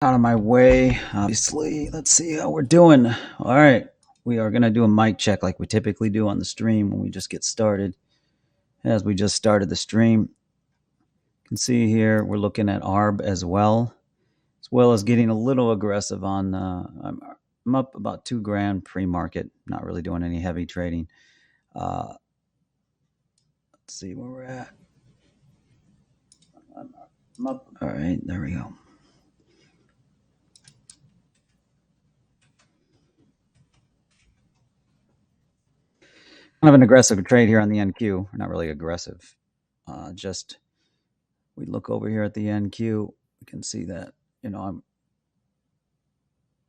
Out of my way, obviously. Let's see how we're doing. All right. We are going to do a mic check like we typically do on the stream when we just get started. As we just started the stream, you can see here we're looking at ARB as well as getting a little aggressive on. I'm up about $2,000 pre-market, not really doing any heavy trading. Let's see where we're at. I'm up. All right, there we go. Kind of an aggressive trade here on the NQ. Not really aggressive. Just we look over here at the NQ, we can see that, I'm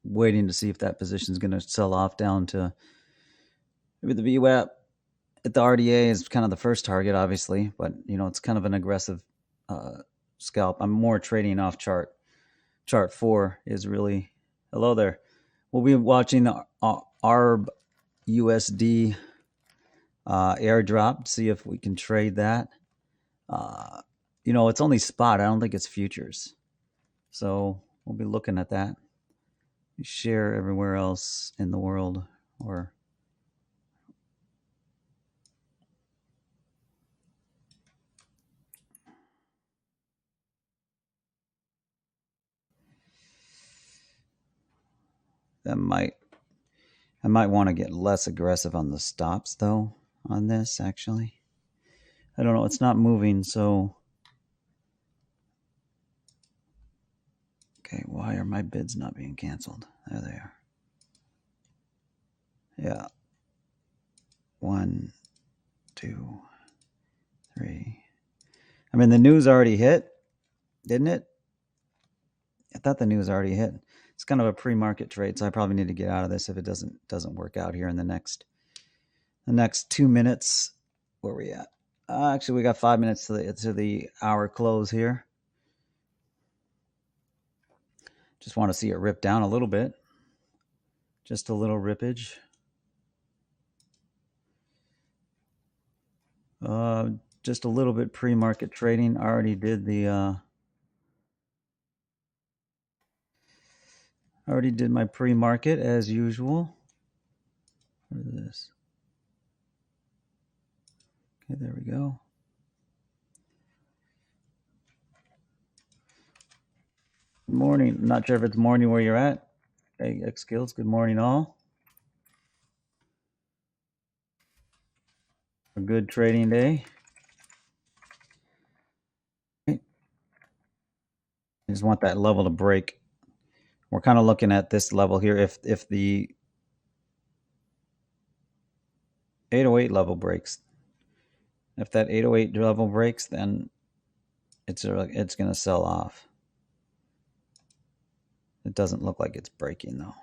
waiting to see if that position is going to sell off down to maybe the VWAP. At the RDA is kind of the first target, obviously, but it's kind of an aggressive scalp. I'm more trading off chart. Chart 4 is really hello there. We'll be watching the ARB USD airdrop, see if we can trade that. It's only spot. I don't think it's futures. So we'll be looking at that. We share everywhere else in the world, or I might want to get less aggressive on the stops though on this, actually. I don't know. It's not moving, so okay, why are my bids not being canceled? There they are. Yeah. 1, 2, 3. I mean, the news already hit, didn't it? I thought the news already hit. It's kind of a pre-market trade, so I probably need to get out of this if it doesn't work out here in the next 2 minutes. Where are we at? Actually, we got 5 minutes to the hour close here. Just want to see it rip down a little bit. Just a little rippage. Just a little bit pre-market trading. I already did my pre-market as usual. What is this? Okay, there we go. Good morning. I'm not sure if it's morning where you're at. Hey, X Skills, good morning all. A good trading day. I just want that level to break. We're kind of looking at this level here. If the 808 level breaks, if that 808 level breaks, then it's going to sell off. It doesn't look like it's breaking though.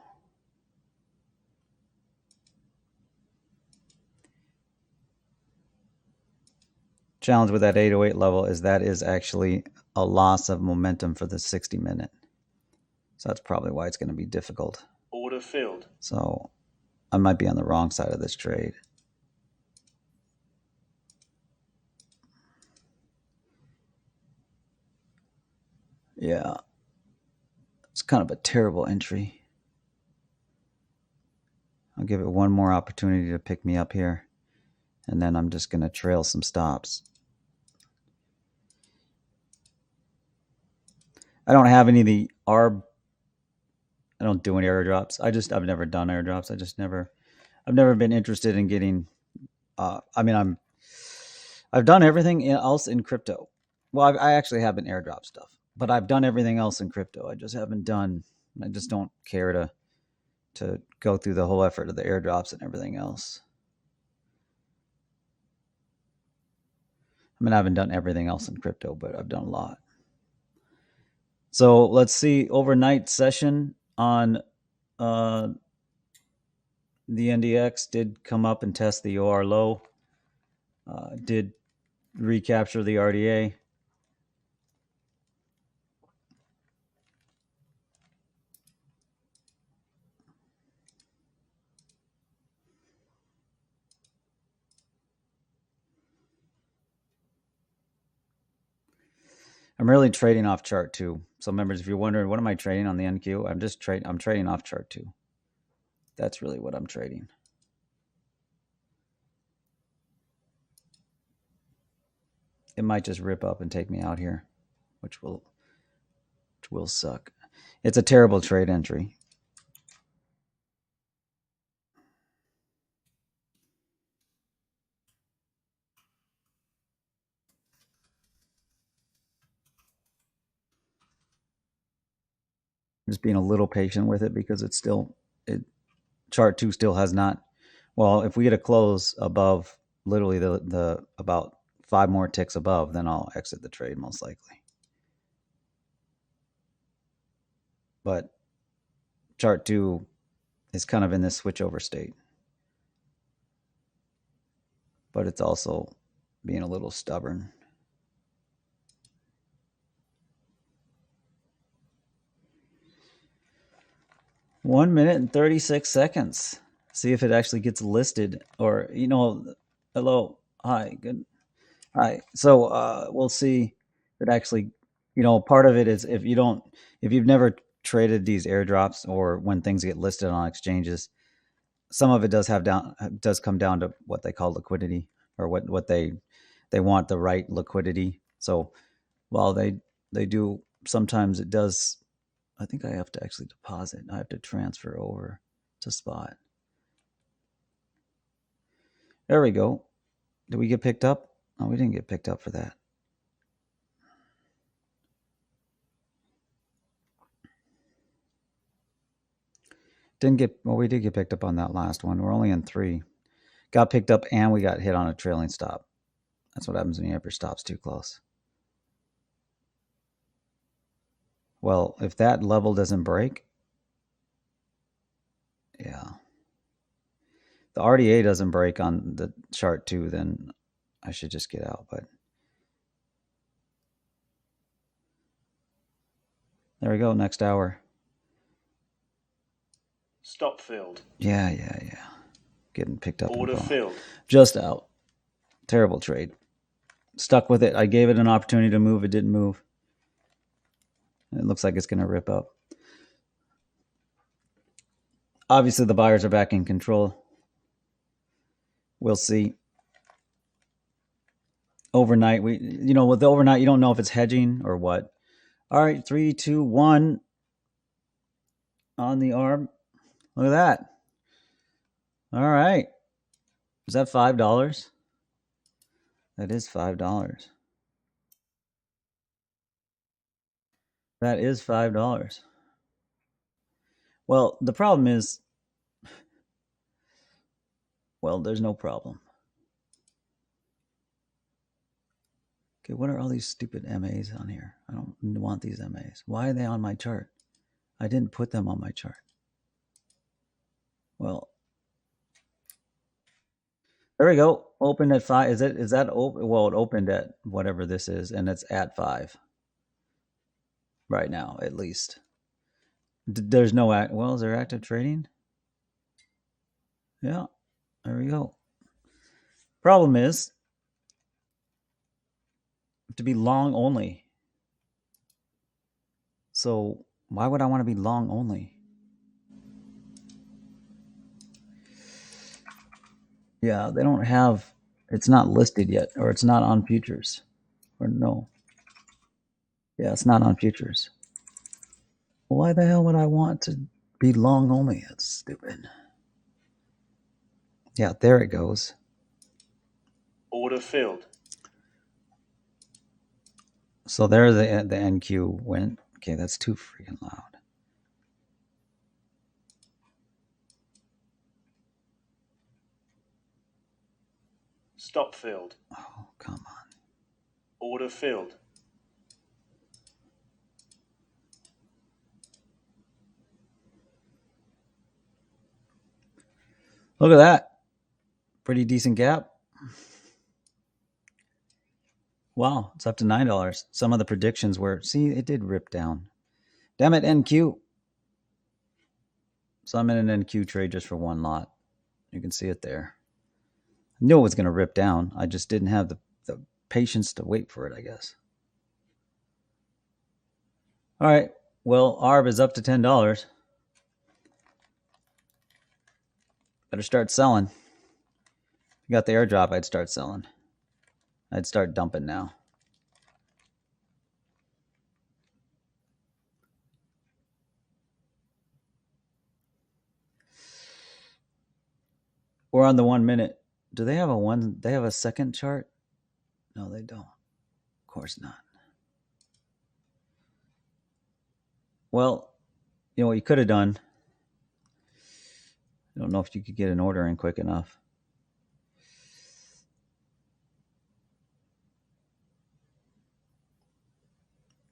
Challenge with that 808 level is that is actually a loss of momentum for the 60-minute. So that's probably why it's going to be difficult. Order filled. So I might be on the wrong side of this trade. Yeah. It's kind of a terrible entry. I'll give it one more opportunity to pick me up here. And then I'm just going to trail some stops. I don't have any of the ARB. I don't do any airdrops. I've never done airdrops. I've never been interested in getting, I've done everything else in crypto. Well, I actually have been airdrop stuff, but I've done everything else in crypto. I just don't care to go through the whole effort of the airdrops and everything else. I mean, I haven't done everything else in crypto, but I've done a lot. So let's see, overnight session on the NDX did come up and test the OR low, did recapture the RDA. I'm really trading off chart 2. So members, if you're wondering, what am I trading on the NQ? I'm trading off chart 2. That's really what I'm trading. It might just rip up and take me out here, which will suck. It's a terrible trade entry. Just being a little patient with it because it's still chart 2 still has not. Well, if we get a close above literally the about 5 more ticks above, then I'll exit the trade most likely. But chart 2 is kind of in this switchover state. But it's also being a little stubborn. One minute and 36 seconds. See if it actually gets listed, or hello, hi, good, hi. So we'll see if it actually, part of it is if you've never traded these airdrops or when things get listed on exchanges, some of it does come down to what they call liquidity, or what they want the right liquidity. So while they do, sometimes it does. I think I have to actually deposit. I have to transfer over to spot. There we go. Did we get picked up? No, we didn't get picked up for that. We did get picked up on that last one. We're only in 3. Got picked up and we got hit on a trailing stop. That's what happens when you have your stops too close. Well, if that level doesn't break, yeah. The RDA doesn't break on the chart 2, then I should just get out. But there we go, next hour. Stop filled. Yeah. Getting picked up. Order filled. Just out. Terrible trade. Stuck with it. I gave it an opportunity to move. It didn't move. It looks like it's going to rip up. Obviously, the buyers are back in control. We'll see. Overnight, with the overnight, you don't know if it's hedging or what. All right, 3, 2, 1 on the arm. Look at that. All right. Is that $5? That is $5. That is $5. Well, the problem is, there's no problem. Okay, what are all these stupid MAs on here? I don't want these MAs. Why are they on my chart? I didn't put them on my chart. Well, there we go. Opened at 5. Is that open? Well, it opened at whatever this is, and it's at 5 right now, at least. There's no is there active trading? Yeah, there we go. Problem is to be long only. So why would I want to be long only? Yeah, they don't have. It's not listed yet, or it's not on futures, or no. Yeah, it's not on futures. Why the hell would I want to be long only? That's stupid. Yeah, there it goes. Order filled. So there the NQ went. Okay, that's too freaking loud. Stop filled. Oh, come on. Order filled. Look at that. Pretty decent gap. Wow, it's up to $9. Some of the predictions were, see, it did rip down. Damn it, NQ. So I'm in an NQ trade just for one lot. You can see it there. I knew it was going to rip down. I just didn't have the patience to wait for it, I guess. All right. Well, ARB is up to $10. Better start selling. If you got the airdrop, I'd start selling. I'd start dumping now. We're on the 1 minute. Do they have they have a second chart? No, they don't. Of course not. Well, you know what you could have done? I don't know if you could get an order in quick enough.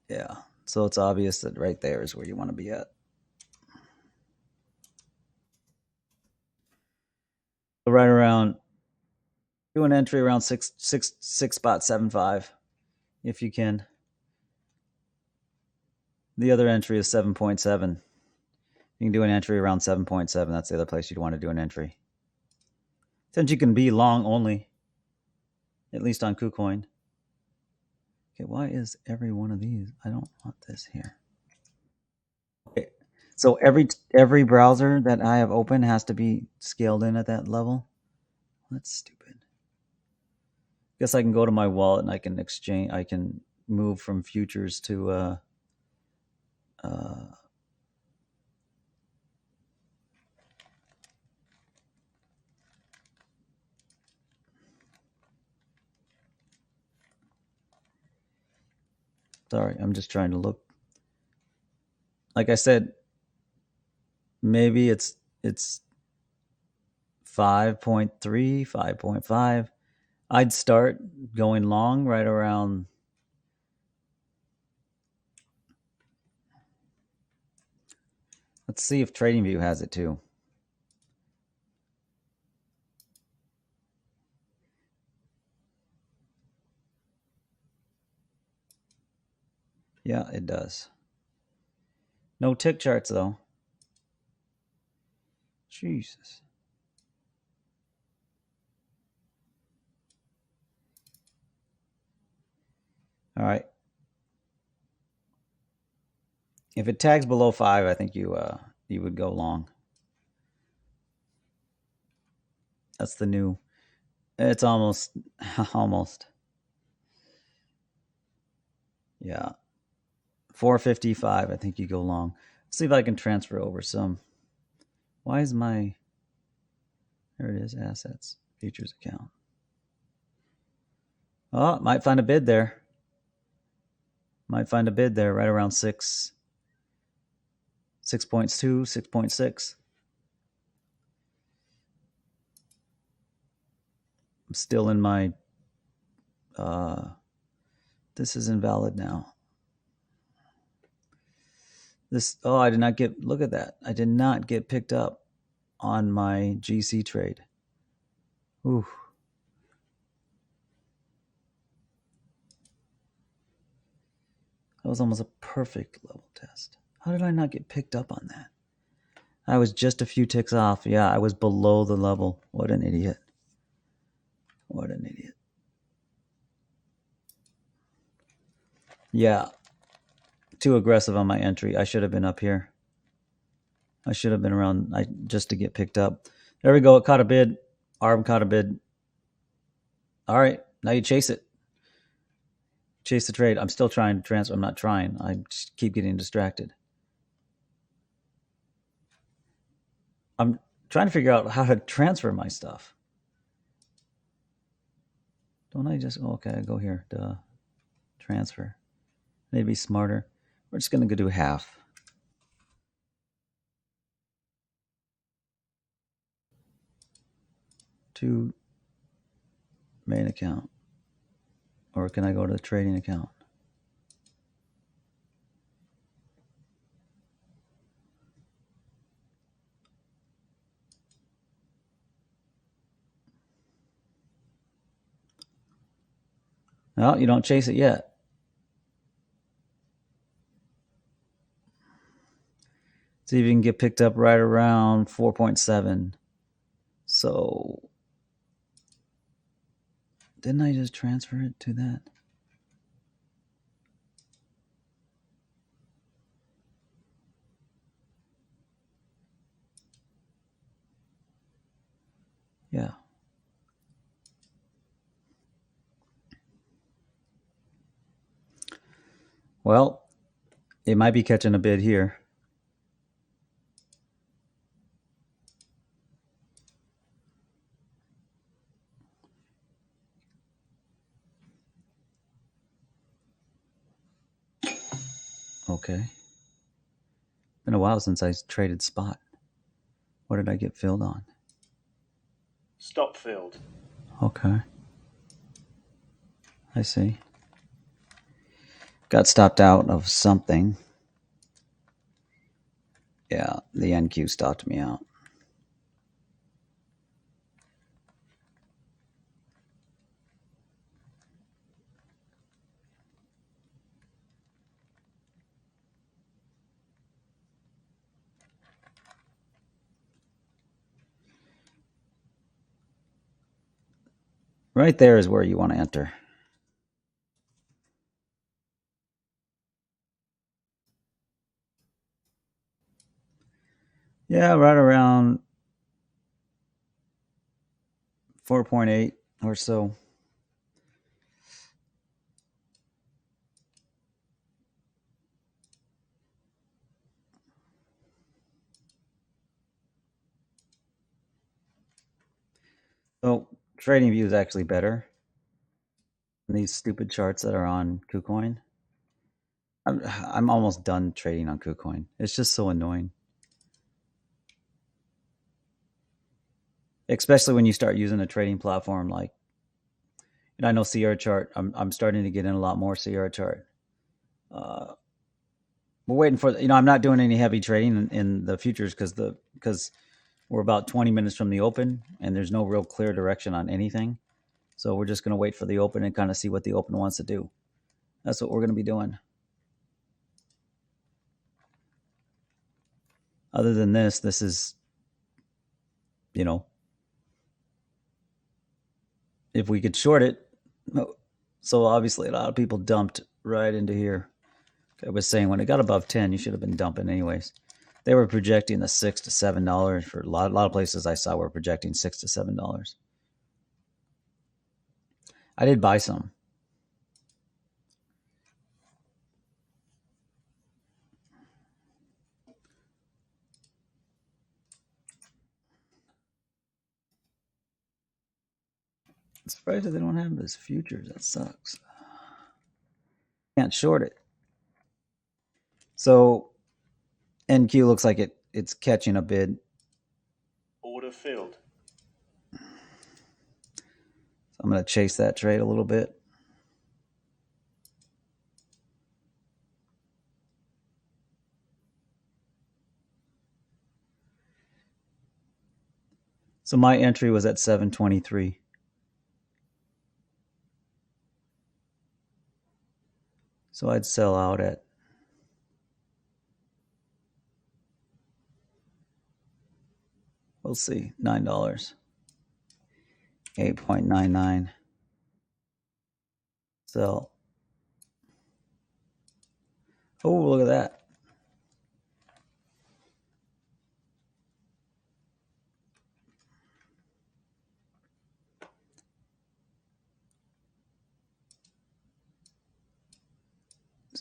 Yeah. So it's obvious that right there is where you want to be at. So right around, do an entry around 6.75 if you can. The other entry is 7.7. You can do an entry around 7.7. That's the other place you'd want to do an entry. Since you can be long only, at least on Kucoin. Okay, why is every one of these? I don't want this here. Okay, so every browser that I have open has to be scaled in at that level. That's stupid. Guess I can go to my wallet and I can exchange. I can move from futures to sorry, I'm just trying to look. Like I said, maybe it's 5.3, 5.5. I'd start going long right around. Let's see if TradingView has it too. Yeah, it does. No tick charts though. Jesus. All right. If it tags below 5, I think you would go long. That's the new. It's almost almost. Yeah. 455, I think you go long. Let's see if I can transfer over some. Why is my there it is, assets, futures account. Oh, might find a bid there. Might find a bid there right around 6.2, 6.6. I'm still in my this is invalid now. This I did not get look at that. I did not get picked up on my GC trade. Ooh. That was almost a perfect level test. How did I not get picked up on that? I was just a few ticks off. Yeah, I was below the level. What an idiot. What an idiot. Yeah. Too aggressive on my entry. I should have been up here. I should have been around just to get picked up. There we go. It caught a bid. ARB caught a bid. All right. Now you chase it. Chase the trade. I'm still trying to transfer. I'm not trying. I just keep getting distracted. I'm trying to figure out how to transfer my stuff. Don't I just, okay, I go here. Duh. Transfer. Maybe smarter. We're just going to do half. To main account. Or can I go to the trading account? No, you don't chase it yet. See if you can get picked up right around 4.7. So, didn't I just transfer it to that? Yeah. Well, it might be catching a bid here. Okay. Been a while since I traded spot. What did I get filled on? Stop filled. Okay. I see. Got stopped out of something. Yeah, the NQ stopped me out. Right there is where you want to enter. Yeah, right around 4.8 or so. So trading view is actually better than these stupid charts that are on Kucoin. I'm almost done trading on Kucoin. It's just so annoying. Especially when you start using a trading platform like, I know Sierra chart. I'm starting to get in a lot more Sierra chart. We're waiting for, I'm not doing any heavy trading in the futures because we're about 20 minutes from the open and there's no real clear direction on anything. So we're just going to wait for the open and kind of see what the open wants to do. That's what we're going to be doing. Other than this is, if we could short it. So obviously a lot of people dumped right into here. I was saying when it got above 10, you should have been dumping anyways. They were projecting the $6 to $7 for a lot of places I saw were projecting $6 to $7. I did buy some. I'm surprised that they don't have this futures. That sucks. Can't short it. So NQ looks like it's catching a bid. Order filled. So I'm going to chase that trade a little bit. So my entry was at 723. So I'd sell out at, we'll see, $9. 8.99. Sell. Oh, look at that.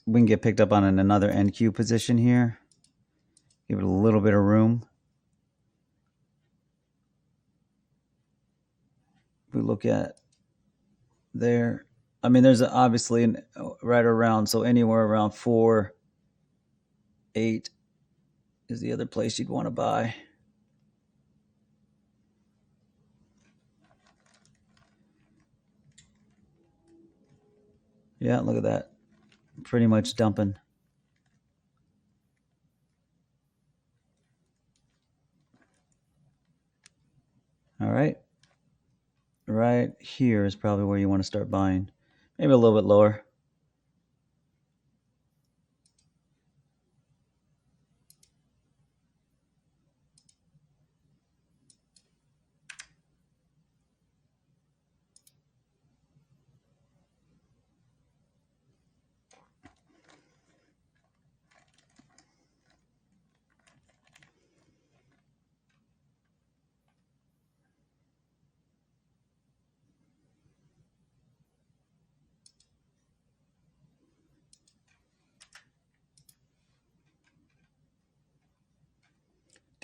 We can get picked up on another NQ position here. Give it a little bit of room. If we look at there, I mean, there's obviously right around, so anywhere around 4, 8 is the other place you'd want to buy. Yeah, look at that. Pretty much dumping. All right. Right here is probably where you want to start buying. Maybe a little bit lower.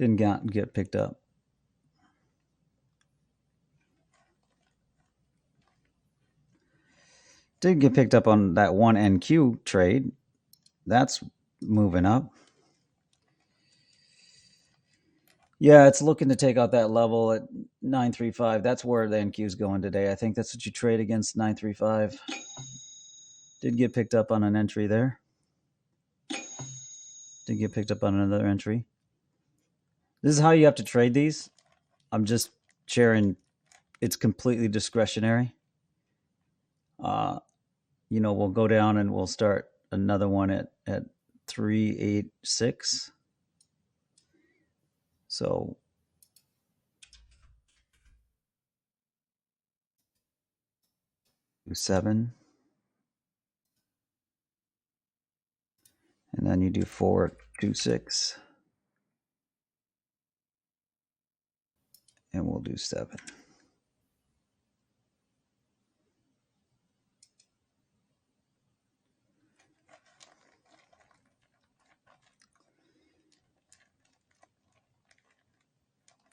Didn't get picked up. Did get picked up on that one NQ trade. That's moving up. Yeah, it's looking to take out that level at 935. That's where the NQ is going today. I think that's what you trade against, 935. Did get picked up on an entry there. Did get picked up on another entry. This is how you have to trade these. I'm just sharing. It's completely discretionary. We'll go down and we'll start another one at 386. So do 7. And then you do 426. And we'll do 7.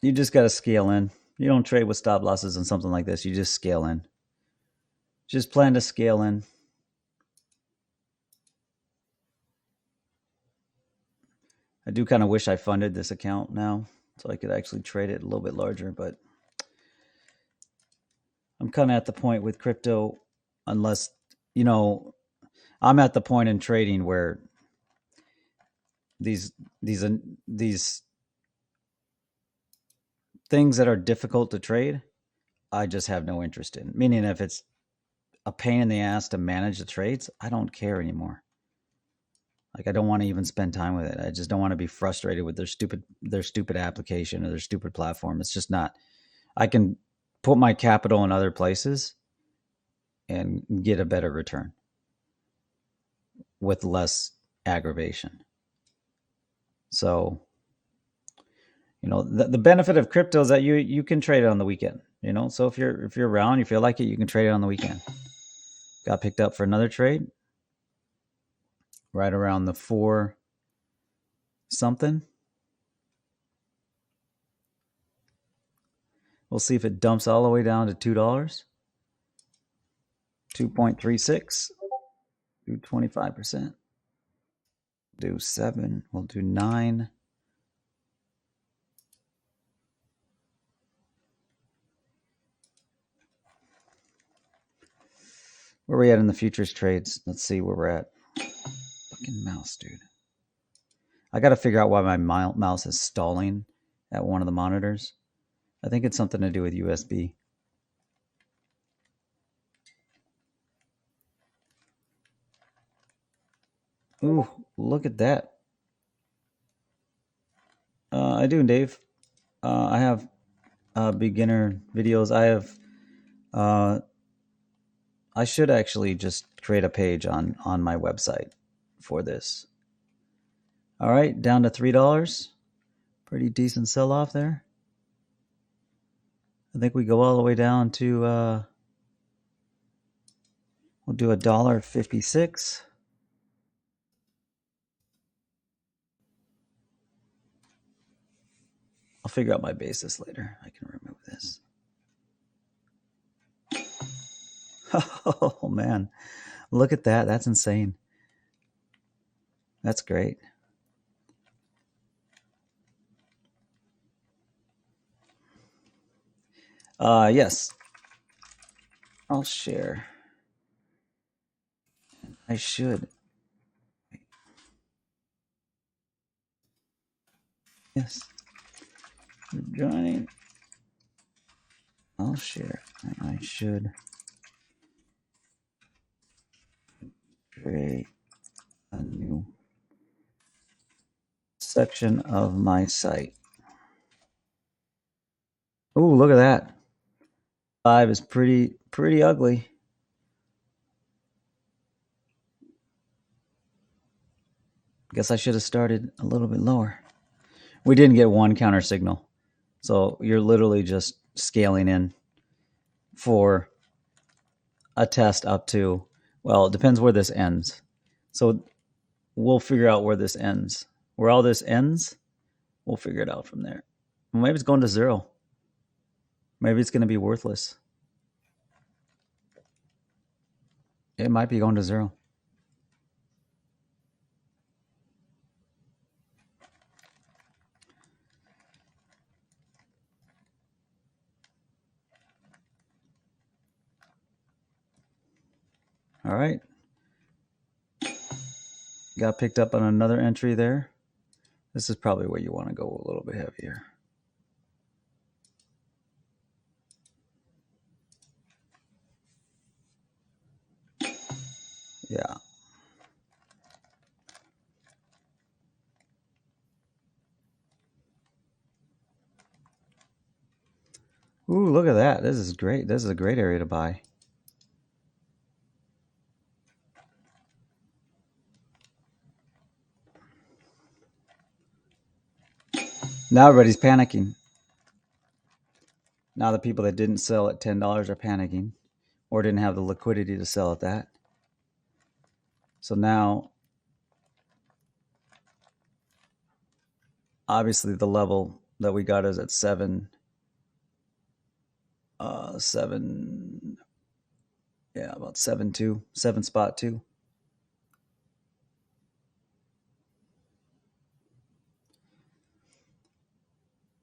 You just got to scale in. You don't trade with stop losses on something like this. You just scale in. Just plan to scale in. I do kind of wish I funded this account now so I could actually trade it a little bit larger, but I'm kind of at the point with crypto, unless, I'm at the point in trading where these things that are difficult to trade, I just have no interest in. Meaning if it's a pain in the ass to manage the trades, I don't care anymore. Like, I don't want to even spend time with it. I just don't want to be frustrated with their stupid application or their stupid platform. It's just not. I can put my capital in other places and get a better return with less aggravation. So, the benefit of crypto is that you can trade it on the weekend. So if you're around, you feel like it, you can trade it on the weekend. Got picked up for another trade right around the 4 something. We'll see if it dumps all the way down to $2. 2.36. Do 25%. Do 7. We'll do 9. Where are we at in the futures trades? Let's see where we're at. Fucking mouse, dude. I got to figure out why my mouse is stalling at one of the monitors. I think it's something to do with USB. Ooh, look at that. I do, Dave. I have beginner videos. I should actually just create a page on my website for this. All right, down to $3. Pretty decent sell-off there. I think we go all the way down to, we'll do $1.56. I'll figure out my basis later. I can remove this. Oh, man. Look at that. That's insane. That's great. Yes. I'll share. I should. Yes. For joining. I'll share. I should create a new section of my site. Oh, look at that. 5 is pretty ugly. Guess I should have started a little bit lower. We didn't get one counter signal. So you're literally just scaling in for a test up to, well, it depends where this ends. So we'll figure out where this ends. Where all this ends We'll figure it out from there. Well, maybe it's going to zero. Maybe it's going to be worthless. It might be going to zero. All right. Got picked up on another entry there. This is probably where you want to go a little bit heavier. Yeah. Ooh, look at that. This is great. This is a great area to buy. Now everybody's panicking. Now the people that didn't sell at $10 are panicking or didn't have the liquidity to sell at that. So now, obviously, the level that we got is at 7, about 7.2, 7.2.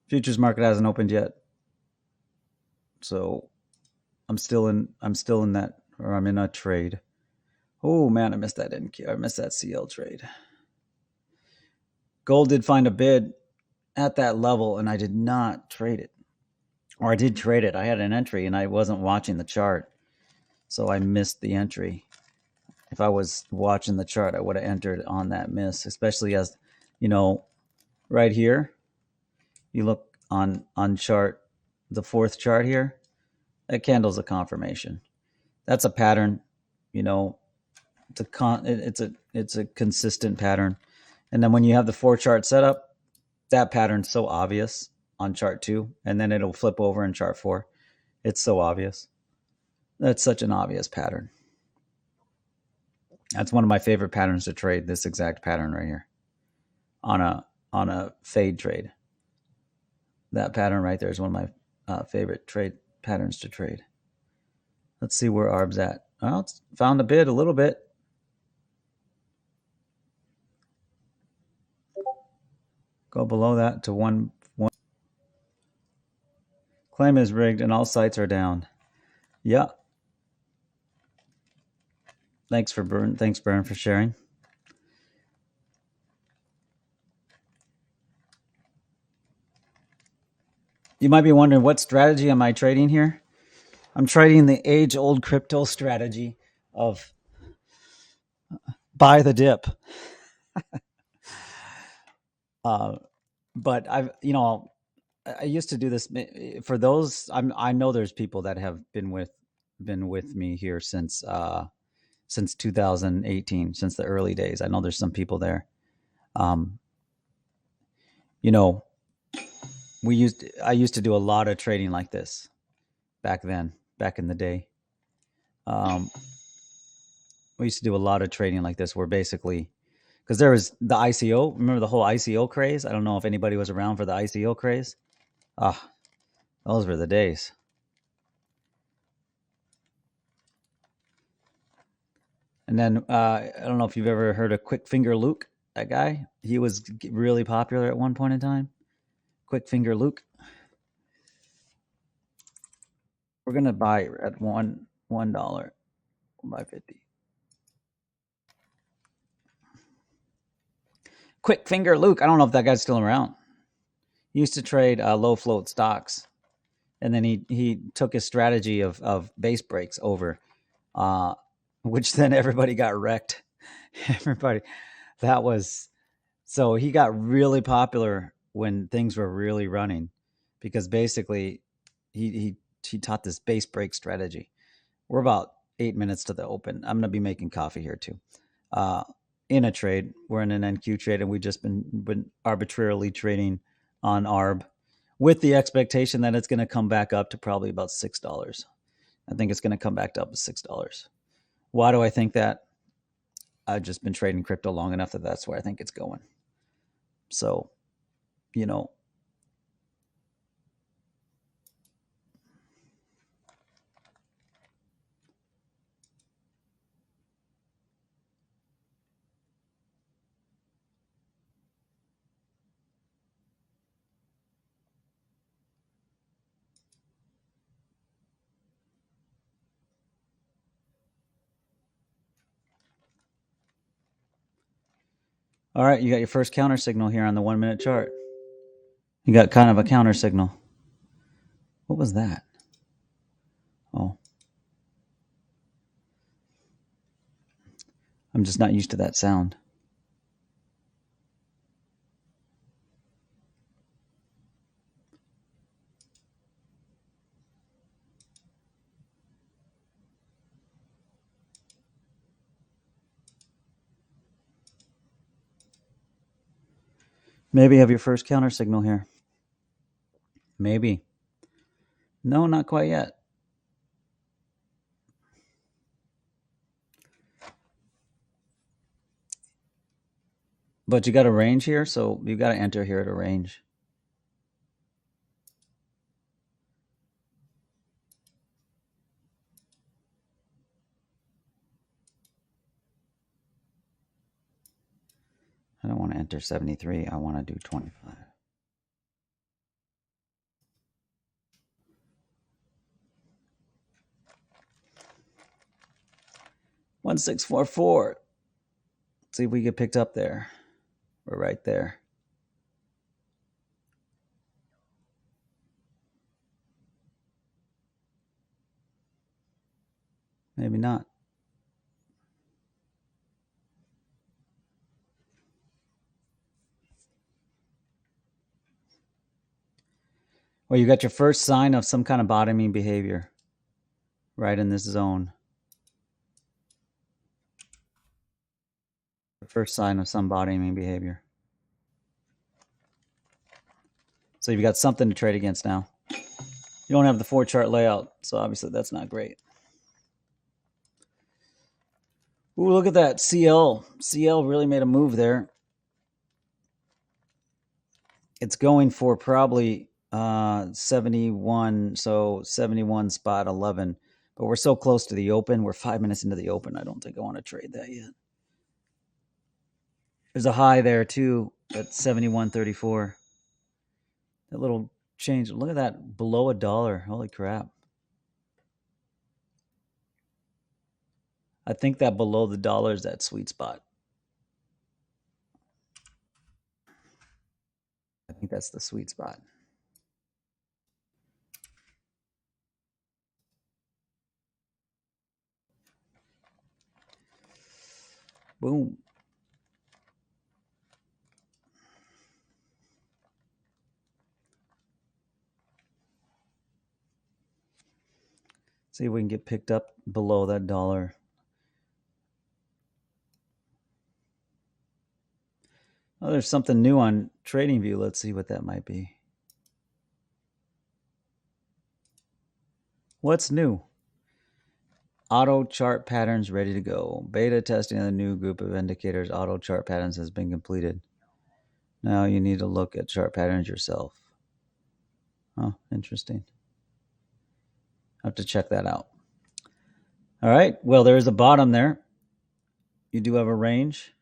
Futures market hasn't opened yet, so I'm still in that, or I'm in a trade. Oh man, I missed that NQ. I missed that CL trade. Gold did find a bid at that level, and I did not trade it, or I did trade it. I had an entry, and I wasn't watching the chart, so I missed the entry. If I was watching the chart, I would have entered on that miss, especially as, right here. You look on chart, the fourth chart here, that candle's a confirmation. That's a pattern, it's a consistent pattern. And then when you have the 4 chart setup, that pattern's so obvious on chart 2, and then it'll flip over in chart 4. It's so obvious. That's such an obvious pattern. That's one of my favorite patterns to trade, this exact pattern right here on a fade trade. That pattern right there is one of my favorite trade patterns to trade. Let's see where ARB's at. Well, it's found a bid a little bit. Go below that to 1. Claim is rigged and all sites are down. Yeah. Thanks, Bern, for sharing. You might be wondering, what strategy am I trading here? I'm trading the age-old crypto strategy of buy the dip. But I used to do this for those. I know there's people that have been with me here since 2018, since the early days. I know there's some people there. I used to do a lot of trading like this back then, back in the day. We used to do a lot of trading like this where basically, because there was the ICO. Remember the whole ICO craze? I don't know if anybody was around for the ICO craze. Those were the days. And then I don't know if you've ever heard of Quick Finger Luke, that guy. He was really popular at one point in time. Quick Finger Luke. We're going to buy at $1. We'll buy 50. Quick Finger Luke. I don't know if that guy's still around. He used to trade low float stocks. And then he took his strategy of base breaks over, which then everybody got wrecked. Everybody. So he got really popular when things were really running, because basically he taught this base break strategy. We're about 8 minutes to the open. I'm going to be making coffee here too. In a trade, we're in an NQ trade, and we've just been arbitrarily trading on ARB with the expectation that it's going to come back up to probably about $6. I think it's going to come back up to $6. Why do I think that? I've just been trading crypto long enough that that's where I think it's going. So you know, all right, you got your first counter signal here on the 1 minute chart. You got kind of a counter signal. What was that? Oh, I'm just not used to that sound. Maybe you have your first counter signal here. Maybe. No, not quite yet. But you got a range here, so you got to enter here at a range. I don't want to enter 73. I want to do 25. One 644. See if we get picked up there. We're right there. Maybe not. Well, you got your first sign of some kind of bottoming behavior right in this zone. The first sign of some bottoming behavior. So you've got something to trade against now. You don't have the 4 chart layout, so obviously that's not great. Ooh, look at that. CL. CL really made a move there. It's going for probably 71, so 71 spot 11. But we're so close to the open. We're 5 minutes into the open. I don't think I want to trade that yet. There's a high there too at 71.34. That little change. Look at that, below $1. Holy crap. I think that below the dollar is that sweet spot. I think that's the sweet spot. Boom. See if we can get picked up below that dollar. Oh, there's something new on TradingView. Let's see what that might be. What's new? Auto chart patterns ready to go. Beta testing of the new group of indicators, auto chart patterns, has been completed. Now you need to look at chart patterns yourself. Oh, interesting. I have to check that out. All right. Well, there's a bottom there. You do have a range.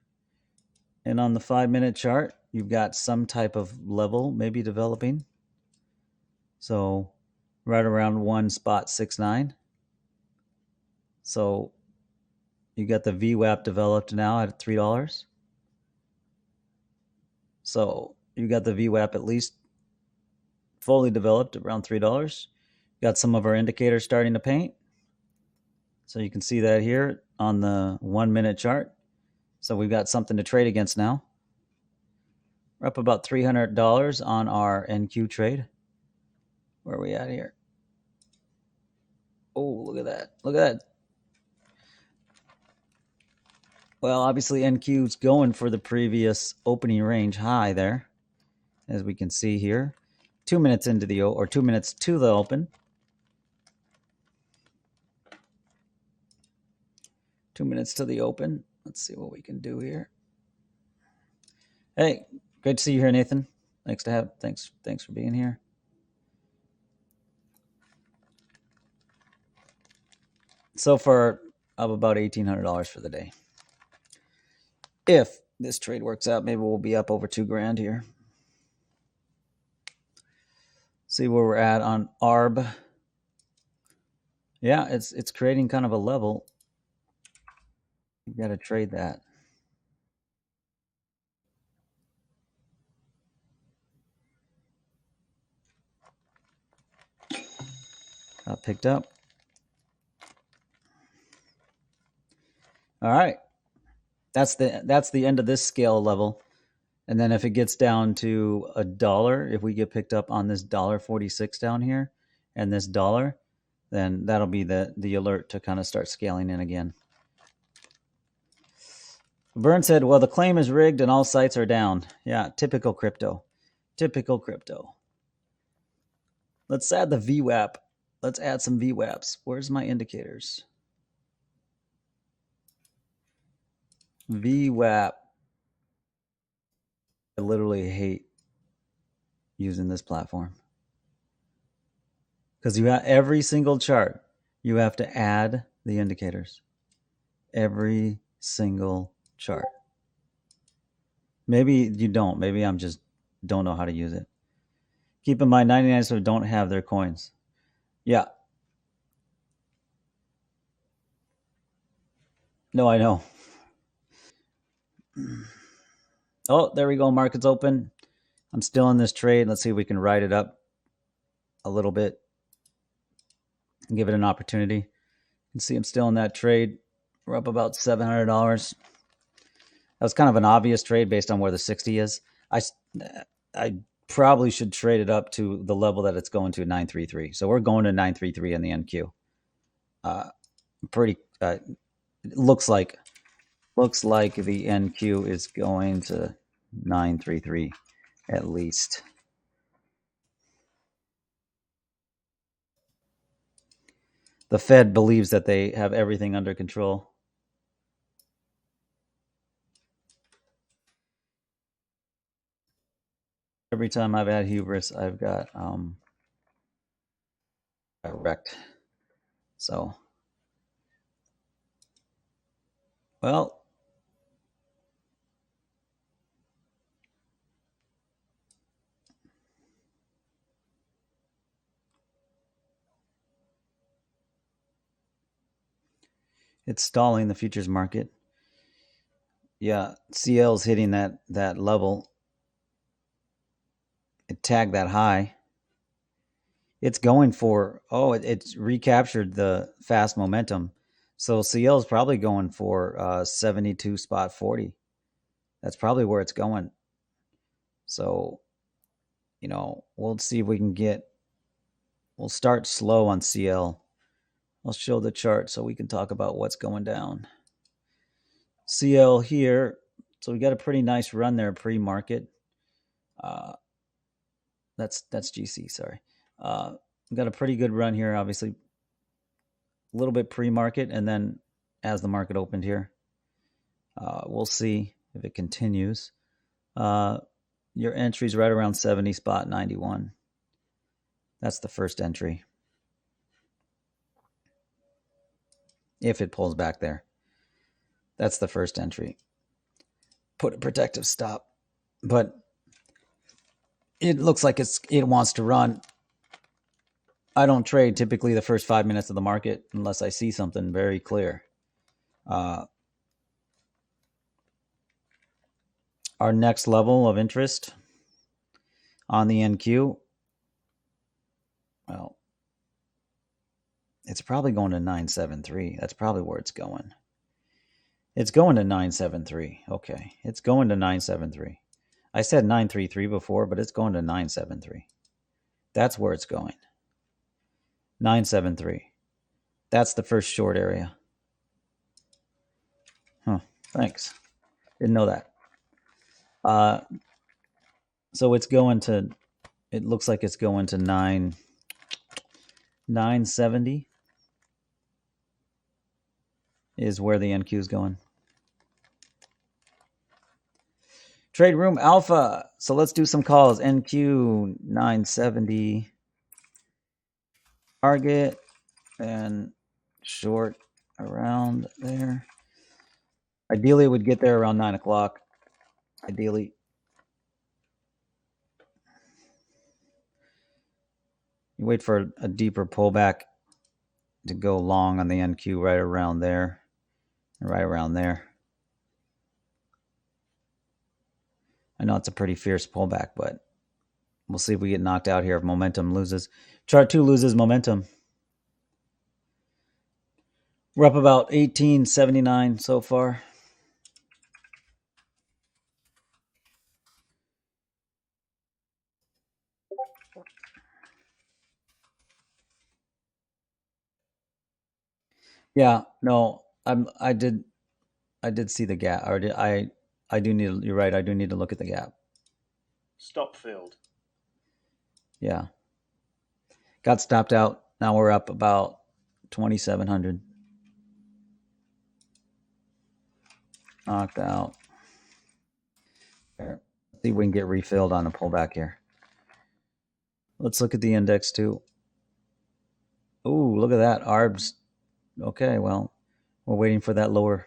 And on the 5 minute chart, you've got some type of level maybe developing. So right around 1.69. So you got the VWAP developed now at $3. So you got the VWAP at least fully developed around $3. Got some of our indicators starting to paint. So you can see that here on the 1 minute chart. So we've got something to trade against now. We're up about $300 on our NQ trade. Where are we at here? Oh, look at that. Look at that. Well, obviously NQ's going for the previous opening range high there, as we can see here. 2 minutes into the, or 2 minutes to the open. 2 minutes to the open. Let's see what we can do here. Hey, great to see you here, Nathan. Thanks for being here. So far, up about $1,800 for the day. If this trade works out, maybe we'll be up over $2,000 here. See where we're at on ARB. Yeah, it's creating kind of a level. You got to trade that. Got picked up. All right. That's the end of this scale level. And then if it gets down to $1, if we get picked up on this $1.46 down here and this dollar, then that'll be the alert to kind of start scaling in again. Vern said, well, the claim is rigged and all sites are down. Yeah, typical crypto. Typical crypto. Let's add the VWAP. Let's add some VWAPs. Where's my indicators? VWAP. I literally hate using this platform. Because you have every single chart, you have to add the indicators. Every single chart. Maybe you don't. Maybe I'm just don't know how to use it. Keep in mind, 99% don't have their coins. Yeah. No, I know. Oh, there we go. Market's open. I'm still in this trade. Let's see if we can ride it up a little bit and give it an opportunity. You can see I'm still in that trade. We're up about $700. That was kind of an obvious trade based on where the 60 is. I probably should trade it up to the level that it's going to, 933. So we're going to 933 in the NQ. It looks like the NQ is going to 933 at least. The Fed believes that they have everything under control. Every time I've had hubris, I've got wrecked. So, well, it's stalling the futures market. Yeah, CL's hitting that level. It tagged that high. It's going for, it's recaptured the fast momentum. So CL is probably going for 72 spot 40. That's probably where it's going. So, we'll see if we can we'll start slow on CL. I'll show the chart so we can talk about what's going down. CL here. So we got a pretty nice run there pre-market. That's GC, sorry. We got a pretty good run here, obviously. A little bit pre-market, and then as the market opened here, we'll see if it continues. Your entry's right around 70 spot 91. That's the first entry. If it pulls back there. That's the first entry. Put a protective stop. But it looks like it wants to run. I don't trade typically the first 5 minutes of the market unless I see something very clear. Our next level of interest on the NQ, well, it's probably going to 973. That's probably where it's going. It's going to 973. Okay, it's going to 973. I said 933 before, but it's going to 973. That's where it's going. 973. That's the first short area. Huh, thanks. Didn't know that. So it's going to, it looks like it's going to 970 is where the NQ is going. Trade Room Alpha. So let's do some calls. NQ 970 target and short around there. Ideally, it would get there around 9 o'clock. Ideally. You wait for a deeper pullback to go long on the NQ right around there. Right around there. I know it's a pretty fierce pullback, but we'll see if we get knocked out here if momentum loses. Chart 2 loses momentum. We're up about 1879 so far. Yeah, no, I did see the gap. Or I do need. You're right. I do need to look at the gap. Stop filled. Yeah. Got stopped out. Now we're up about 2,700. Knocked out. There. Let's see if we can get refilled on a pullback here. Let's look at the index too. Ooh, look at that. ARBs. Okay, well, we're waiting for that lower.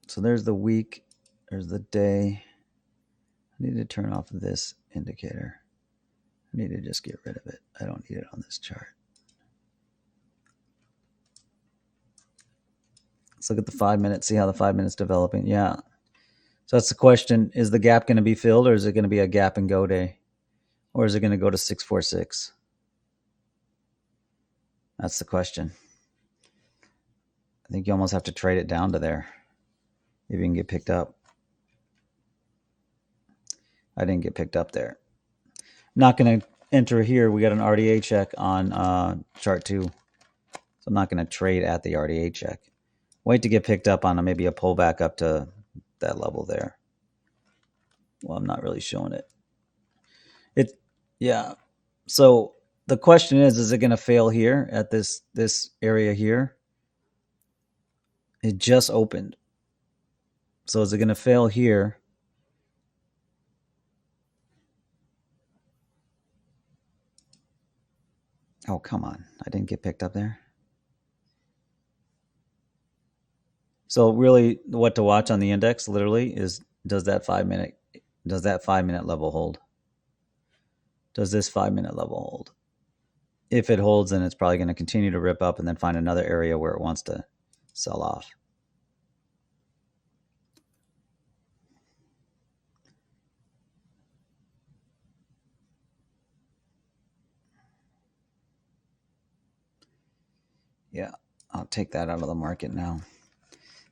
So there's the week. There's the day. I need to turn off this indicator. I need to just get rid of it. I don't need it on this chart. Let's look at the 5 minutes, see how the 5 minutes developing. Yeah. So that's the question. Is the gap going to be filled, or is it going to be a gap and go day? Or is it going to go to 646? That's the question. I think you almost have to trade it down to there if you can get picked up. I didn't get picked up there. I'm not going to enter here. We got an RDA check on chart 2. So I'm not going to trade at the RDA check. Wait to get picked up on maybe a pullback up to that level there. Well, I'm not really showing it. Yeah. So the question is it going to fail here at this area here? It just opened. So is it going to fail here? Oh, come on. I didn't get picked up there. So really what to watch on the index literally is does that 5 minute level hold? Does this 5 minute level hold? If it holds, then it's probably going to continue to rip up and then find another area where it wants to sell off. Yeah, I'll take that out of the market now.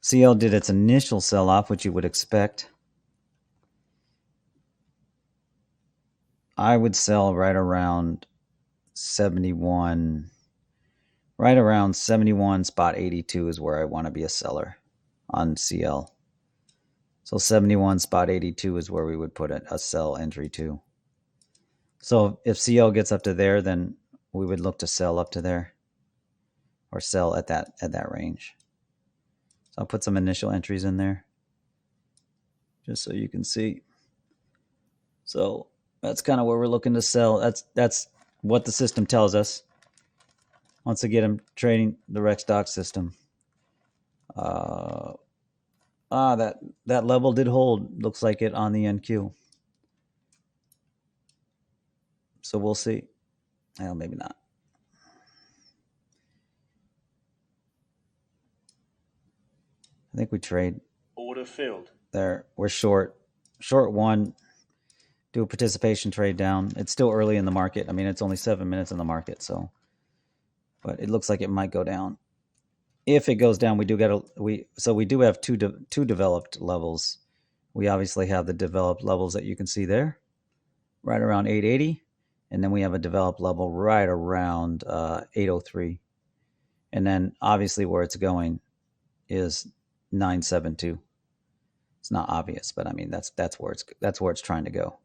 CL did its initial sell-off, which you would expect. I would sell right around 71. Right around 71 spot 82 is where I want to be a seller on CL. So 71 spot 82 is where we would put a sell entry to. So if CL gets up to there, then we would look to sell up to there or sell at that range. So I'll put some initial entries in there just so you can see. So that's kind of where we're looking to sell. That's what the system tells us. Once again, I'm trading the Rex Doc system. That level did hold. Looks like it on the NQ. So we'll see. Well, maybe not. I think we trade. Order filled. There. We're short. Short one. Do a participation trade down. It's still early in the market. I mean, it's only 7 minutes in the market, so. But it looks like it might go down. If it goes down, we do have two developed levels. We obviously have the developed levels that you can see there, right around 880, and then we have a developed level right around 803, and then obviously where it's going is 972. It's not obvious, but I mean that's where it's trying to go.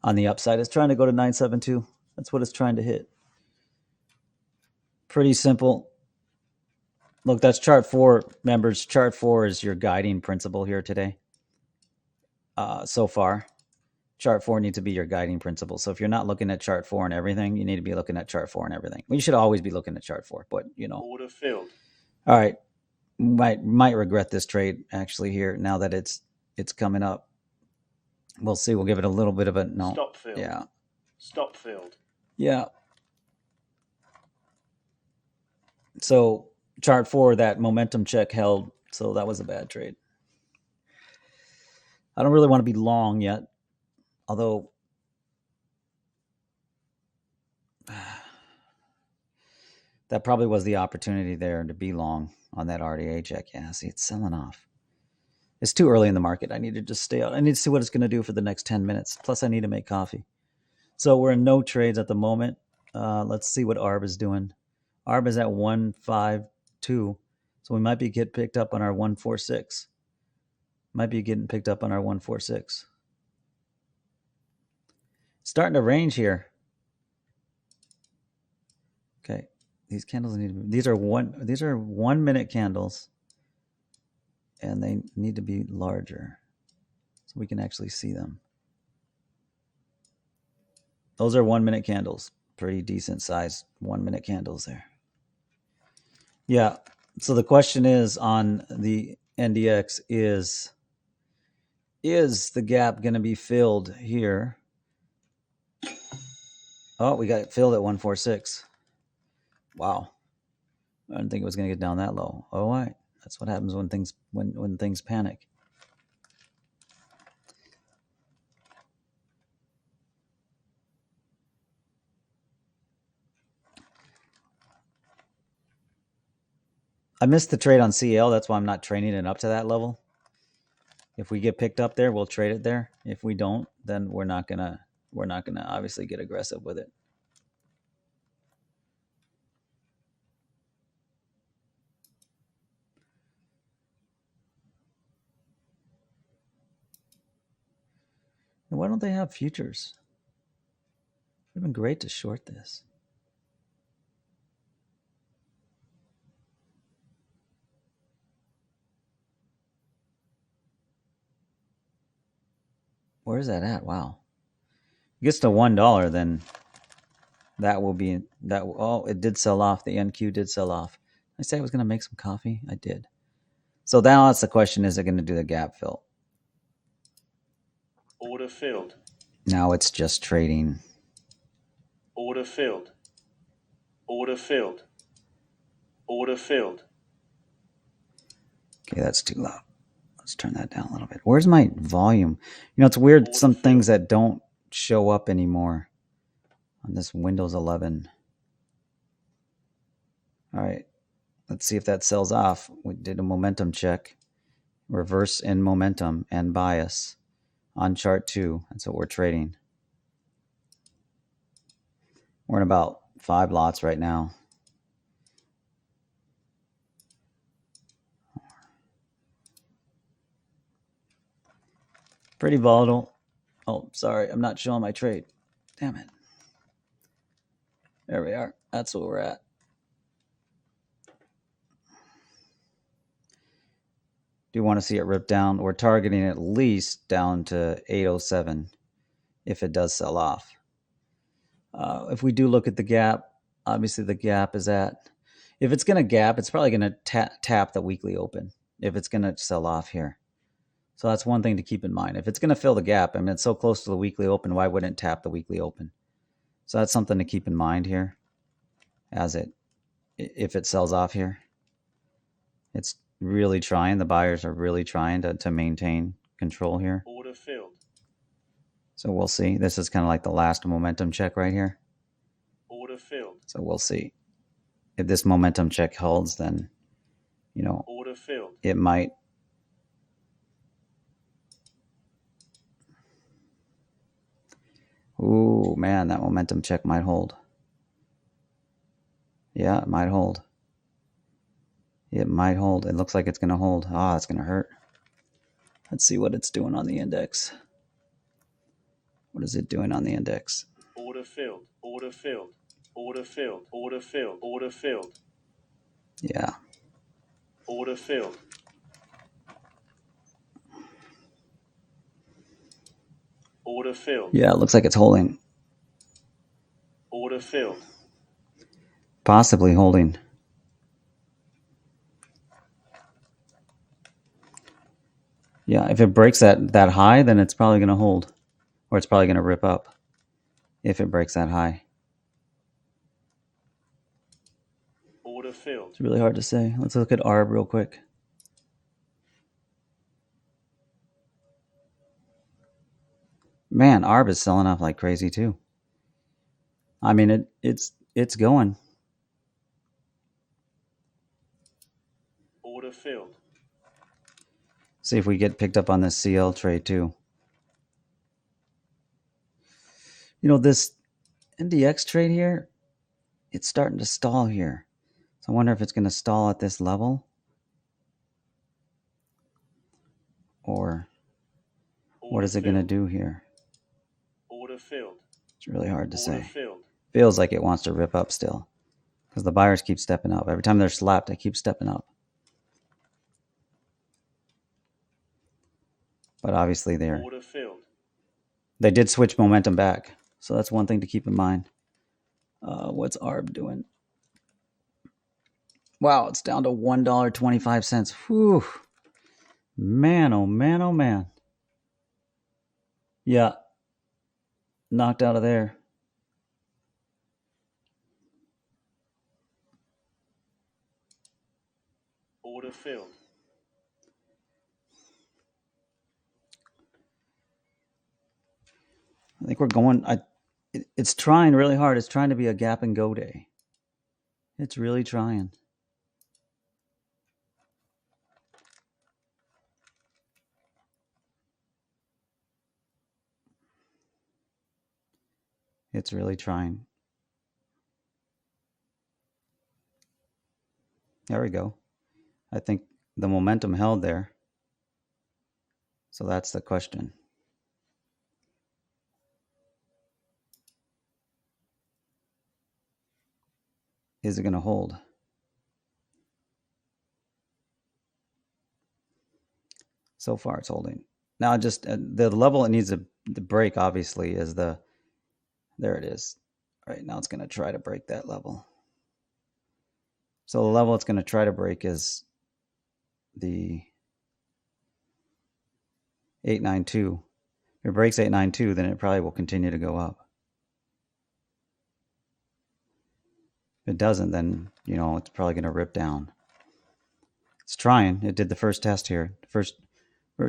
On the upside, it's trying to go to 972. That's what it's trying to hit. Pretty simple. Look, that's chart 4, members. Chart 4 is your guiding principle here today. So far, chart 4 needs to be your guiding principle. So if you're not looking at chart 4 and everything, you need to be looking at chart 4 and everything. Well, you should always be looking at chart 4, but Order filled. All right, might regret this trade actually here now that it's coming up. We'll see. We'll give it a little bit of a no. Stop filled. Yeah. Stop filled. Yeah. So chart 4, that momentum check held. So that was a bad trade. I don't really want to be long yet, although that probably was the opportunity there to be long on that RDA check. Yeah, see, it's selling off. It's too early in the market. I need to just stay out. I need to see what it's going to do for the next 10 minutes. Plus, I need to make coffee. So we're in no trades at the moment. Let's see what ARB is doing. ARB is at 152. So we might be getting picked up on our 146. Might be getting picked up on our 146. Starting to range here. Okay. These candles need to be, these are 1 minute candles. And they need to be larger so we can actually see them. Those are 1 minute candles. Pretty decent size 1 minute candles there. Yeah. So the question is on the NDX is the gap going to be filled here? Oh, we got it filled at 146. Wow. I didn't think it was going to get down that low. Oh, right. That's what happens when things panic. I missed the trade on CL. That's why I'm not trading it up to that level. If we get picked up there, we'll trade it there. If we don't, then we're not gonna obviously get aggressive with it. And why don't they have futures? It would have been great to short this. Where is that at? Wow. If it gets to $1, then that will be that. Oh, it did sell off. The NQ did sell off. I said I was going to make some coffee. I did. So now that's the question: is it going to do the gap fill? Order filled. Now it's just trading. Order filled. Order filled. Order filled. Okay, that's too loud. Let's turn that down a little bit. Where's my volume? It's weird. Some things that don't show up anymore on this Windows 11. All right. Let's see if that sells off. We did a momentum check. Reverse in momentum and bias on chart 2. That's what we're trading. We're in about 5 lots right now. Pretty volatile. Oh, sorry. I'm not showing my trade. Damn it. There we are. That's where we're at. Do you want to see it rip down? We're targeting at least down to 807 if it does sell off. If we do look at the gap, obviously the gap is at, if it's going to gap, it's probably going to tap the weekly open if it's going to sell off here. So that's one thing to keep in mind. If it's going to fill the gap, I mean, it's so close to the weekly open, why wouldn't it tap the weekly open? So that's something to keep in mind here if it sells off here. It's really trying, the buyers are really trying to maintain control here. Order filled. So we'll see. This is kind of like the last momentum check right here. Order filled. So we'll see. If this momentum check holds, then, Order filled. It might. Ooh, man, that momentum check might hold. Yeah, it might hold. It might hold. It looks like it's going to hold. Ah, it's going to hurt. Let's see what it's doing on the index. What is it doing on the index? Order filled. Order filled. Order filled. Order filled. Order filled. Yeah. Order filled. Order filled. Yeah, it looks like it's holding. Order filled. Possibly holding. Yeah, if it breaks that high, then it's probably going to hold. Or it's probably going to rip up if it breaks that high. Order filled. It's really hard to say. Let's look at ARB real quick. Man, ARB is selling off like crazy too. I mean, it's going. Order filled. See if we get picked up on this CL trade too. You know, this NDX trade here, it's starting to stall here. So I wonder if it's going to stall at this level or what is it going to do here? Order filled. It's really hard to Order say. filled. Feels like it wants to rip up still because the buyers keep stepping up. Every time they're slapped, they keep stepping up. But obviously Order filled. they did switch momentum back. So that's one thing to keep in mind. What's ARB doing? Wow, it's down to $1.25. Whew. Man, oh man, oh man. Yeah, knocked out of there. Order filled. I think we're going. It's trying really hard. It's trying to be a gap and go day. It's really trying. It's really trying. There we go. I think the momentum held there. So that's the question. Is it going to hold? So far, it's holding. Now, just the level it needs to break, obviously, is the. There it is. All right, now it's going to try to break that level. So the level it's going to try to break is the 892. If it breaks 892, then it probably will continue to go up. If it doesn't, then, it's probably going to rip down. It's trying. It did the first test here. First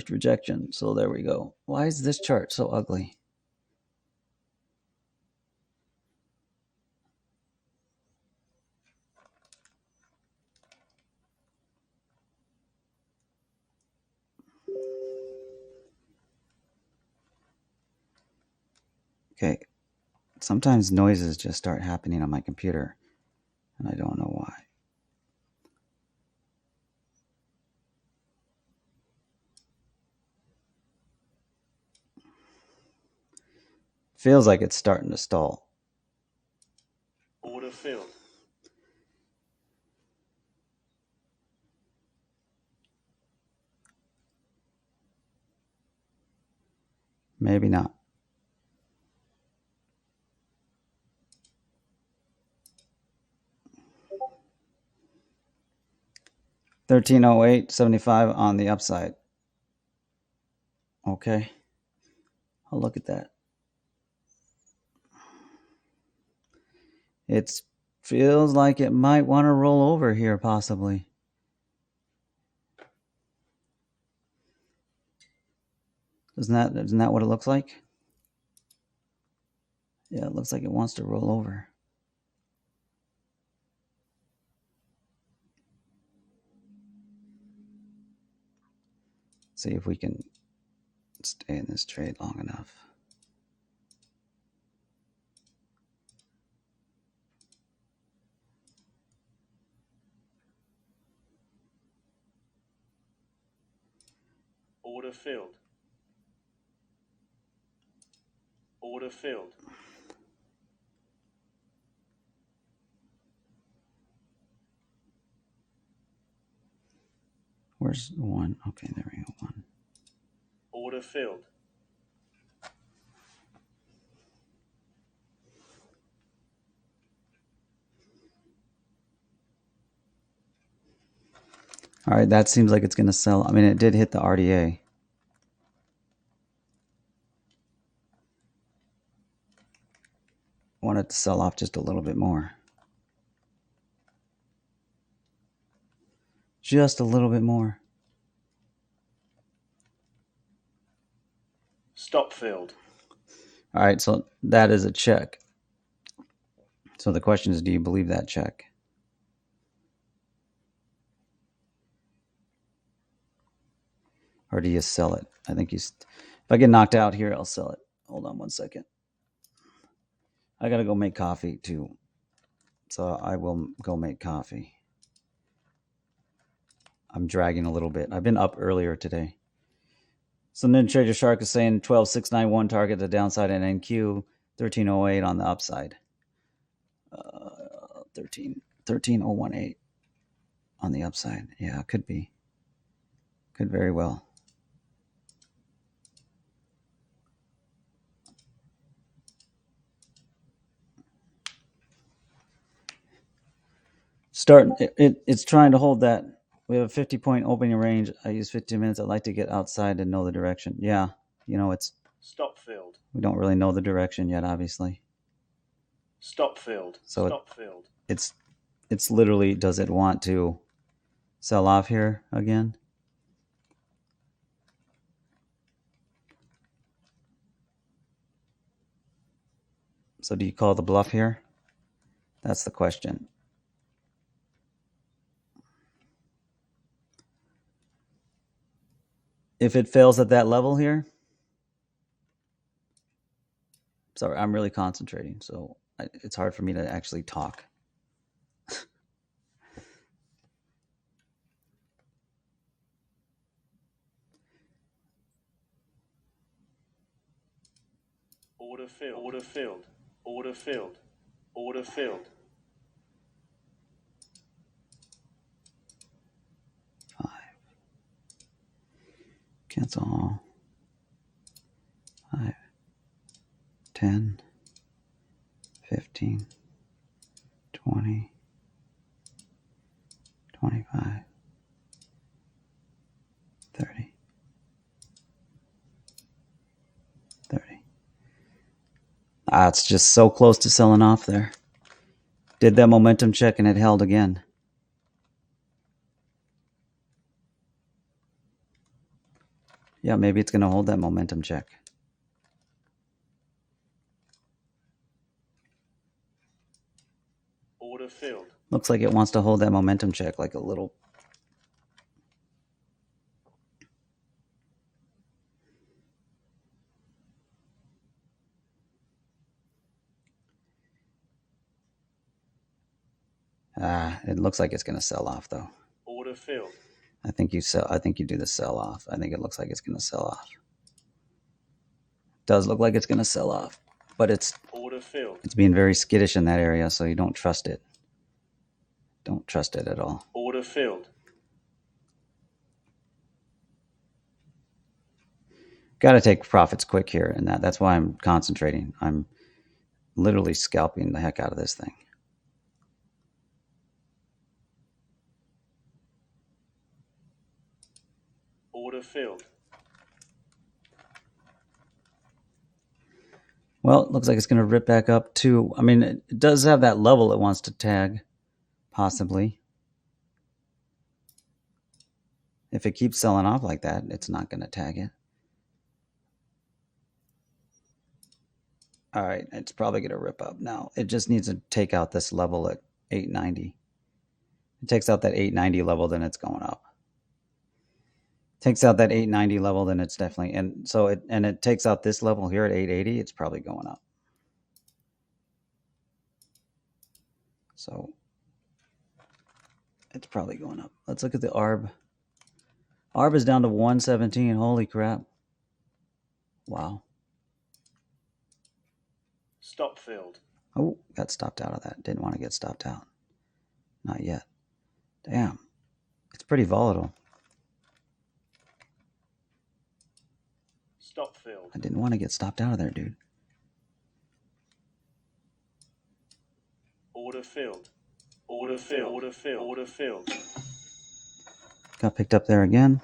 rejection. So there we go. Why is this chart so ugly? Okay. Sometimes noises just start happening on my computer, and I don't know why. Feels like it's starting to stall. Order filled. Maybe not. $13.0875 on the upside. Okay. I'll look at that. It feels like it might want to roll over here, possibly. Isn't that what it looks like? Yeah, it looks like it wants to roll over. See if we can stay in this trade long enough. Order filled. Order filled. Where's 1? Okay, there we go. 1. Order filled. All right, that seems like it's going to sell. I mean, it did hit the RDA. I want it to sell off just a little bit more. Just a little bit more. Stop filled. All right, so that is a check. So the question is, do you believe that check? Or do you sell it? I think if I get knocked out here, I'll sell it. Hold on 1 second. I got to go make coffee too. So I will go make coffee. I'm dragging a little bit. I've been up earlier today. So Ninja Trader Shark is saying 12691 target the downside and NQ 1308 on the upside. 13018 on the upside. Yeah, could be. Could very well. It's trying to hold that. We have a 50-point opening range. I use 15 minutes. I'd like to get outside and know the direction. Yeah, it's Stop filled. We don't really know the direction yet, obviously. Stop filled. So Stop filled. It's literally, does it want to sell off here again? So do you call the bluff here? That's the question. If it fails at that level here, sorry, I'm really concentrating, so it's hard for me to actually talk. Order filled. Order filled. Order filled. Order filled. 5. Cancel all. 5. 10. 15. 20. 25. 30. 30. It's just so close to selling off there. Did that momentum check and it held again. Yeah, maybe it's going to hold that momentum check. Order filled. Looks like it wants to hold that momentum check like a little. It looks like it's going to sell off though. Order filled. I think you do the sell off. I think it looks like it's going to sell off. It does look like it's going to sell off, but it's Order filled. It's being very skittish in that area, so you don't trust it. Don't trust it at all. Order filled. Got to take profits quick here, and that's why I'm concentrating. I'm literally scalping the heck out of this thing. Order filled. Well, it looks like it's going to rip back up to, I mean, it does have that level it wants to tag, possibly. If it keeps selling off like that, it's not going to tag it. All right, it's probably going to rip up now. It just needs to take out this level at 890. It takes out that 890 level, then it's going up. Takes out that 890 level, then it's definitely, and so it takes out this level here at 880, it's probably going up. So it's probably going up. Let's look at the ARB. ARB is down to 117. Holy crap. Wow. Stop filled. Oh, got stopped out of that. Didn't want to get stopped out. Not yet. Damn. It's pretty volatile. Stop filled. I didn't want to get stopped out of there, dude. Order filled. Order filled. Order filled. Order filled. Got picked up there again.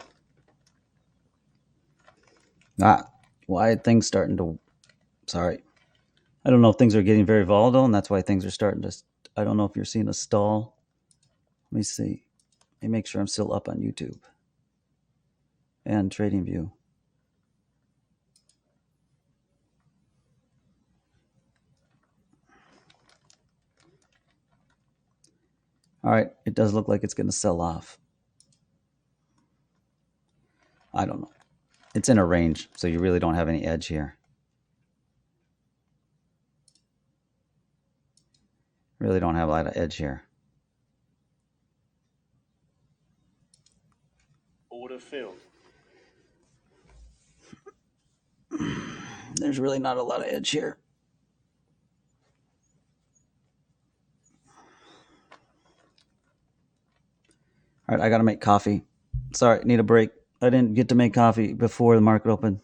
Why are things starting to... Sorry. I don't know if things are getting very volatile, and that's why things are starting to... I don't know if you're seeing a stall. Let me see. Let me make sure I'm still up on YouTube and TradingView. All right, it does look like it's going to sell off. I don't know. It's in a range, so you really don't have any edge here. Really don't have a lot of edge here. Order filled. There's really not a lot of edge here. All right, I got to make coffee. Sorry, need a break. I didn't get to make coffee before the market opened.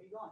you going?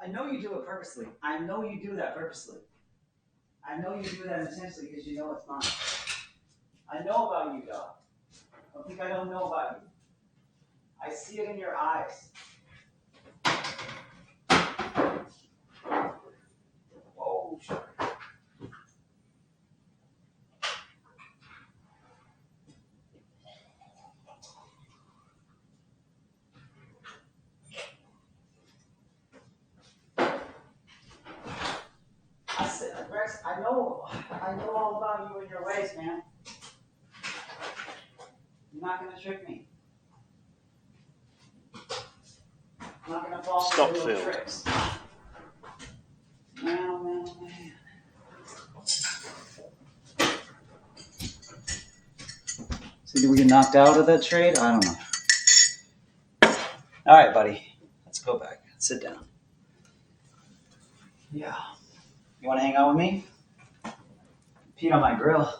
I know you do it purposely. I know you do that purposely. I know you do that intentionally because you know it's mine. I know about you, dog. Don't think I don't know about you. I see it in your eyes. Whoa, shit. Rex, I know all about you and your ways, man. You're not gonna trick me. I'm not gonna fall for your little tricks. Man. So did we get knocked out of that trade? I don't know. All right, buddy. Let's go back. Sit down. Yeah. You want to hang out with me? Peed on my grill.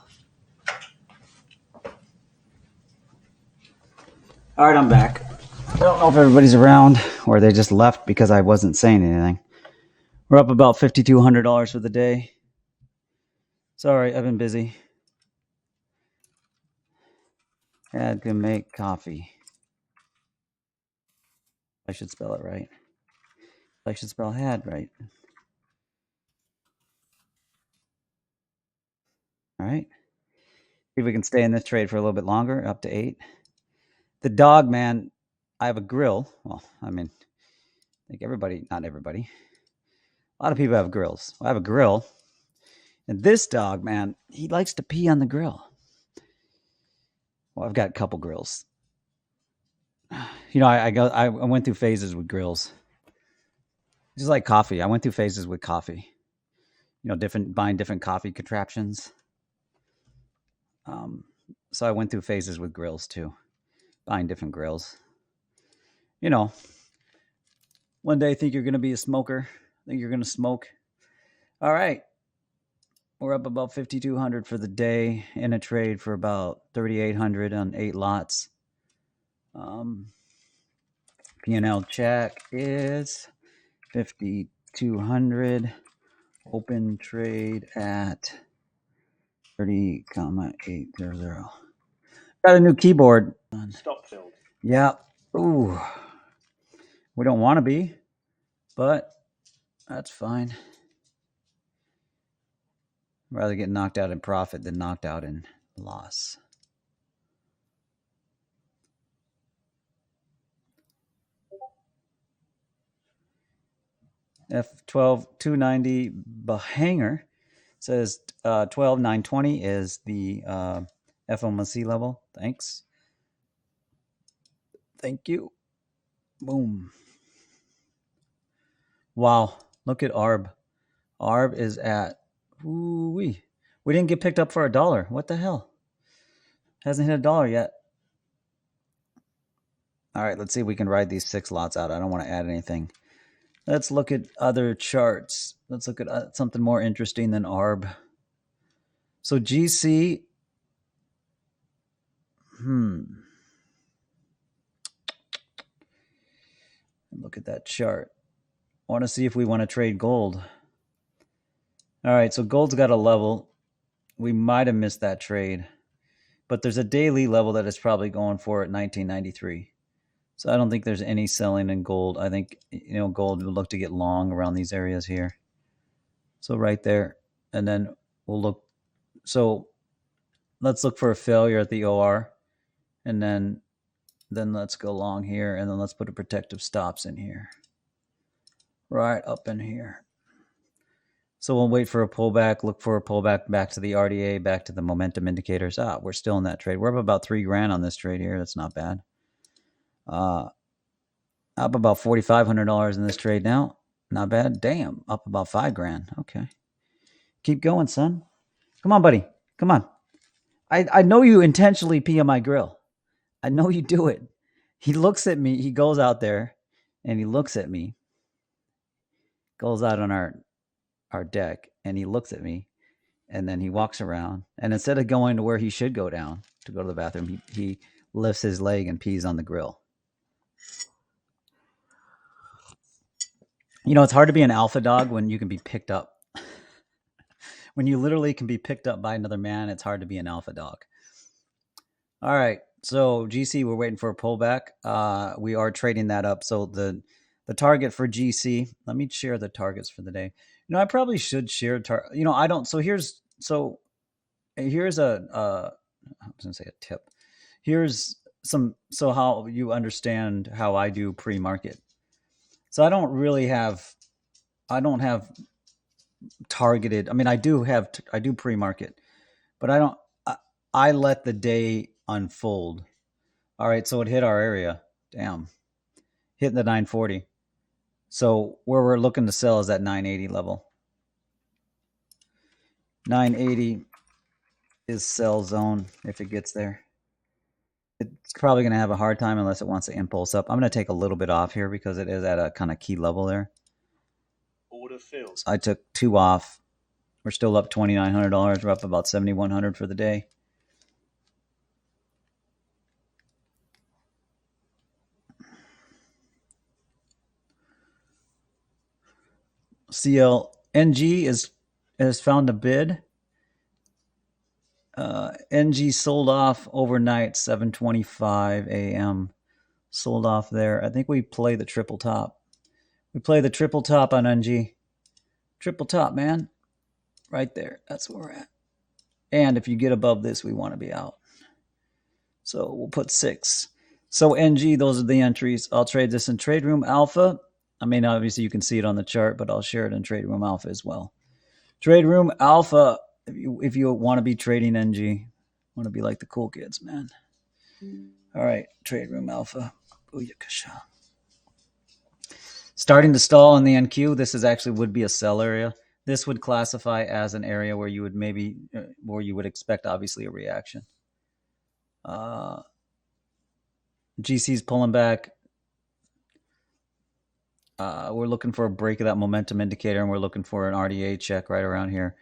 All right, I'm back. I don't know if everybody's around or they just left because I wasn't saying anything. We're up about $5,200 for the day. Sorry, I've been busy. Had to make coffee. I should spell it right. I should spell had right. All right. See if we can stay in this trade for a little bit longer, up to 8. The dog, man, I have a grill. Well, I mean, I think everybody, not everybody. A lot of people have grills. I have a grill. And this dog, man, he likes to pee on the grill. Well, I've got a couple grills. You know, I went through phases with grills. Just like coffee. I went through phases with coffee. You know, buying different coffee contraptions. So I went through phases with grills too, buying different grills. You know, one day think you're going to be a smoker, think you're going to smoke. All right, we're up about 5,200 for the day in a trade for about 3,800 on 8 lots. P&L check is 5,200. Open trade at 30,800. Got a new keyboard. Stop filled. Yeah. Ooh. We don't want to be, but that's fine. Rather get knocked out in profit than knocked out in loss. F12 290 Behanger says 12,920 is the FOMC level. Thanks. Thank you. Boom. Wow. Look at ARB. ARB is at, ooh-wee. We didn't get picked up for $1. What the hell? Hasn't hit $1 yet. All right, let's see if we can ride these 6 lots out. I don't want to add anything. Let's look at other charts. Let's look at something more interesting than ARB. So GC Look at that chart. I want to see if we want to trade gold. All right, so gold's got a level. We might have missed that trade, but there's a daily level that it's probably going for at 1993. So I don't think there's any selling in gold. I think, gold will look to get long around these areas here. So right there, and then we'll look. So let's look for a failure at the OR, and then let's go long here, and then let's put a protective stops in here. Right up in here. So we'll wait for a pullback, look for a pullback back to the RDA, back to the momentum indicators. We're still in that trade. We're up about $3,000 on this trade here. That's not bad. Up about $4,500 in this trade now. Not bad. Damn, up about $5,000. Okay. Keep going, son. Come on, buddy. Come on. I know you intentionally pee on my grill. I know you do it. He looks at me. He goes out there and he looks at me. Goes out on our deck and he looks at me. And then he walks around, and instead of going to where he should go down to go to the bathroom, he lifts his leg and pees on the grill. It's hard to be an alpha dog when you can be picked up. When you literally can be picked up by another man, it's hard to be an alpha dog. All right, so GC, we're waiting for a pullback. We are trading that up. So the target for GC, let me share the targets for the day. I probably should share I don't. So here's a I was gonna say a tip. Here's so how you understand how I do pre-market. So I don't have targeted. I mean, I do pre-market, but I let the day unfold. All right, so it hit our area. Damn, hitting the 940. So where we're looking to sell is at 980 level. 980 is sell zone if it gets there. It's probably going to have a hard time unless it wants to impulse up. I'm going to take a little bit off here because it is at a kind of key level there. Order filled. So I took 2 off. We're still up $2,900. We're up about $7,100 for the day. CLNG has found a bid. NG sold off overnight, 7:25 a.m. Sold off there. I think we play the triple top. We play the triple top on NG. Triple top, man. Right there. That's where we're at. And if you get above this, we want to be out. So we'll put 6. So NG, those are the entries. I'll trade this in Trade Room Alpha. I mean, obviously you can see it on the chart, but I'll share it in Trade Room Alpha as well. Trade Room Alpha, if you want to be trading NG, want to be like the cool kids, man. All right, Trade Room Alpha. Booyakasha. Starting to stall in the NQ. This would be a sell area. This would classify as an area where you would expect obviously a reaction. GC's pulling back. We're looking for a break of that momentum indicator, and we're looking for an RDA check right around here.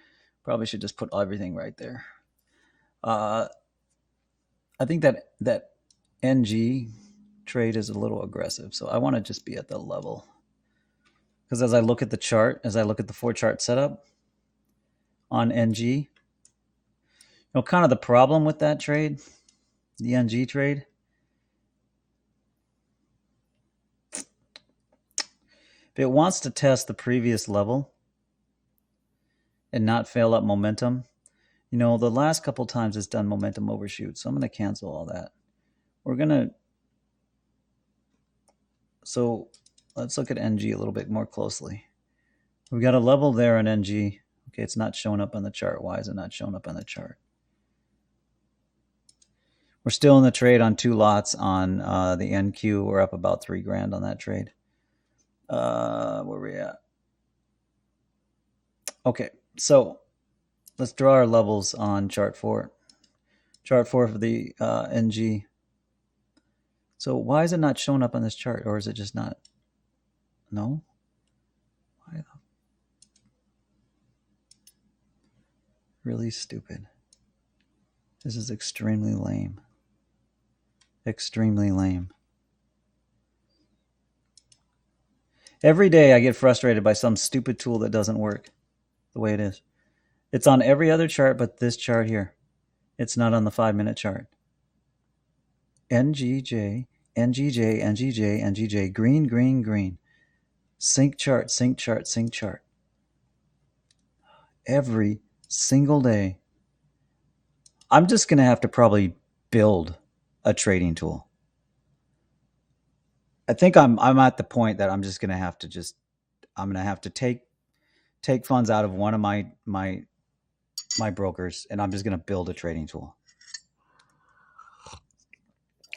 Probably should just put everything right there. I think that NG trade is a little aggressive, so I want to just be at the level. Because as I look at the chart, as I look at the 4-chart setup on NG, kind of the problem with that trade, the NG trade, if it wants to test the previous level and not fail up momentum, the last couple times it's done momentum overshoot, so I'm going to cancel all that. So let's look at NG a little bit more closely. We've got a level there on NG. Okay, it's not showing up on the chart. Why is it not showing up on the chart? We're still in the trade on 2 lots on the NQ. We're up about $3,000 on that trade. Where are we at? Okay, so let's draw our levels on chart 4. Chart 4 for the NG. So why is it not showing up on this chart, or is it just not? No? Why? Really stupid. This is extremely lame. Extremely lame. Every day I get frustrated by some stupid tool that doesn't work the way it is. It's on every other chart but this chart here. It's not on the 5-minute chart. NGJ, NGJ, NGJ, NGJ, green, green, green. Sync chart, sync chart, sync chart. Every single day. I'm just going to have to probably build a trading tool. I think I'm at the point that I'm just going to have to I'm going to have to take funds out of one of my brokers, and I'm just going to build a trading tool.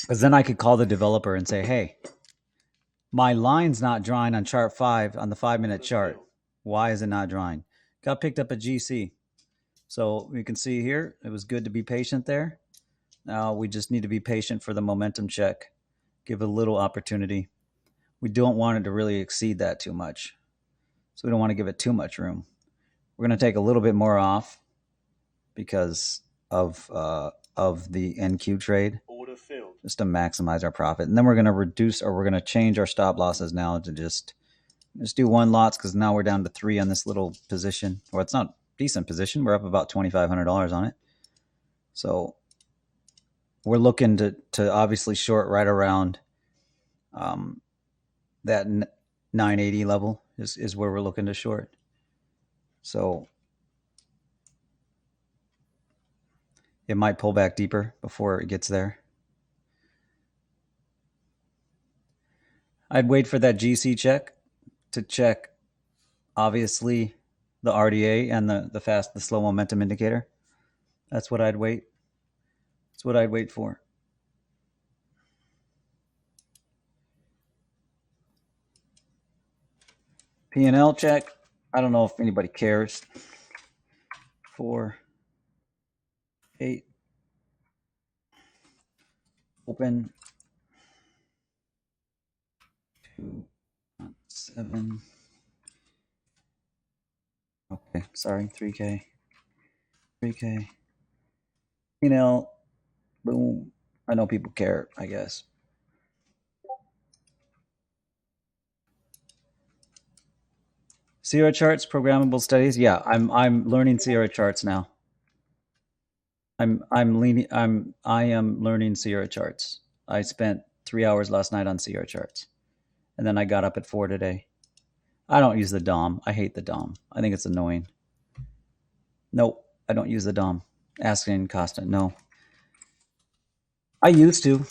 Because then I could call the developer and say, hey, my line's not drawing on chart 5 on the 5-minute chart. Why is it not drawing? Got picked up at GC. So you can see here, it was good to be patient there. Now we just need to be patient for the momentum check. Give it a little opportunity. We don't want it to really exceed that too much. So we don't want to give it too much room. We're going to take a little bit more off because of the NQ trade, just to maximize our profit. And then we're going to reduce, or we're going to change our stop losses now to just do 1 lots, because now we're down to 3 on this little position. Well, it's not a decent position. We're up about $2,500 on it. So we're looking to obviously short right around that 980 level is where we're looking to short. So it might pull back deeper before it gets there. I'd wait for that GC check to check, obviously, the RDA and the slow momentum indicator. That's what I'd wait. That's what I'd wait for. P&L check. I don't know if anybody cares. 4, 8. Open. 2, 7. Okay, sorry, 3K. 3K. P&L. Boom. I know people care, I guess. Sierra charts, programmable studies. Yeah, I'm learning Sierra charts now. I am learning Sierra charts. I spent 3 hours last night on Sierra charts, and then I got up at 4 today. I don't use the DOM. I hate the DOM. I think it's annoying. Nope, I don't use the DOM. Asking Costa, no. I used to.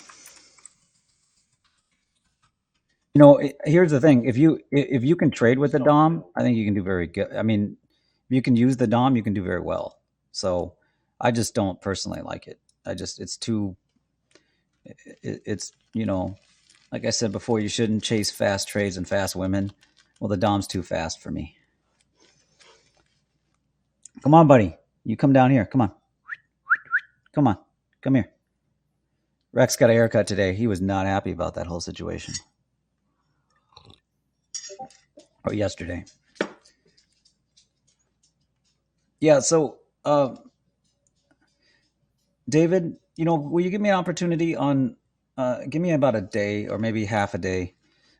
You know, here's the thing: if you can trade with the DOM, I think you can do very good. I mean, if you can use the DOM, you can do very well. So I just don't personally like it. It's too. It's, you know, like I said before, you shouldn't chase fast trades and fast women. Well, the DOM's too fast for me. Come on, buddy. You come down here. Come on. Come on. Come here. Rex got a haircut today. He was not happy about that whole situation. Or yesterday. Yeah, so David, you know, will you give me an opportunity on give me about a day or maybe half a day.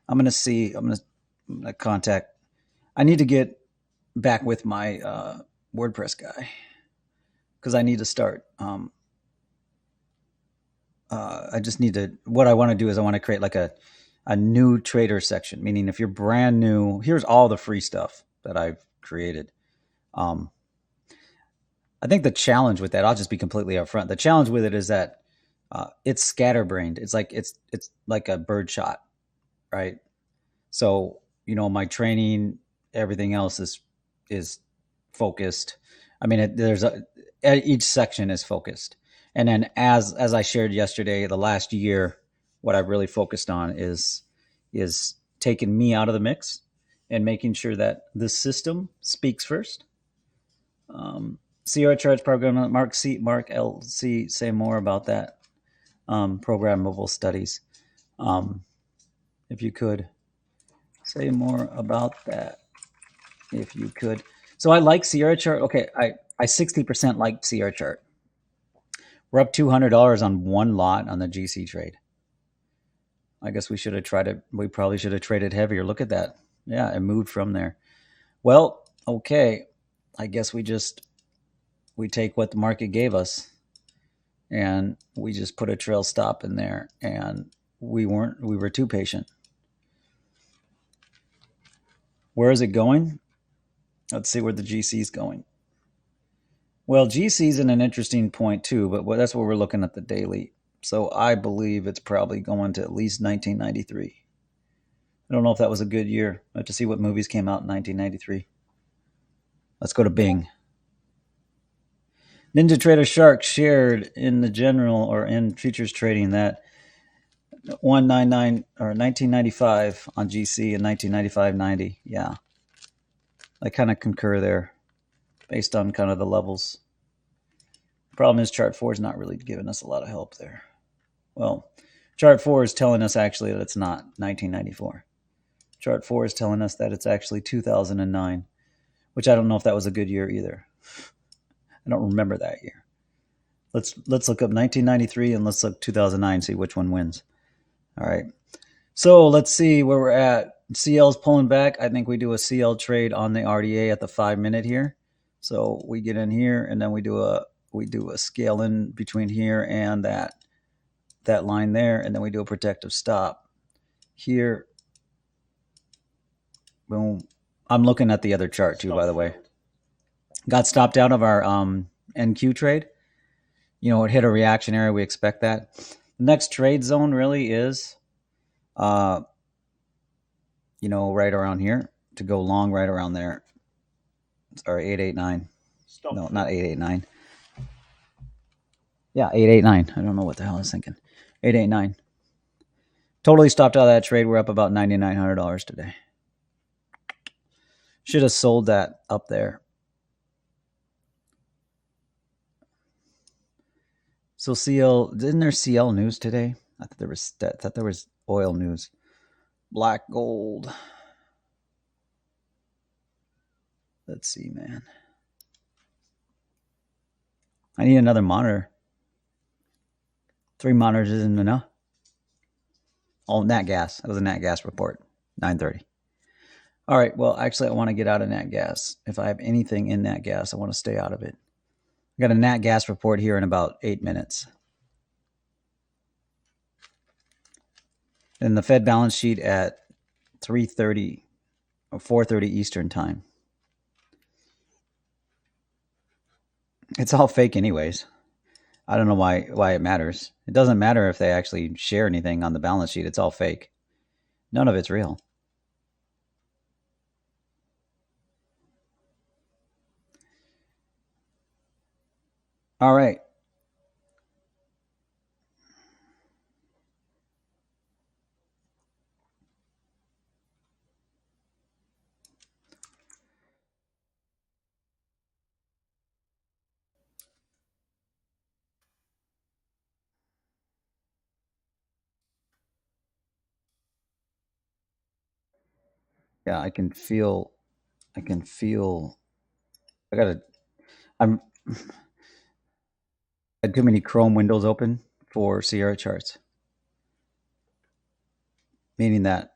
I'm going to contact. I need to get back with my WordPress guy because I need to start. I just need to. What I want to do is I want to create like a new trader section. Meaning, if you're brand new, here's all the free stuff that I've created. I think the challenge with that, I'll just be completely upfront. The challenge with it is that it's scatterbrained. It's like a bird shot, right? So, you know, my training, everything else is focused. I mean, each section is focused. And then as I shared yesterday, the last year, what I've really focused on is taking me out of the mix and making sure that the system speaks first. Sierra Charts program, Mark LC, say more about that. Programmable studies. If you could say more about that, if you could. So I like Sierra Chart. Okay, I 60% like Sierra Chart. We're up $200 on one lot on the GC trade. I guess we should have tried it. We probably should have traded heavier. Look at that. Yeah, it moved from there. Well, okay. I guess we take what the market gave us and we just put a trail stop in there, and we were too patient. Where is it going? Let's see where the GC is going. Well, GC's in an interesting point too, but that's what we're looking at the daily. So I believe it's probably going to at least 1993. I don't know if that was a good year. I have to see what movies came out in 1993. Let's go to Bing. Ninja Trader Shark shared in the general or in futures trading that 199 or 1995 on GC and 1995.90. Yeah, I kind of concur there based on kind of the levels. Problem is chart 4 is not really giving us a lot of help there. Well, chart 4 is telling us actually that it's not 1994. Chart 4 is telling us that it's actually 2009, which I don't know if that was a good year either. I don't remember that year. Let's look up 1993 and let's look 2009, see which one wins. All right. So let's see where we're at. CL's pulling back. I think we do a CL trade on the RDA at the 5-minute here. So we get in here and then we do a scale in between here and that line there, and then we do a protective stop here. Boom. I'm looking at the other chart too, by the way. Got stopped out of our NQ trade. It hit a reaction area. We expect that. The next trade zone really is, right around here to go long, right around there. Sorry, 889. No, not 889. Yeah, 889. I don't know what the hell I was thinking. 889. Totally stopped out of that trade. We're up about $9,900 today. Should have sold that up there. So CL, isn't there CL news today? I thought there was oil news. Black gold. Let's see, man. I need another monitor. 3 monitors isn't enough. Oh, NatGas. That was a NatGas report. 9:30. All right. Well, actually, I want to get out of NatGas. If I have anything in NatGas, I want to stay out of it. I got a NatGas report here in about 8 minutes. And the Fed balance sheet at 3:30 or 4:30 Eastern time. It's all fake anyways. I don't know why it matters. It doesn't matter if they actually share anything on the balance sheet. It's all fake. None of it's real. All right. Yeah, I can feel I gotta I'm I had too many Chrome windows open for Sierra charts. Meaning that,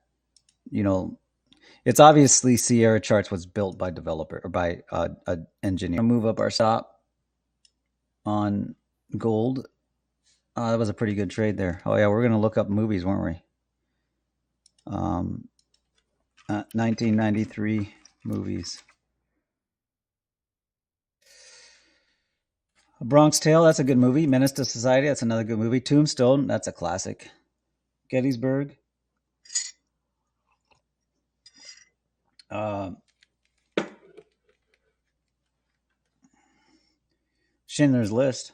it's obviously Sierra charts was built by developer or by an engineer. Move up our stop on gold. That was a pretty good trade there. Oh yeah, we're gonna look up movies, weren't we? 1993 movies. Bronx Tale, that's a good movie. Menace to Society, that's another good movie. Tombstone, that's a classic. Gettysburg. Schindler's List,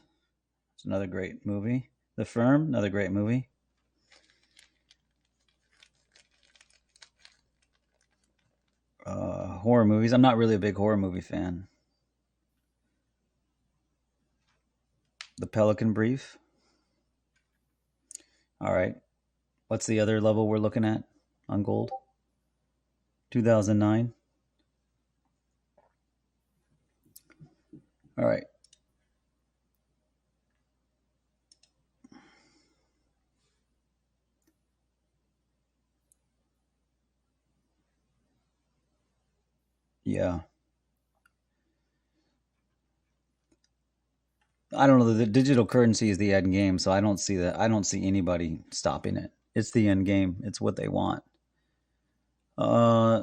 it's another great movie. The Firm, another great movie. Horror movies. I'm not really a big horror movie fan. The Pelican Brief. All right. What's the other level we're looking at on gold? 2009. All right. Yeah. I don't know. The digital currency is the end game, so I don't see that. I don't see anybody stopping it. It's the end game. It's what they want. Uh,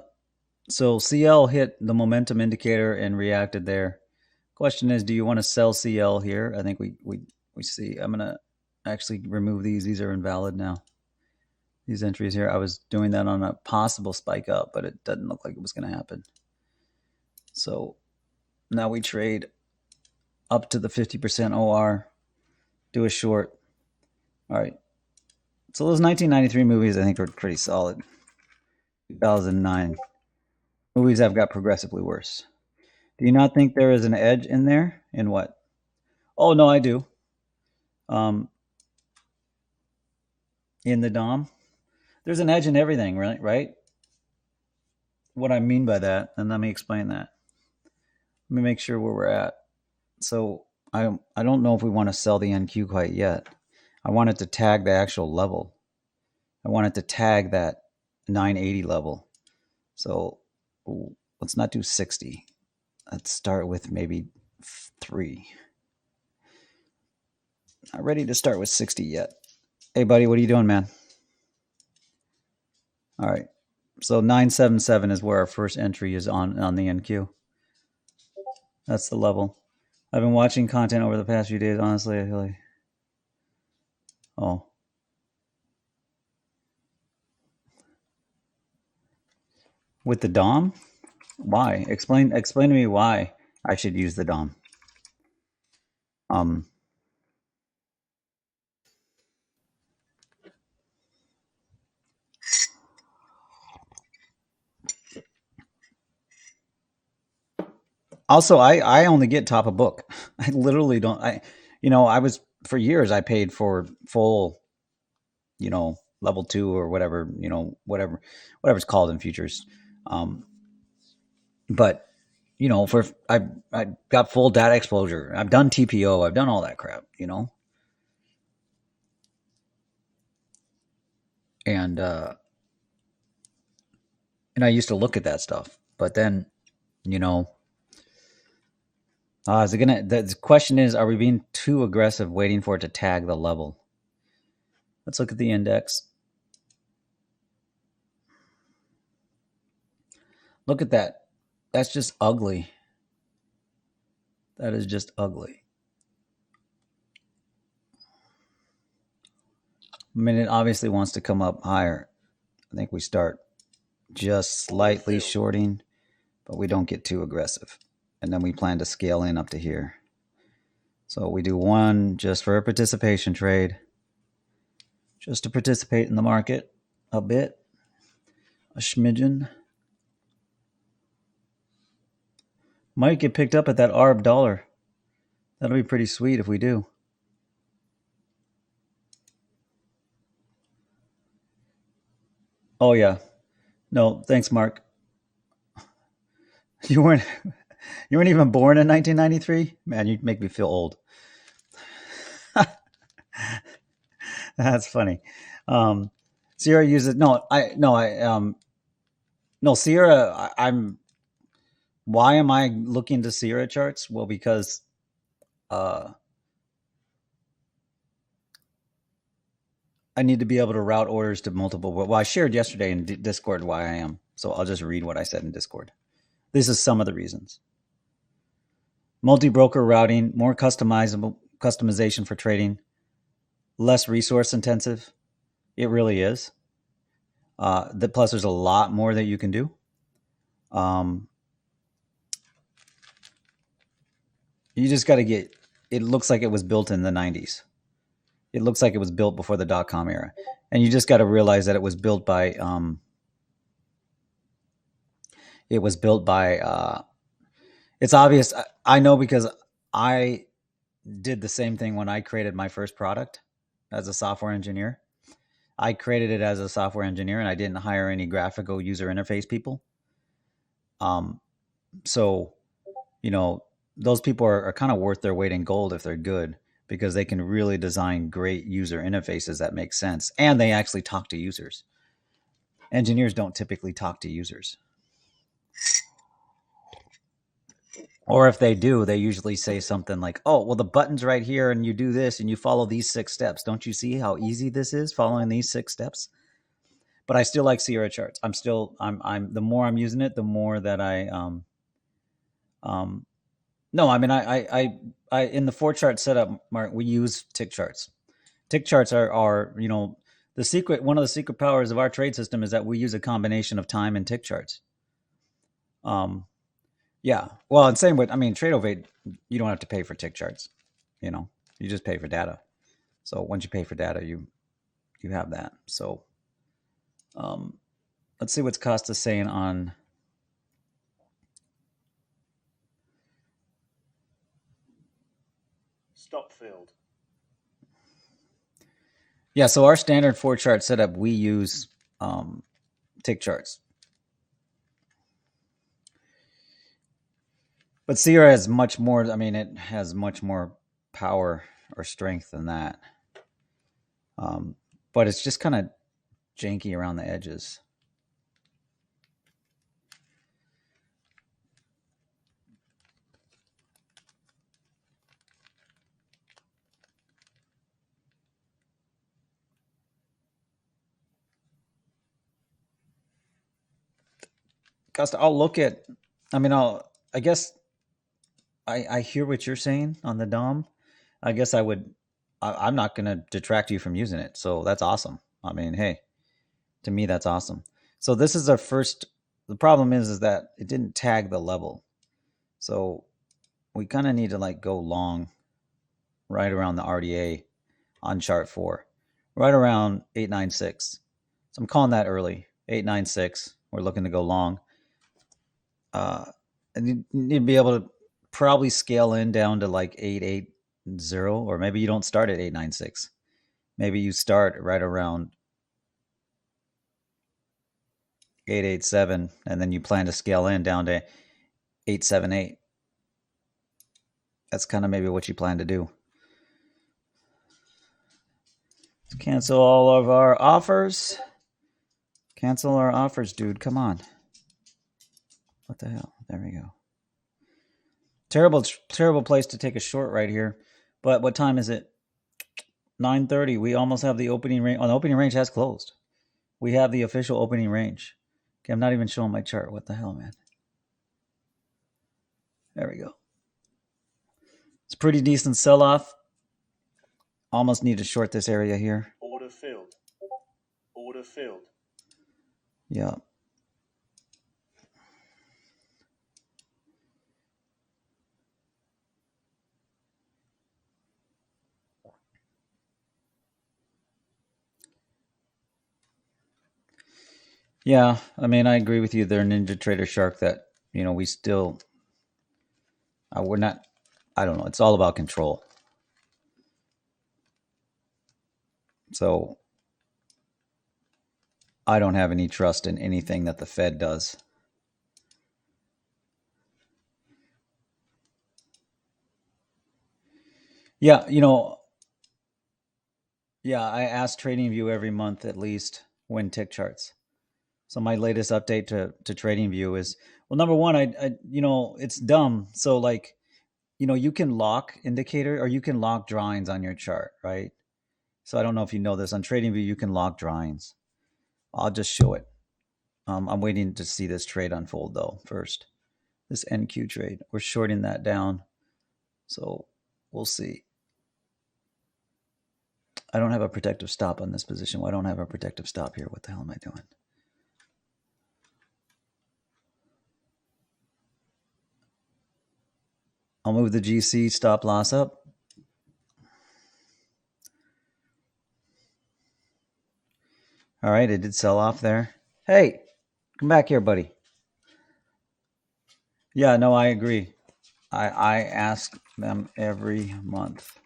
so CL hit the momentum indicator and reacted there. Question is, do you want to sell CL here? I think we see. I'm gonna actually remove these. These are invalid now. These entries here. I was doing that on a possible spike up, but it doesn't look like it was going to happen. So now we trade up to the 50% OR. Do a short. All right. So those 1993 movies, I think, are pretty solid. 2009 movies have got progressively worse. Do you not think there is an edge in there? In what? Oh no, I do. Um, in the DOM, there's an edge in everything, right? Right. What I mean by that, and let me explain that. Let me make sure where we're at. So I don't know if we want to sell the NQ quite yet. I want it to tag the actual level. I want it to tag that 980 level. So let's not do 60. Let's start with maybe 3. Not ready to start with 60 yet. Hey, buddy, what are you doing, man? All right. So 977 is where our first entry is on the NQ. That's the level. I've been watching content over the past few days. Honestly, I feel like, oh, with the DOM. Why? Explain to me why I should use the DOM. Um, also, I only get top of book. I literally don't. I was for years I paid for full, level 2 or whatever, whatever's called in futures. But for I got full data exposure. I've done TPO. I've done all that crap. And I used to look at that stuff, but then is it gonna? The question is, are we being too aggressive, waiting for it to tag the level? Let's look at the index. Look at that. That's just ugly. That is just ugly. I mean, it obviously wants to come up higher. I think we start just slightly shorting, but we don't get too aggressive. And then we plan to scale in up to here. So we do one just for a participation trade, just to participate in the market a bit, a smidgen. Might get picked up at that ARB dollar. That'll be pretty sweet if we do. Oh yeah. No, thanks, Mark. You weren't even born in 1993? Man, you make me feel old. That's funny. Sierra uses no Sierra. I'm. Why am I looking to Sierra charts? Well, because I need to be able to route orders to multiple. Well, I shared yesterday in Discord why I am. So I'll just read what I said in Discord. This is some of the reasons. Multi-broker routing, more customization for trading, less resource intensive. It really is. Plus, there's a lot more that you can do. You just got to get. It looks like it was built in the 90s. It looks like it was built before the .com era, and you just got to realize that it was built by. It was built by. It's obvious. I know because I did the same thing when I created my first product as a software engineer. I created it as a software engineer, and I didn't hire any graphical user interface people. So, those people are kind of worth their weight in gold if they're good, because they can really design great user interfaces that make sense, and they actually talk to users. Engineers don't typically talk to users. Or if they do, they usually say something like, "Oh, well, the button's right here, and you do this, and you follow these 6 steps. Don't you see how easy this is following these 6 steps?" But I still like Sierra charts. I'm the more I'm using it, the more that um no, I mean I in the 4 chart setup, Mark, we use tick charts. Tick charts are the secret. One of the secret powers of our trade system is that we use a combination of time and tick charts. Um, yeah. Well, and same with, I mean, Trade Ovate, you don't have to pay for tick charts. You know, you just pay for data. So once you pay for data, you have that. So um, let's see what's Costa's saying on. Stop filled. Yeah. So our standard 4 chart setup, we use tick charts. But Sierra has much more. I mean, it has much more power or strength than that. But it's just kind of janky around the edges. Costa, I'll look at. I mean, I guess I hear what you're saying on the DOM. I guess I would. I'm not going to detract you from using it. So that's awesome. I mean, hey, to me, that's awesome. So this is our first. The problem is that it didn't tag the level. So we kind of need to like go long right around the RDA on chart 4, right around 896. So I'm calling that early, 896. We're looking to go long. And you need to be able to probably scale in down to like 880, or maybe you don't start at 896. Maybe you start right around 887, and then you plan to scale in down to 878. That's kind of maybe what you plan to do. Let's cancel all of our offers. Cancel our offers, dude. Come on. What the hell? There we go. Terrible place to take a short right here. But what time is it? 9:30. We almost have the opening range. Oh, the opening range has closed. We have the official opening range. Okay, I'm not even showing my chart. What the hell, man? There we go. It's a pretty decent sell-off. Almost need to short this area here. Order filled. Order filled. Yeah. Yeah, I mean, I agree with you. They're Ninja Trader Shark that, we still, we're not, I don't know. It's all about control. So I don't have any trust in anything that the Fed does. Yeah, I ask TradingView every month at least when tick charts. So my latest update to TradingView is, well, number one, I it's dumb. So like, you can lock indicator or you can lock drawings on your chart, right? So I don't know if you know this. On TradingView, you can lock drawings. I'll just show it. I'm waiting to see this trade unfold though first. This NQ trade, we're shorting that down. So we'll see. I don't have a protective stop on this position. Well, I don't have a protective stop here. What the hell am I doing? I'll move the GC stop loss up. All right, it did sell off there. Hey, come back here, buddy. Yeah, no, I agree. I ask them every month.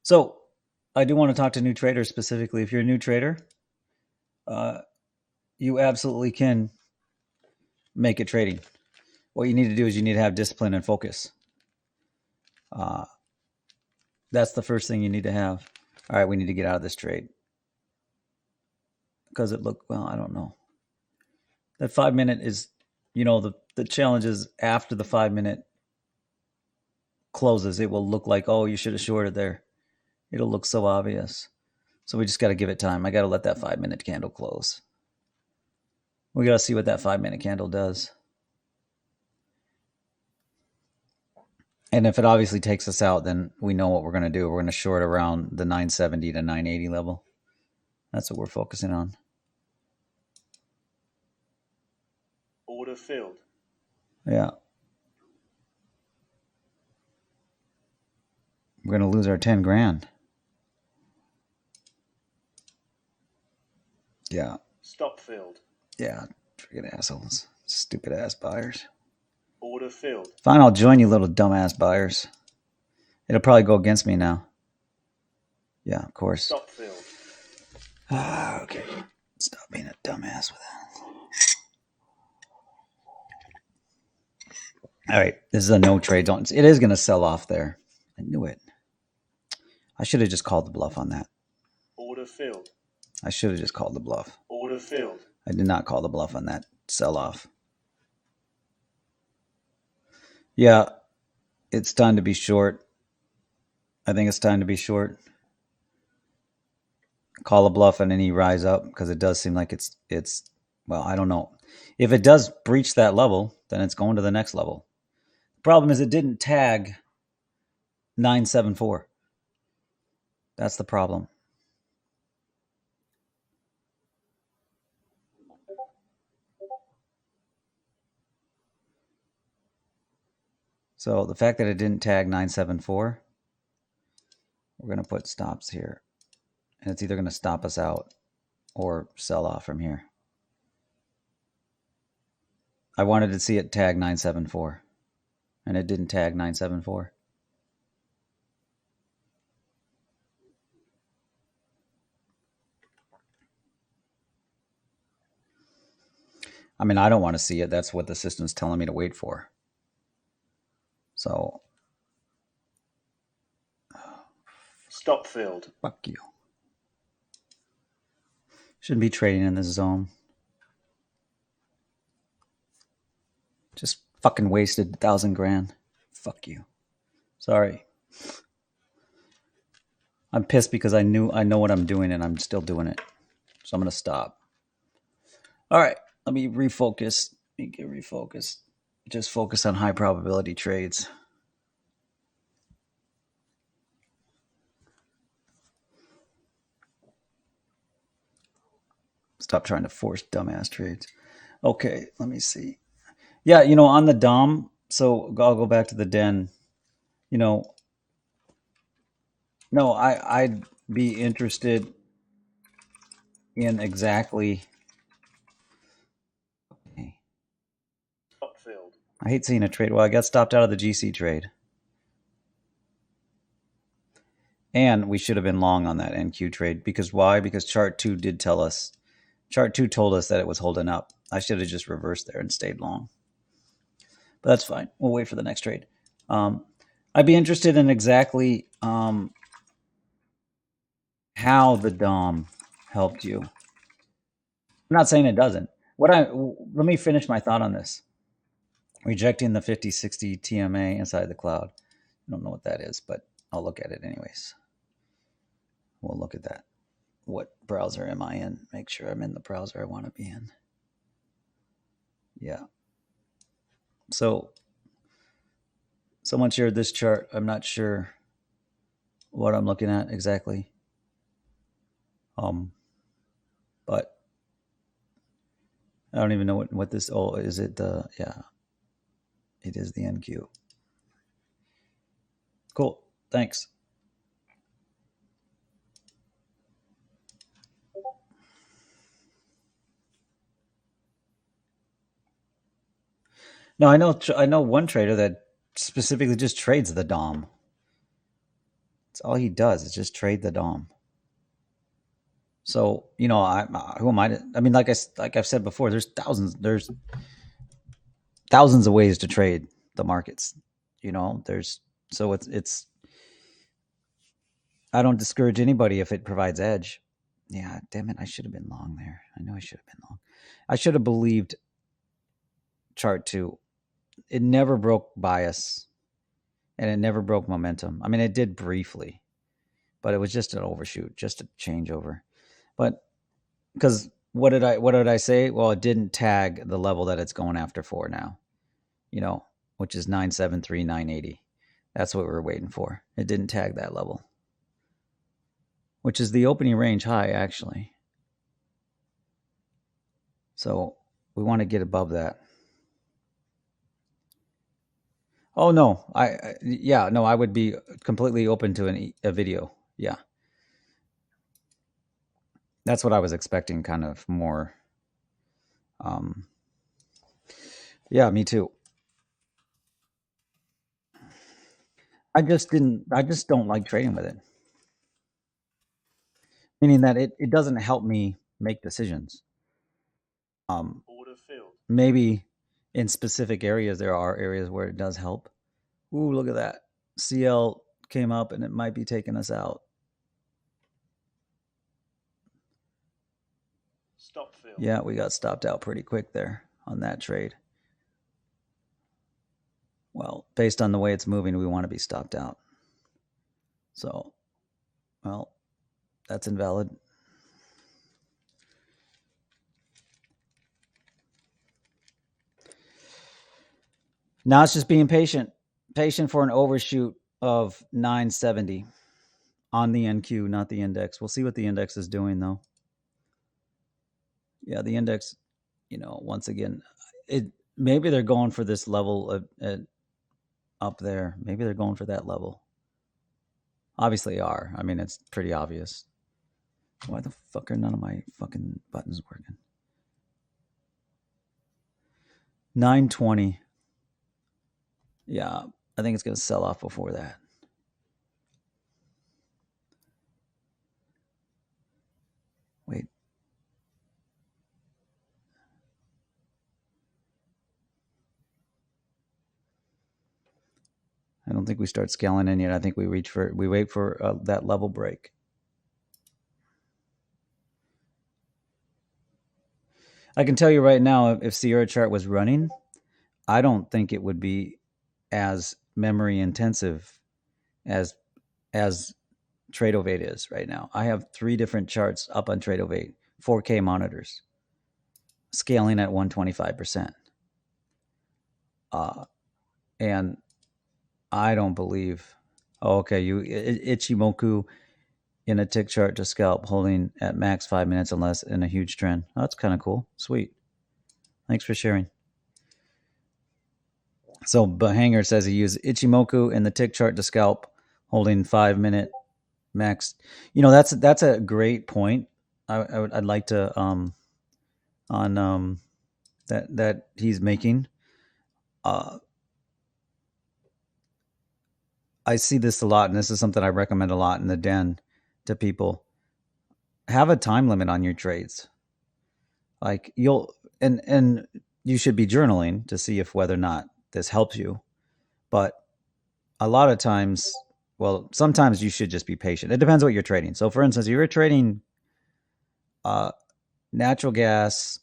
So I do want to talk to new traders specifically. If you're a new trader, you absolutely can make it trading. What you need to do is you need to have discipline and focus. That's the first thing you need to have. All right, we need to get out of this trade because it looked, well, I don't know. That 5 minute is, the challenge is after the 5 minute closes, it will look like, oh, you should have shorted there. It'll look so obvious. So we just got to give it time. I got to let that 5 minute candle close. We got to see what that 5 minute candle does. And if it obviously takes us out, then we know what we're going to do. We're going to short around the 970 to 980 level. That's what we're focusing on. Order filled. Yeah. We're going to lose our 10 grand. Yeah. Stop filled. Yeah. Freaking assholes. Stupid ass buyers. Order filled. Fine, I'll join you, little dumbass buyers. It'll probably go against me now. Yeah, of course. Stop filled. Okay. Stop being a dumbass with that. All right. This is a no trade. It is going to sell off there. I knew it. I should have just called the bluff on that. Order filled. I should have just called the bluff. Order filled. I did not call the bluff on that sell off. Yeah, it's time to be short. I think it's time to be short. Call a bluff on any rise up because it does seem like it's well, I don't know. If it does breach that level, then it's going to the next level. The problem is it didn't tag 974. That's the problem. So the fact that it didn't tag 974, we're going to put stops here. And it's either going to stop us out or sell off from here. I wanted to see it tag 974, and it didn't tag 974. I mean, I don't want to see it. That's what the system's telling me to wait for. So, Stop filled. fuck you. Shouldn't be trading in this zone. Just fucking wasted 1,000 grand. Fuck you. Sorry. I'm pissed because I know what I'm doing and I'm still doing it. So I'm going to stop. All right. Let me refocus. Let me get refocused. Just focus on high probability trades. Stop trying to force dumbass trades. Okay, let me see. Yeah, on the DOM, so I'll go back to the den. No, I'd be interested in exactly. Okay. Stop filled. I hate seeing a trade. Well, I got stopped out of the GC trade. And we should have been long on that NQ trade. Because why? Because chart 2 did tell us. Chart 2 told us that it was holding up. I should have just reversed there and stayed long. But that's fine. We'll wait for the next trade. I'd be interested in exactly how the DOM helped you. I'm not saying it doesn't. Let me finish my thought on this. Rejecting the 5060 TMA inside the cloud. I don't know what that is, but I'll look at it anyways. We'll look at that. What browser am I in? Make sure I'm in the browser I want to be in. Yeah. So someone shared this chart. I'm not sure what I'm looking at exactly. But I don't even know what this. Oh, is it the? Yeah, it is the NQ. Cool. Thanks. No, I know one trader that specifically just trades the DOM. That's all he does is just trade the DOM. So who am I? I mean, like I've said before, there's thousands of ways to trade the markets. It's. I don't discourage anybody if it provides edge. Yeah, damn it, I should have been long there. I know I should have been long. I should have believed chart 2, it never broke bias and it never broke momentum. I mean, it did briefly, but it was just an overshoot, just a changeover. But because what did I say? Well, it didn't tag the level that it's going after for now, which is 973, 980. That's what we were waiting for. It didn't tag that level, which is the opening range high, actually. So we want to get above that. Oh no, I would be completely open to a video. Yeah, that's what I was expecting, kind of more. Yeah, me too. I just don't like trading with it, meaning that it doesn't help me make decisions. Order filled. Maybe in specific areas there are areas where it does help. Ooh, look at that. CL came up and it might be taking us out. Stop filled. Yeah, we got stopped out pretty quick there on that trade. Well, based on the way it's moving, we want to be stopped out. So, well, that's invalid. Now it's just being patient for an overshoot of 970 on the NQ, not the index. We'll see what the index is doing, though. Yeah, the index, once again, maybe they're going for this level up there. Maybe they're going for that level. Obviously are. I mean, it's pretty obvious. Why the fuck are none of my fucking buttons working? 920. Yeah, I think it's going to sell off before that. Wait. I don't think we start scaling in yet. I think we wait for that level break. I can tell you right now, if Sierra chart was running, I don't think it would be as memory intensive as Tradeovate is right now. I have 3 different charts up on Tradeovate, 4K monitors, scaling at 125%. And I don't believe. Oh, okay, Ichimoku in a tick chart to scalp, holding at max 5 minutes unless in a huge trend. Oh, that's kind of cool. Sweet. Thanks for sharing. So Bahanger says he used Ichimoku in the tick chart to scalp, holding 5 minute max. That's a great point. I'd like to on that he's making. I see this a lot, and this is something I recommend a lot in the den to people. Have a time limit on your trades. Like and you should be journaling to see if whether or not this helps you. But a lot of times, well, sometimes you should just be patient. It depends what you're trading. So, for instance, if you're trading natural gas,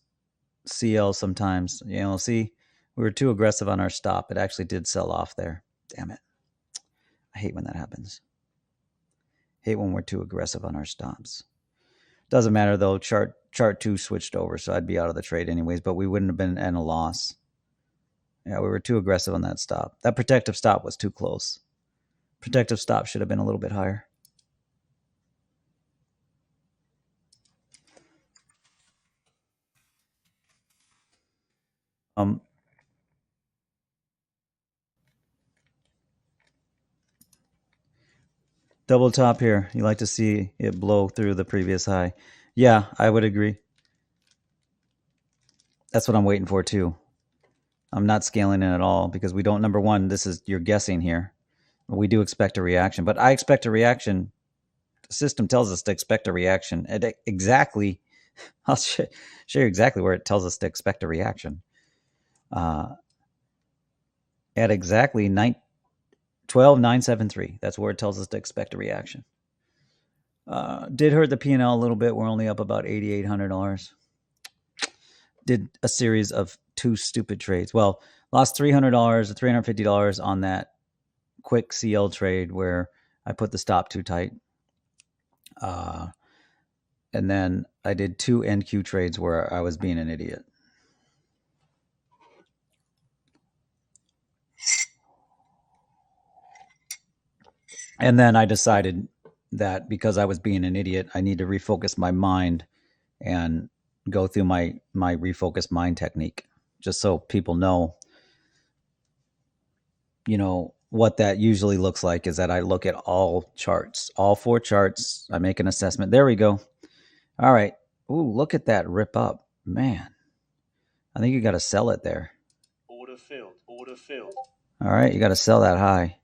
CL sometimes, see, we were too aggressive on our stop. It actually did sell off there. Damn it. I hate when that happens. Hate when we're too aggressive on our stops. Doesn't matter though. Chart 2 switched over, so I'd be out of the trade anyways, but we wouldn't have been in a loss. Yeah, we were too aggressive on that stop. That protective stop was too close. Protective stop should have been a little bit higher. Double top here. You like to see it blow through the previous high. Yeah, I would agree. That's what I'm waiting for too. I'm not scaling in at all because we don't, number one, you're guessing here. We do expect a reaction, but I expect a reaction. The system tells us to expect a reaction at exactly, I'll show you exactly where it tells us to expect a reaction. At exactly 12,973. That's where it tells us to expect a reaction. Did hurt the P&L a little bit. We're only up about $8,800. did a series of 2 stupid trades. Well, lost $300 or $350 on that quick CL trade where I put the stop too tight. And then I did 2 NQ trades where I was being an idiot. And then I decided that because I was being an idiot, I need to refocus my mind and go through my refocused mind technique, just so people know, what that usually looks like is that I look at all charts, all 4 charts. I make an assessment. There we go. All right. Ooh, look at that rip up, man. I think you got to sell it there. Order filled. Order filled. All right, you got to sell that high.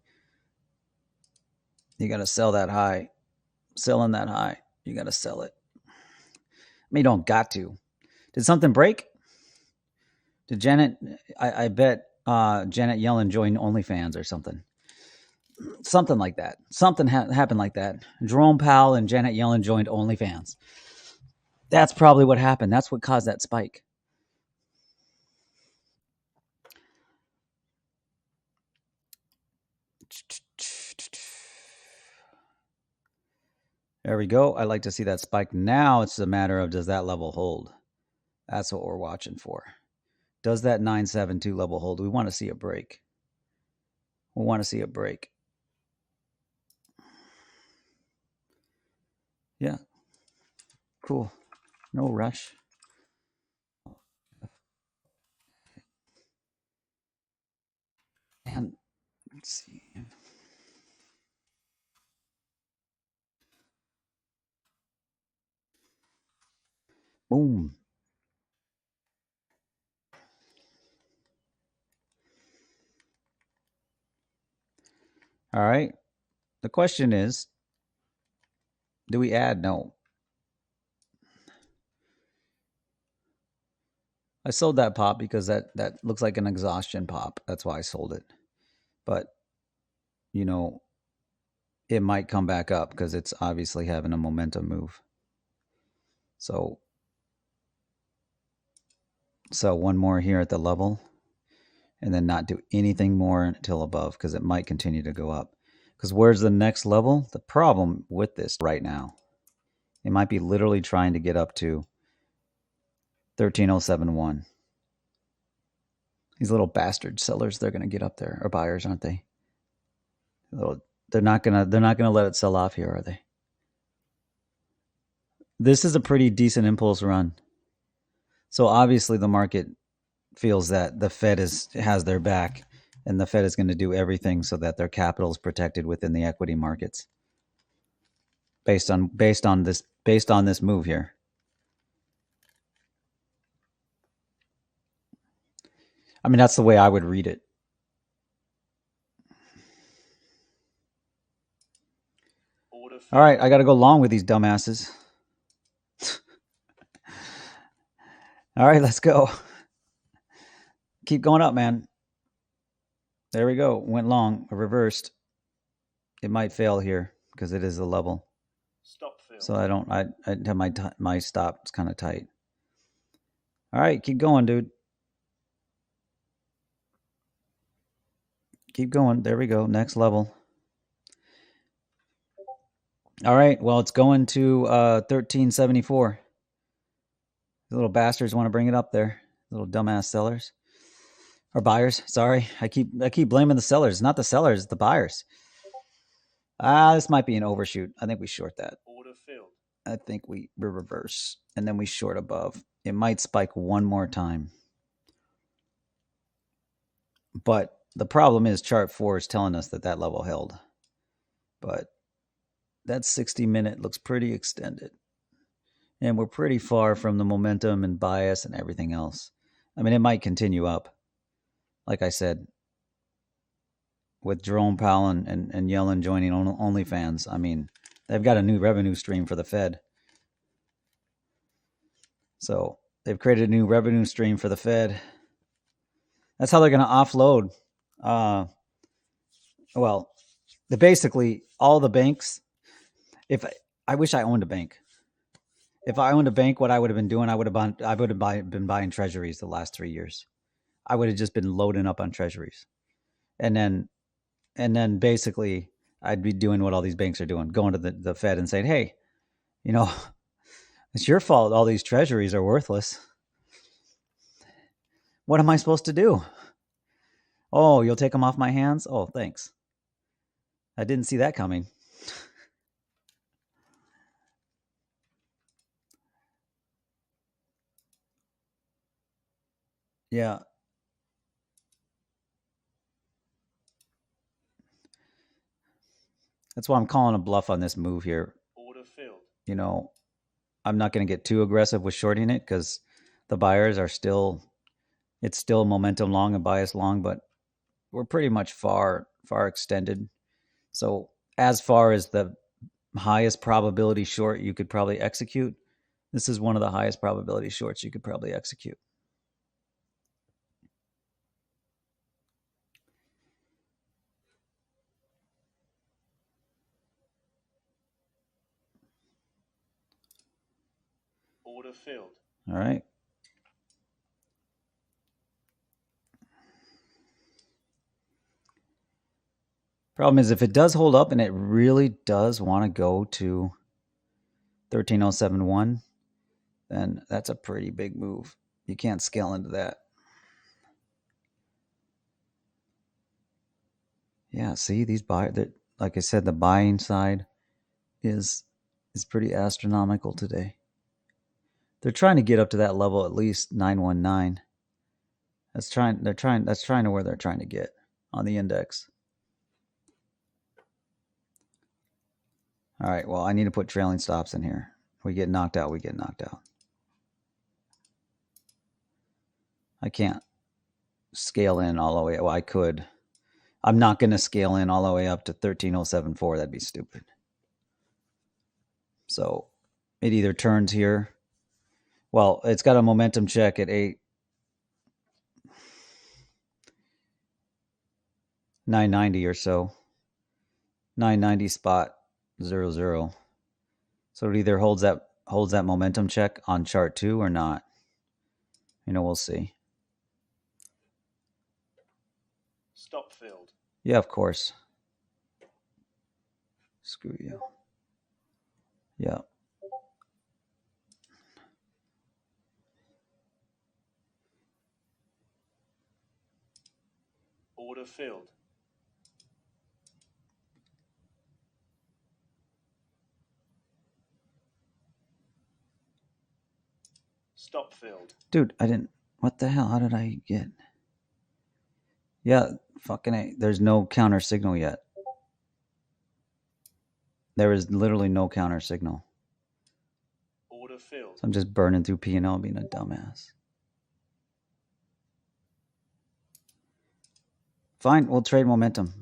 You got to sell that high. Selling that high. You got to sell it. I mean, you don't got to. Did something break? Did Janet? I bet Janet Yellen joined OnlyFans or something. Something like that. Something happened like that. Jerome Powell and Janet Yellen joined OnlyFans. That's probably what happened. That's what caused that spike. There we go. I like to see that spike. Now it's a matter of, does that level hold? That's what we're watching for. Does that 972 level hold? We want to see a break. We want to see a break. Yeah. Cool. No rush. And let's see. Boom. All right. The question is, do we add? No. I sold that pop because that looks like an exhaustion pop. That's why I sold it. But, it might come back up because it's obviously having a momentum move. So one more here at the level and then not do anything more until above because it might continue to go up. Because where's the next level? The problem with this right now, it might be literally trying to get up to 13,071. These little bastard sellers, they're going to get up there, or buyers, aren't they? They're not gonna let it sell off here, are they? This is a pretty decent impulse run. So obviously the market feels that the Fed has their back, and the Fed is going to do everything so that their capital is protected within the equity markets. Based on this move here. I mean, that's the way I would read it. All right, I got to go long with these dumbasses. All right, let's go. Keep going up, man. There we go. Went long, reversed. It might fail here because it is a level. Stop fail. So I have my stop. It's kind of tight. All right, keep going, dude. Keep going. There we go. Next level. All right. Well, it's going to 1374. The little bastards want to bring it up there. Little dumbass sellers or buyers. Sorry, I keep blaming the sellers. Not the sellers, the buyers. This might be an overshoot. I think we short that. Order filled. I think we reverse and then we short above. It might spike one more time. But the problem is chart 4 is telling us that level held. But that 60-minute looks pretty extended. And we're pretty far from the momentum and bias and everything else. I mean, it might continue up. Like I said, with Jerome Powell and Yellen joining OnlyFans, I mean, they've got a new revenue stream for the Fed. So they've created a new revenue stream for the Fed. That's how they're going to offload. Well, basically all the banks. If I wish I owned a bank. If I owned a bank, what I would have been doing, been buying treasuries the last 3 years. I would have just been loading up on treasuries, and then basically I'd be doing what all these banks are doing, going to the Fed and saying, "Hey, you know, it's your fault. All these treasuries are worthless. What am I supposed to do? Oh, you'll take them off my hands? Oh, thanks. I didn't see that coming." Yeah, that's why I'm calling a bluff on this move here. Order filled. You know, I'm not going to get too aggressive with shorting it because the buyers are still, it's still momentum long and bias long, but we're pretty much far extended. So as far as the highest probability short you could probably execute, this is one of the highest probability shorts you could probably execute. Order filled. All right. Problem is, if it does hold up and it really does want to go to 13071, then that's a pretty big move. You can't scale into that. Yeah, see these buy that, like I said, the buying side is pretty astronomical today. They're trying to get up to that level at least 919. That's trying to where they're trying to get on the index. All right, well, I need to put trailing stops in here. We get knocked out, we get knocked out. I can't scale in all the way. Well, I could. I'm not going to scale in all the way up to 13074. That'd be stupid. So it either turns here. Well, it's got a momentum check at 990 or so. 990 spot 00. So it either holds that momentum check on chart 2 or not. We'll see. Stop filled. Yeah, of course. Screw you. Yeah. Order filled. Stop filled. Dude, I didn't. What the hell? How did I get? Yeah, fucking A. There's no counter signal yet. There is literally no counter signal. Order filled. So I'm just burning through P&L being a dumbass. Fine, we'll trade momentum.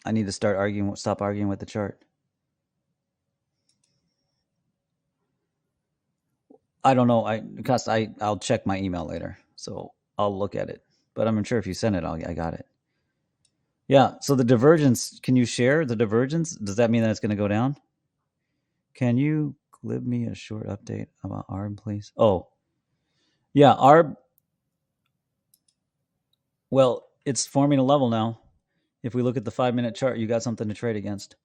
I need to stop arguing with the chart. I don't know. I'll check my email later, so I'll look at it. But I'm sure if you send it, I got it. Yeah. So the divergence. Can you share the divergence? Does that mean that it's going to go down? Can you give me a short update about ARB, please? Oh, yeah, ARB. Well, it's forming a level now. If we look at the 5-minute chart, you got something to trade against.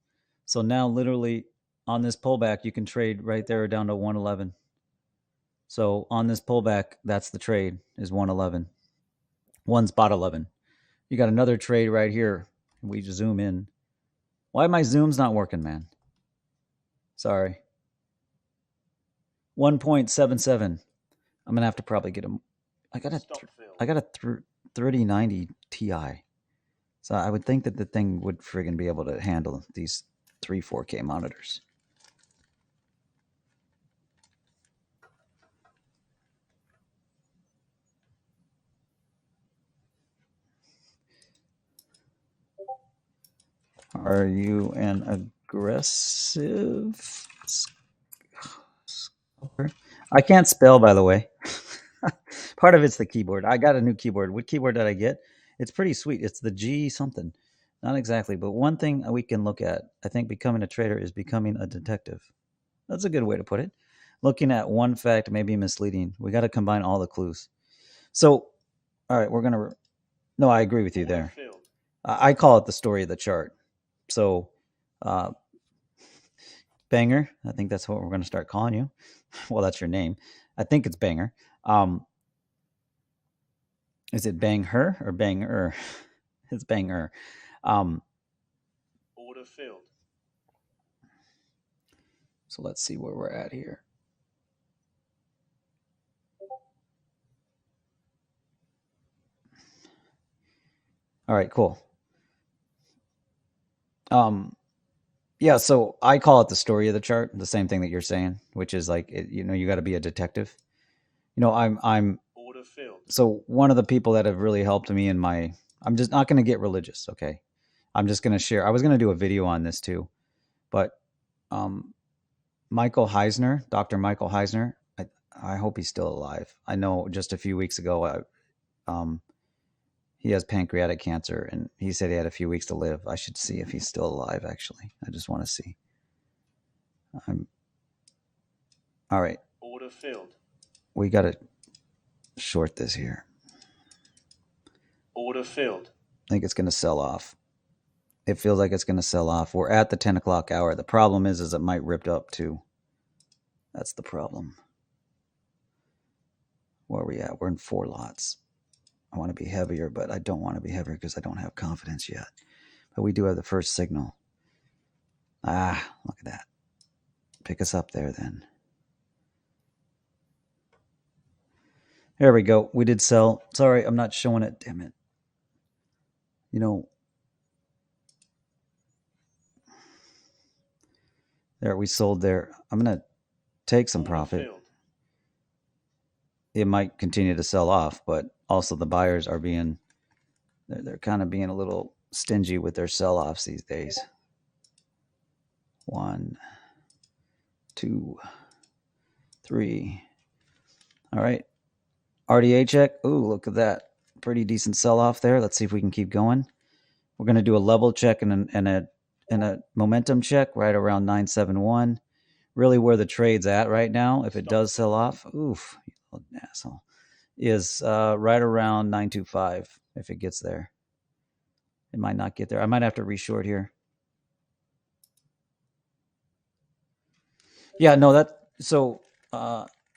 So now, literally, on this pullback, you can trade right there down to 111. So on this pullback, that's the trade, is 111. One spot 11. You got another trade right here. We just zoom in. Why my zoom's not working, man? Sorry. 1.77. I'm gonna have to probably get a. I got a 3090 Ti. So I would think that the thing would friggin' be able to handle these 4K monitors. Are you an aggressive scalper? I can't spell, by the way. Part of it's the keyboard. I got a new keyboard. What keyboard did I get? It's pretty sweet. It's the G something. Not exactly, but one thing we can look at, I think becoming a trader is becoming a detective. That's a good way to put it. Looking at one fact may be misleading. We got to combine all the clues. So, all right, we're going to. No, I agree with you Order there. filled. I call it the story of the chart. So, uh, Banger, I think that's what we're going to start calling you. Well, that's your name. I think it's Banger. Is it Bang Her or Banger? It's Banger. Order filled. So let's see where we're at here. All right, cool. Yeah, so I call it the story of the chart, the same thing that you're saying, which is like, you got to be a detective. I'm Order filled. so one of the people that have really helped me in my, I'm just not going to get religious, okay? I'm just going to share. I was going to do a video on this too, but um, Michael Heisner, Dr. Michael Heisner, I hope he's still alive. I know just a few weeks ago, he has pancreatic cancer, and he said he had a few weeks to live. I should see if he's still alive, actually. I just want to see. All right. Order filled. We got to short this here. Order filled. I think it's going to sell off. It feels like it's going to sell off. We're at the 10 o'clock hour. The problem is it might rip up too. That's the problem. Where are we at? We're in 4 lots. I want to be heavier, but I don't want to be heavier because I don't have confidence yet. But we do have the first signal. Look at that. Pick us up there then. There we go. We did sell. Sorry, I'm not showing it. Damn it. There, we sold there. I'm going to take some profit. It might continue to sell off, but also the buyers are they're kind of being a little stingy with their sell-offs these days. 1, 2, 3. All right. RDA check. Ooh, look at that. Pretty decent sell-off there. Let's see if we can keep going. We're going to do a level check and a momentum check right around 971. Really where the trade's at right now, if it does sell off, oof, you little asshole, is right around 925 if it gets there. It might not get there. I might have to reshort here. Yeah, no,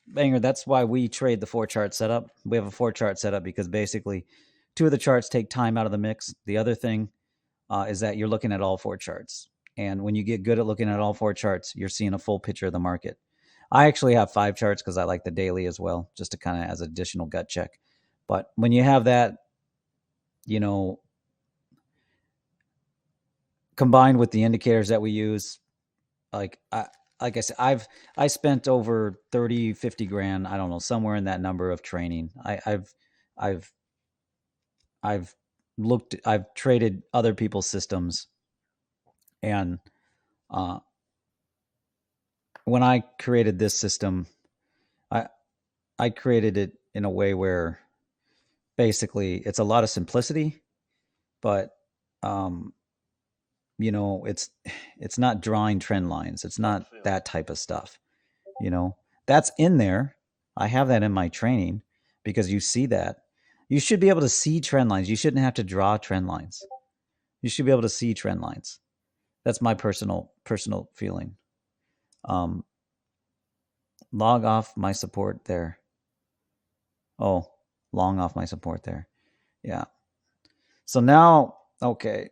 Banger, that's why we trade the 4-chart setup. We have a 4-chart setup because basically 2 of the charts take time out of the mix. The other thing is that you're looking at all 4 charts. And when you get good at looking at all 4 charts, you're seeing a full picture of the market. I actually have 5 charts because I like the daily as well, just to kind of as additional gut check. But when you have that, combined with the indicators that we use, like I said, I spent over 30, 50 grand, I don't know, somewhere in that number of training. I've traded other people's systems, and when I created this system, I created it in a way where basically it's a lot of simplicity, but it's not drawing trend lines. It's not that type of stuff. That's in there. I have that in my training because you see that. You should be able to see trend lines. You shouldn't have to draw trend lines. You should be able to see trend lines. That's my personal feeling. Log off my support there. Oh, long off my support there. Yeah. So now, okay.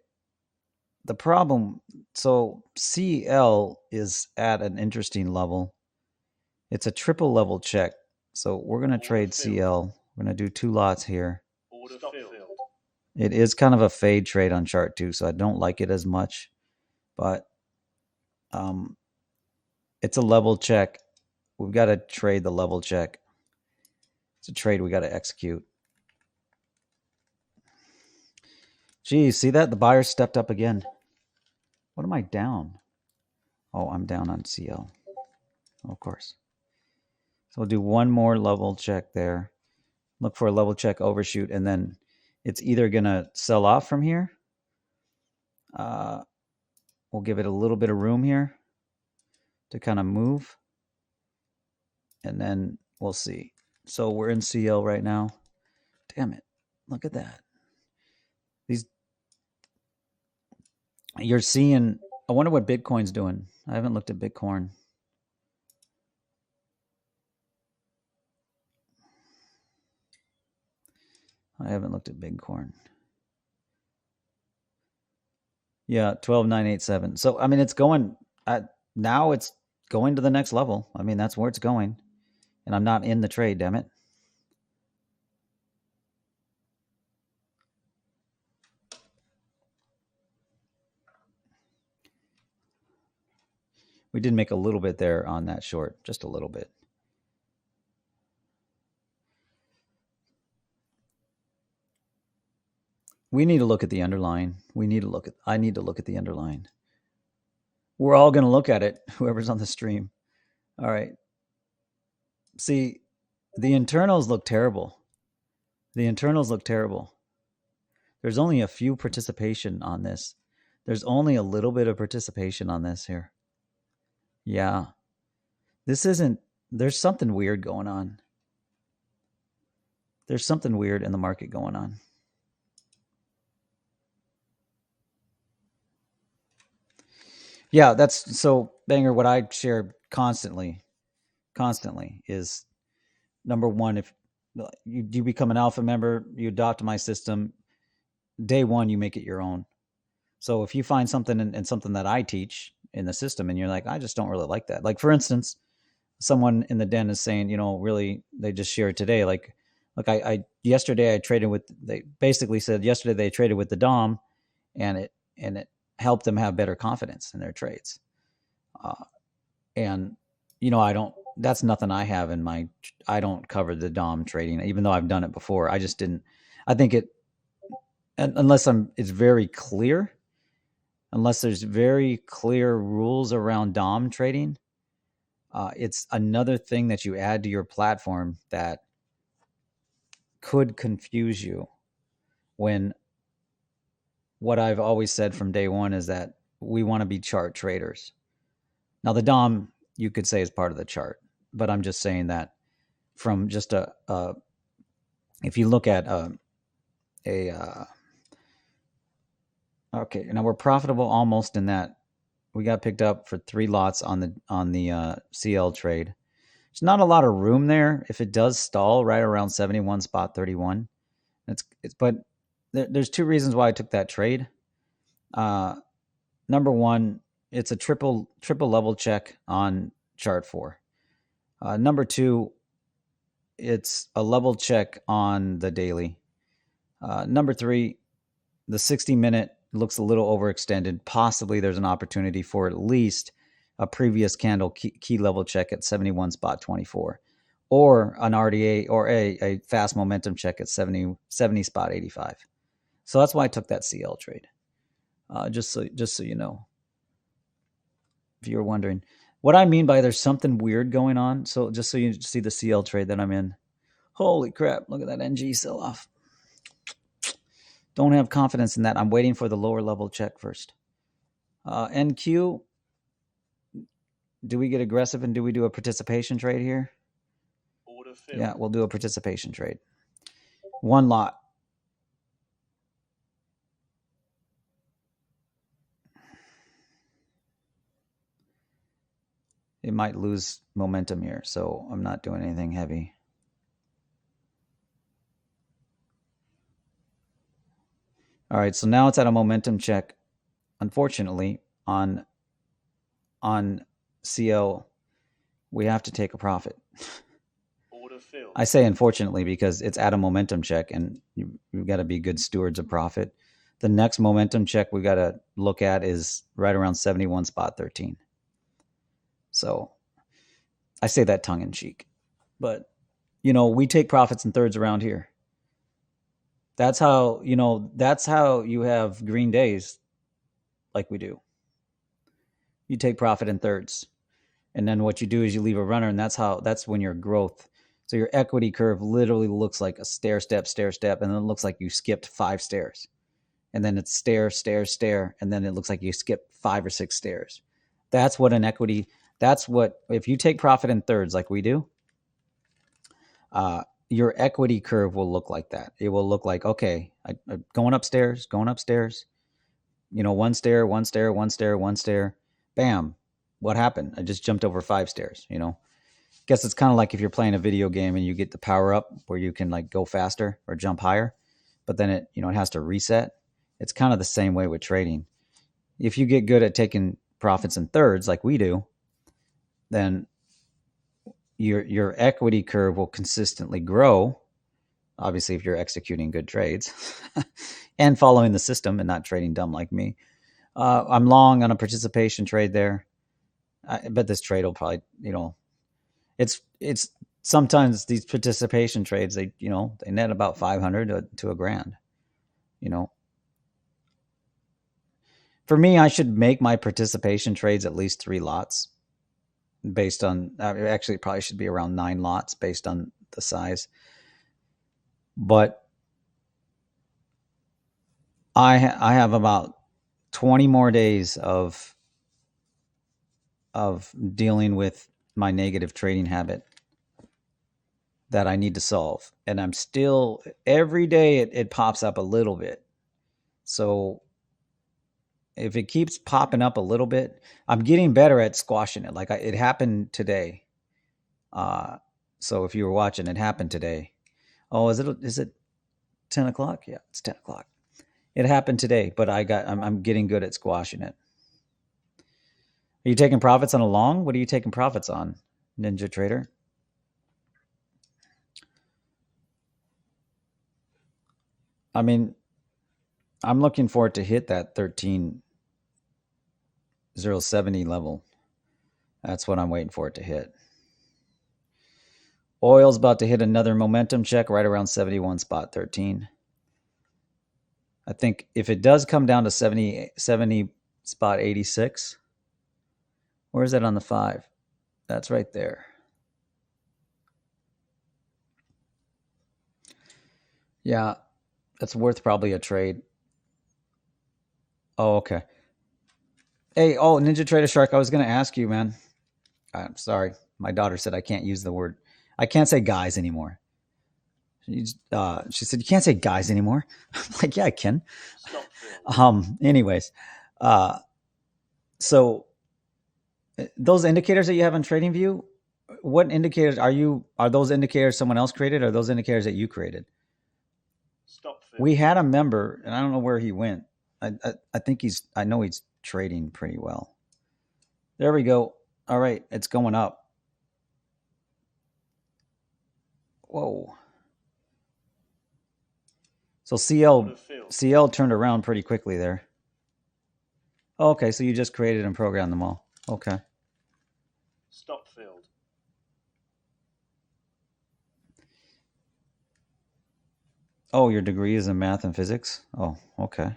The problem, so CL is at an interesting level. It's a triple level check. So we're going to trade CL. We're going to do 2 lots here. It is kind of a fade trade on chart 2, so I don't like it as much. But it's a level check. We've got to trade the level check. It's a trade we got to execute. Geez, see that? The buyer stepped up again. What am I down? Oh, I'm down on CL. Of course. So we'll do one more level check there. Look for a level check overshoot, and then it's either going to sell off from here. We'll give it a little bit of room here to kind of move. and then we'll see. So we're in CL right now. Damn it. Look at that. These, you're seeing, I wonder what Bitcoin's doing. I haven't looked at Bitcoin. I haven't looked at Bitcoin. Yeah, 12,987. So, I mean, it's going, now it's going to the next level. I mean, that's where it's going. And I'm not in the trade, damn it. We did make a little bit there on that short, just a little bit. We need to look at the underlying. I need to look at the underlying. We're all going to look at it, whoever's on the stream. All right. See, the internals look terrible. The internals look terrible. There's only a few participation on this. There's only a little bit of participation on this here. Yeah. This isn't, there's something weird going on. There's something weird in the market going on. Yeah, that's so Banger. What I share constantly is number one, if you become an alpha member, you adopt my system, day one, you make it your own. So if you find something in something that I teach in the system and you're like, I just don't really like that. Like, for instance, someone in the den is saying, really, they just shared today, like I yesterday I traded with, they basically said yesterday they traded with the DOM and it helped them have better confidence in their trades. And that's nothing I have in my, I don't cover the DOM trading, even though I've done it before. I just didn't, I think it, unless it's very clear, unless there's very clear rules around DOM trading, it's another thing that you add to your platform that could confuse you, when what I've always said from day one is that we want to be chart traders. Now, the DOM, you could say, is part of the chart, but I'm just saying that from just if you look at okay, now we're profitable almost in that. We got picked up for 3 lots on the CL trade. There's not a lot of room there. If it does stall right around 71 spot 31, but there's 2 reasons why I took that trade. Number one, it's a triple level check on chart 4. Number 2, it's a level check on the daily. Number 3, the 60-minute looks a little overextended. Possibly there's an opportunity for at least a previous candle key level check at 71 spot 24, or an RDA or a fast momentum check at 70 spot 85. So that's why I took that CL trade. Just so you know, if you're wondering what I mean by there's something weird going on. So just so you see the CL trade that I'm in. Holy crap, look at that NG sell off. Don't have confidence in that. I'm waiting for the lower level check first. NQ, do we get aggressive and do we do a participation trade here? Order filled. Yeah, we'll do a participation trade. 1 lot. It might lose momentum here, so I'm not doing anything heavy. All right, so now it's at a momentum check. Unfortunately, on CL, we have to take a profit. Order filled. I say unfortunately because it's at a momentum check, and you've got to be good stewards of profit. The next momentum check we got to look at is right around 71 spot 13. So I say that tongue in cheek, but we take profits in thirds around here. That's how you have green days like we do. You take profit in thirds. And then what you do is you leave a runner, and that's when your growth. So your equity curve literally looks like a stair step, and then it looks like you skipped 5 stairs. And then it's stair, and then it looks like you skipped 5 or 6 stairs. That's what an equity, if you take profit in thirds like we do, Your equity curve will look like that. It will look like, okay, going upstairs, one stair, one stair, one stair, one stair. Bam. What happened? I just jumped over 5 stairs, Guess it's kind of like if you're playing a video game and you get the power up where you can like go faster or jump higher, but then it has to reset. It's kind of the same way with trading. If you get good at taking profits in thirds like we do, then your equity curve will consistently grow. Obviously, if you're executing good trades and following the system and not trading dumb like me. I'm long on a participation trade there. I bet this trade will probably, it's sometimes these participation trades, they net about 500 to a grand. For me, I should make my participation trades at least 3 lots based on, actually, it probably should be around 9 lots based on the size. But I have about 20 more days of dealing with my negative trading habit that I need to solve. And I'm still, every day it pops up a little bit. So if it keeps popping up a little bit, I'm getting better at squashing it. Like it happened today. So if you were watching, it happened today. Oh, is it 10 o'clock? Yeah, it's 10 o'clock. It happened today, but I'm getting good at squashing it. Are you taking profits on a long? What are you taking profits on, Ninja Trader? I mean, I'm looking for it to hit that 13,070 level. That's what I'm waiting for it to hit. Oil's about to hit another momentum check right around 71 spot 13. I think if it does come down to 70 spot 86, where is that on the 5? That's right there. Yeah, that's worth probably a trade. Oh, okay. Hey, Ninja Trader Shark, I was going to ask you, man. I'm sorry. My daughter said I can't use the word. I can't say guys anymore. She said, you can't say guys anymore. I'm like, yeah, I can. Anyways, so those indicators that you have on TradingView, what indicators are those indicators someone else created, or are those indicators that you created? We had a member, and I don't know where he went. I think I know he's trading pretty well. There we go. All right, it's going up. Whoa. So CL turned around pretty quickly there. Oh, okay, so you just created and programmed them all. Okay. Stop filled. Oh, your degree is in math and physics? Oh, okay.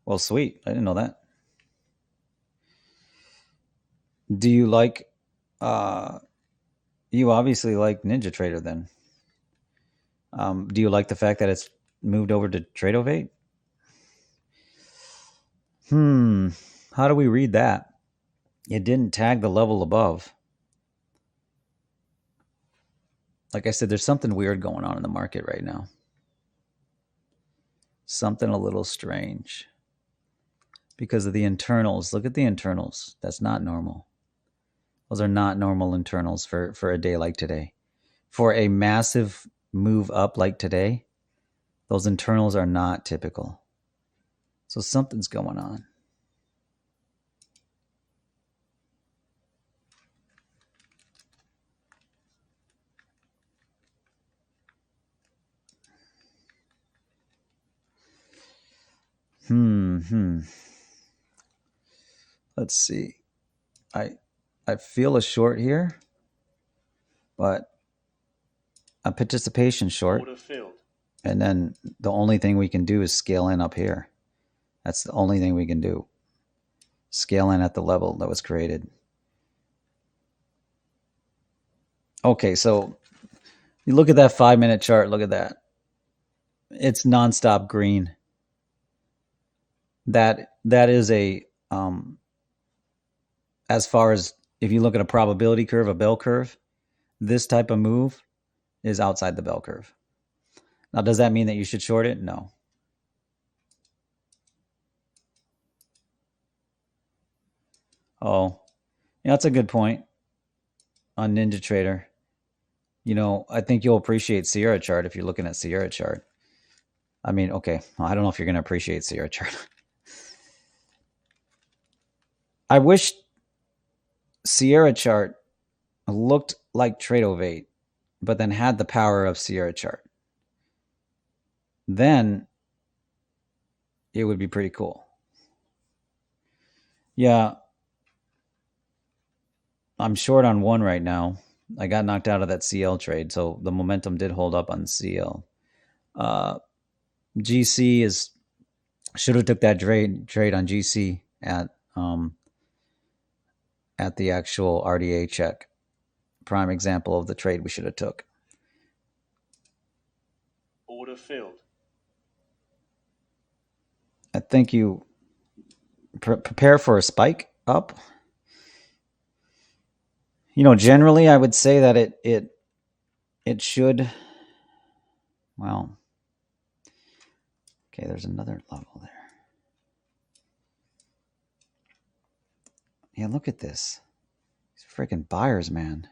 Well, sweet. I didn't know that. Do you like you obviously like Ninja Trader then? Do you like the fact that it's moved over to Tradovate? How do we read that? It didn't tag the level above. Like I said, there's something weird going on in the market right now. Something a little strange. Because of the internals. Look at the internals. That's not normal. Those are not normal internals for a day like today. For a massive move up like today, those internals are not typical. So something's going on. Let's see. I feel a short here, but a participation short. And then the only thing we can do is scale in up here. That's the only thing we can do. Scale in at the level that was created. Okay, so you look at that 5-minute chart. Look at that. It's nonstop green. That is a as far as if you look at a probability curve, a bell curve, this type of move is outside the bell curve. Now, does that mean that you should short it? No. Oh, yeah, that's a good point on Ninja Trader. I think you'll appreciate Sierra chart if you're looking at Sierra chart. I mean, okay, well, I don't know if you're going to appreciate Sierra chart. I wish Sierra chart looked like Tradovate, but then had the power of Sierra chart. Then it would be pretty cool. Yeah, I'm short on one right now. I got knocked out of that CL trade, so the momentum did hold up on CL. GC should have took that trade on GC at the actual RDA check. Prime example of the trade we should have took. Order filled. I think you prepare for a spike up. Generally I would say that it should. Well, okay, there's another level there. Yeah, look at this. These freaking buyers, man.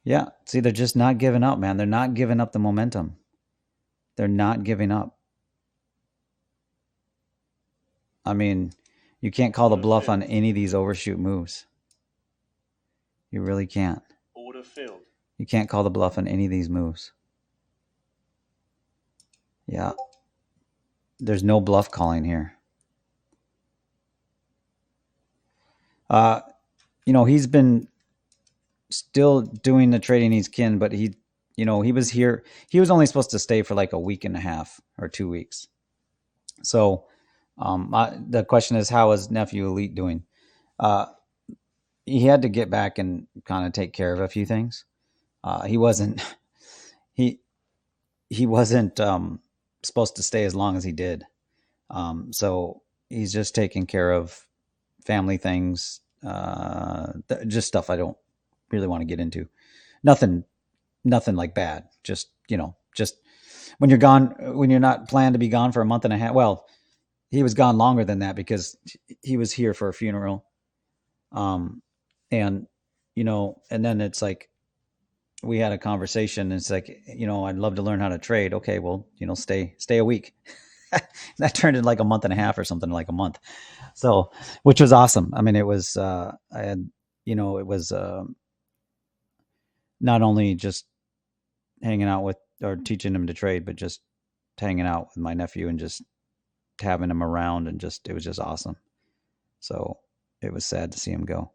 Yeah, see, they're just not giving up, man. They're not giving up the momentum. They're not giving up. I mean, you can't call the bluff on any of these overshoot moves. You really can't. Order filled. You can't call the bluff on any of these moves. Yeah. There's no bluff calling here. He's been still doing the trading he's kin, but he was here. He was only supposed to stay for like a week and a half or 2 weeks. So the question is, how is Nephew Elite doing? He had to get back and kind of take care of a few things. He wasn't supposed to stay as long as he did. So he's just taking care of family things, just stuff I don't really want to get into. Nothing like bad. Just when you're gone, when you're not planned to be gone for a month and a half. Well, he was gone longer than that because he was here for a funeral. And then it's like, we had a conversation and it's like, I'd love to learn how to trade. Okay, well, stay a week. That turned into like a month and a half or something, like a month. So, which was awesome. I mean, it was, it was not only just hanging out with or teaching him to trade, but just hanging out with my nephew and just having him around, and it was just awesome. So it was sad to see him go.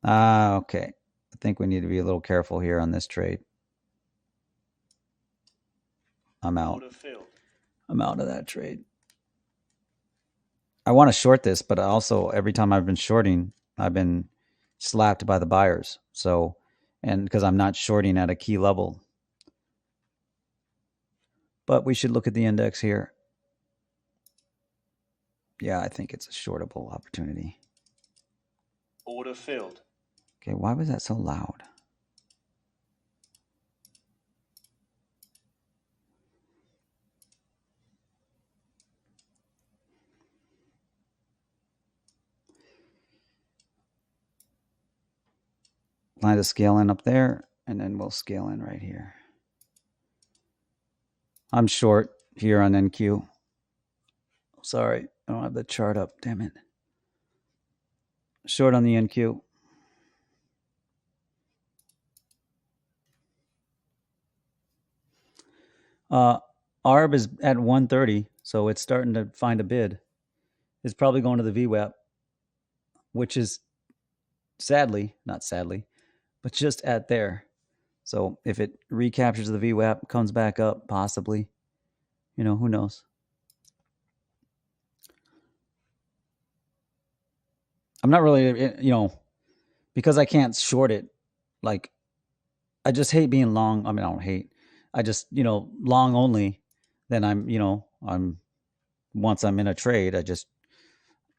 Okay. I think we need to be a little careful here on this trade. I'm out. I'm out of that trade. I want to short this, but also every time I've been shorting, I've been slapped by the buyers. So, and because I'm not shorting at a key level. But we should look at the index here. Yeah, I think it's a shortable opportunity. Order filled. Okay, why was that so loud? Line to scale in up there, and then we'll scale in right here. I'm short here on NQ. Sorry, I don't have the chart up. Damn it. Short on the NQ. ARB is at 130, so it's starting to find a bid. It's probably going to the VWAP, which is not sadly, but just at there. So if it recaptures the VWAP, comes back up, possibly, who knows? I'm not really, because I can't short it. Like, I just hate being long. I mean, I don't hate. I just, long only. Then once I'm in a trade,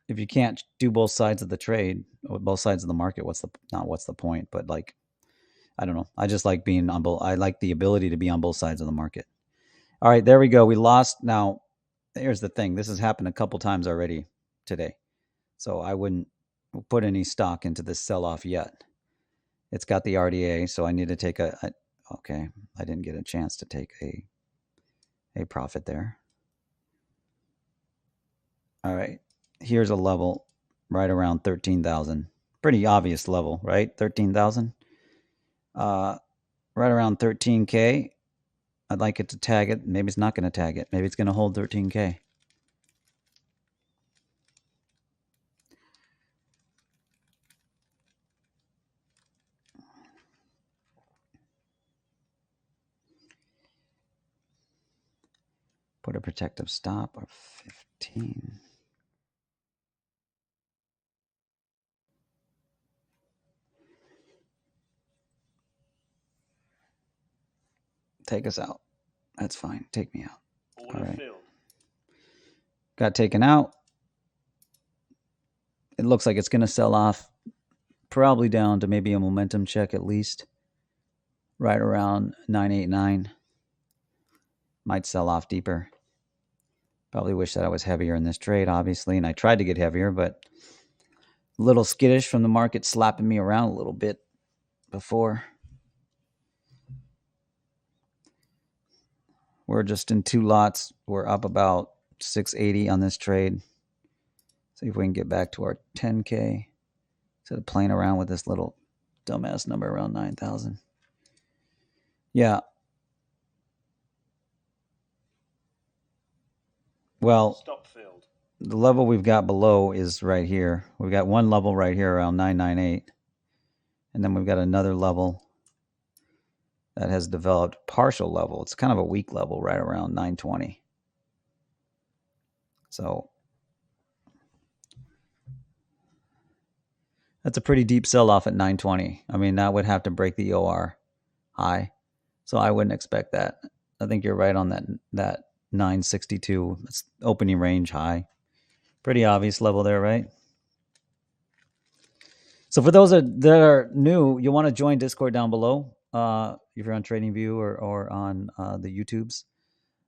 if you can't do both sides of the trade, or both sides of the market, what's the point? But like, I don't know. I just like being on both. I like the ability to be on both sides of the market. All right, there we go. We lost. Now, here's the thing. This has happened a couple times already today, so I wouldn't put any stock into this sell-off yet. It's got the RDA, so I need to take okay, I didn't get a chance to take a profit there. All right, here's a level right around 13,000. Pretty obvious level, right? 13,000. Right around 13K. I'd like it to tag it. Maybe it's not going to tag it. Maybe it's going to hold 13K. Put a protective stop of 15. Take us out. That's fine. Take me out. Order All right. filled. Got taken out. It looks like it's going to sell off probably down to maybe a momentum check at least. Right around 989. Might sell off deeper. Probably wish that I was heavier in this trade, obviously, and I tried to get heavier, but a little skittish from the market slapping me around a little bit before. We're just in two lots. We're up about 680 on this trade. See if we can get back to our 10K instead of playing around with this little dumbass number around 9,000. Yeah. Well, Stop filled. The level we've got below is right here. We've got one level right here around 998. And then we've got another level that has developed partial level. It's kind of a weak level right around 920. So that's a pretty deep sell-off at 920. I mean, that would have to break the OR high. So I wouldn't expect that. I think you're right on that 962. That's opening range high. Pretty obvious level there, right? So for those that are new, you want to join Discord down below. If you're on TradingView or on the YouTubes,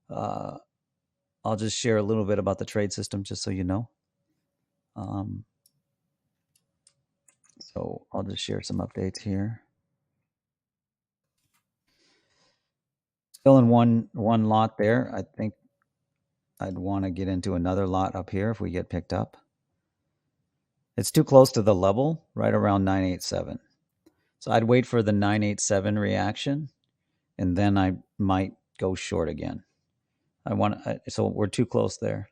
I'll just share a little bit about the trade system just so you know. So I'll just share some updates here. Still in one lot there. I think I'd want to get into another lot up here if we get picked up. It's too close to the level, right around 987. So I'd wait for the 987 reaction, and then I might go short again. So we're too close there.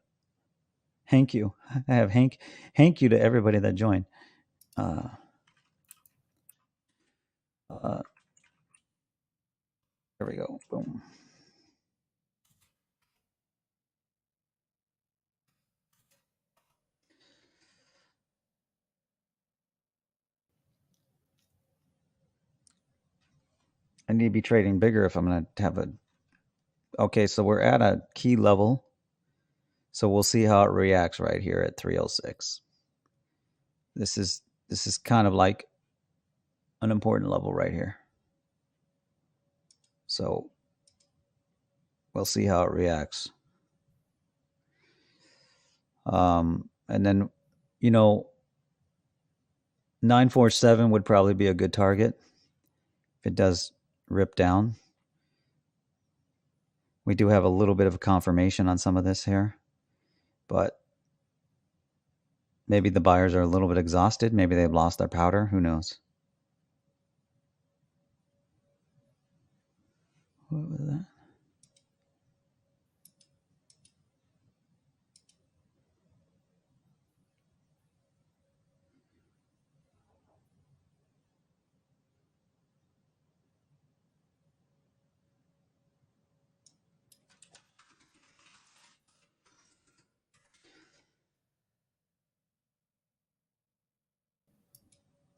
Thank you. I have thank you to everybody that joined. There we go. Boom. I need to be trading bigger if I'm going to have a. Okay, so we're at a key level. So we'll see how it reacts right here at 306. This is kind of like an important level right here. So we'll see how it reacts. And then, 947 would probably be a good target if it does rip down. We do have a little bit of a confirmation on some of this here, but maybe the buyers are a little bit exhausted. Maybe they've lost their powder. Who knows? What was that?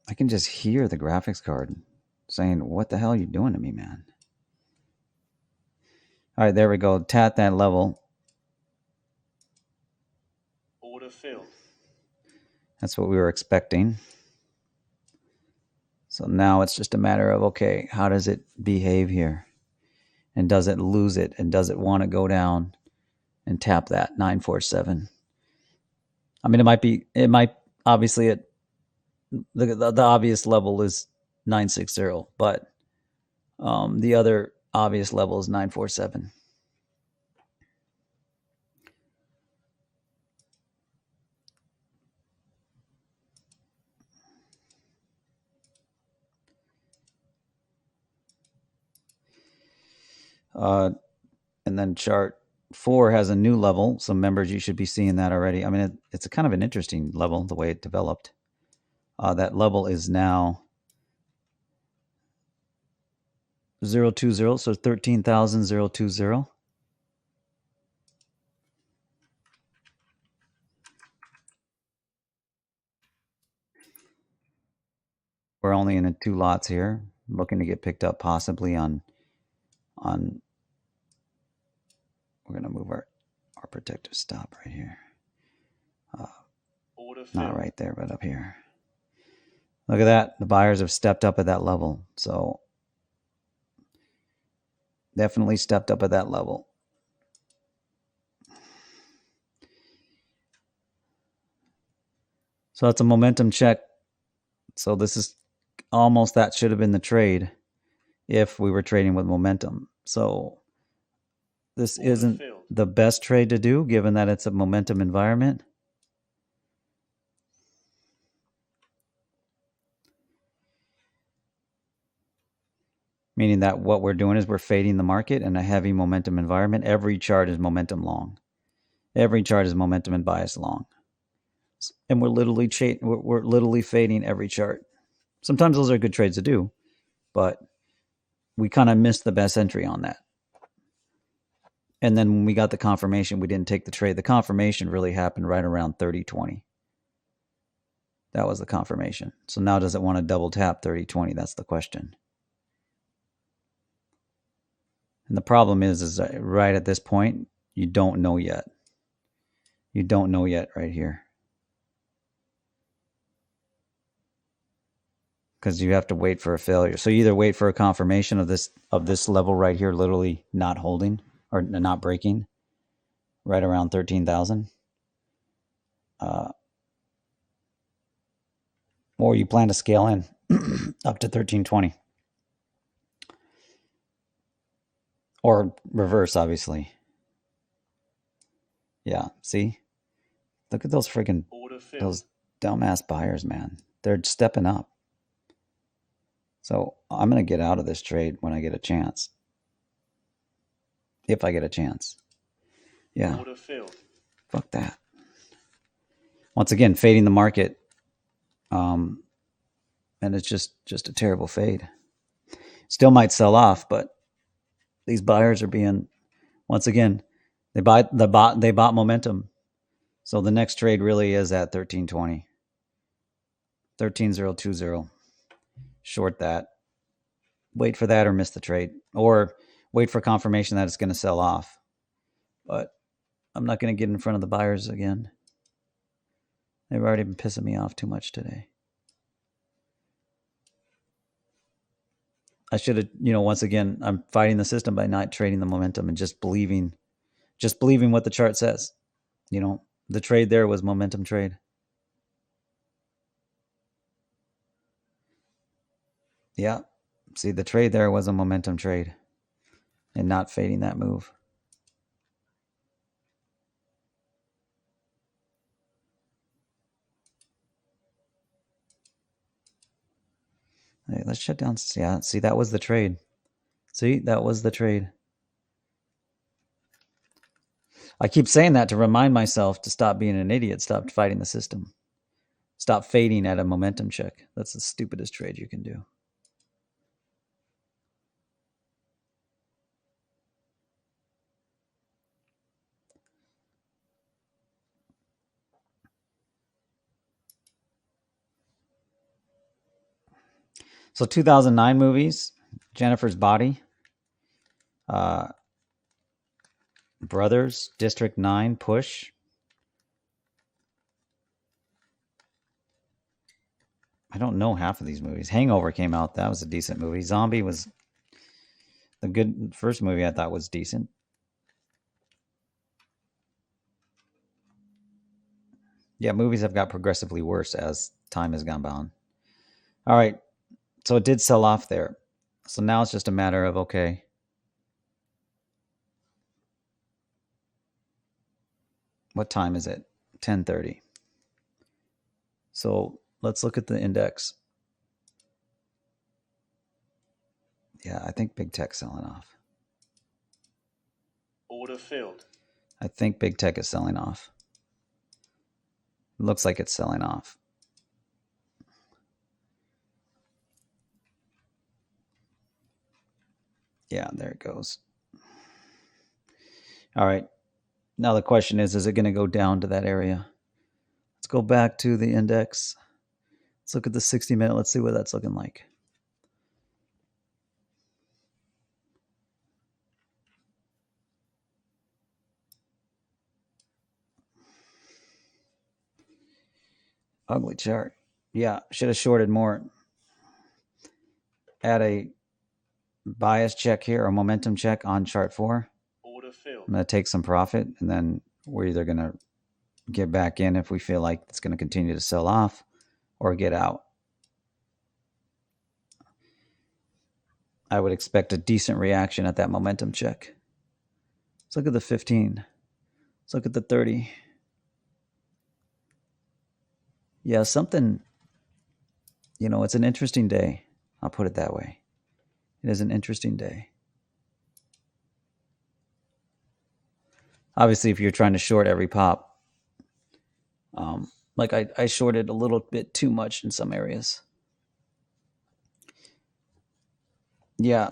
I can just hear the graphics card saying, "What the hell are you doing to me, man?" All right, there we go. Tat that level. Order filled. That's what we were expecting. So now it's just a matter of, okay, how does it behave here? And does it lose it? And does it want to go down and tap that 947? I mean, it might, obviously, the obvious level is 960, but the other obvious level is 947. And then chart 4 has a new level. So members, you should be seeing that already. I mean, it's a kind of an interesting level, the way it developed. That level is now 020, so 13,020. We're only in 2 lots here, looking to get picked up possibly on we're going to move our protective stop right here. Not right there, but up here. Look at that. The buyers have stepped up at that level. So definitely stepped up at that level. So that's a momentum check. So this is almost, that should have been the trade if we were trading with momentum. So this isn't the best trade to do, given that it's a momentum environment. Meaning that what we're doing is we're fading the market in a heavy momentum environment. Every chart is momentum long. Every chart is momentum and bias long. And we're literally fading every chart. Sometimes those are good trades to do, but we kind of missed the best entry on that. And then when we got the confirmation, we didn't take the trade. The confirmation really happened right around 30.20. That was the confirmation. So now does it want to double tap 30.20? That's the question. And the problem is right at this point, you don't know yet. You don't know yet right here. Because you have to wait for a failure. So you either wait for a confirmation of this level right here, literally not holding or not breaking, right around 13,000. Or you plan to scale in up to 1320. Or reverse, obviously. Yeah, see? Look at those freaking, those dumbass buyers, man. They're stepping up. So I'm going to get out of this trade when I get a chance. If I get a chance. Yeah. Fuck that. Once again, fading the market. And it's just a terrible fade. Still might sell off, but these buyers are being, once again, they bought momentum. So the next trade really is at 1320. 13,020. Short that. Wait for that or miss the trade. Or wait for confirmation that it's going to sell off. But I'm not going to get in front of the buyers again. They've already been pissing me off too much today. I should have, once again, I'm fighting the system by not trading the momentum and just believing what the chart says. The trade there was momentum trade. Yeah. See, the trade there was a momentum trade and not fading that move. Hey, let's shut down. Yeah, see, that was the trade. See, that was the trade. I keep saying that to remind myself to stop being an idiot, stop fighting the system, stop fading at a momentum check. That's the stupidest trade you can do. So 2009 movies, Jennifer's Body, Brothers, District 9, Push. I don't know half of these movies. Hangover came out. That was a decent movie. Zombie was the good first movie I thought was decent. Yeah, movies have got progressively worse as time has gone by. All right. So it did sell off there. So now it's just a matter of, okay, what time is it? 10:30. So let's look at the index. Yeah, I think big tech's selling off. Order filled. I think big tech is selling off. It looks like it's selling off. Yeah, there it goes. All right. Now the question is it going to go down to that area? Let's go back to the index. Let's look at the 60-minute. Let's see what that's looking like. Ugly chart. Yeah, should have shorted more. Add a bias check here, or momentum check on chart 4. Order filled. I'm going to take some profit, and then we're either going to get back in if we feel like it's going to continue to sell off, or get out. I would expect a decent reaction at that momentum check. Let's look at the 15. Let's look at the 30. Yeah, something, it's an interesting day. I'll put it that way. It is an interesting day. Obviously, if you're trying to short every pop, like I shorted a little bit too much in some areas. Yeah.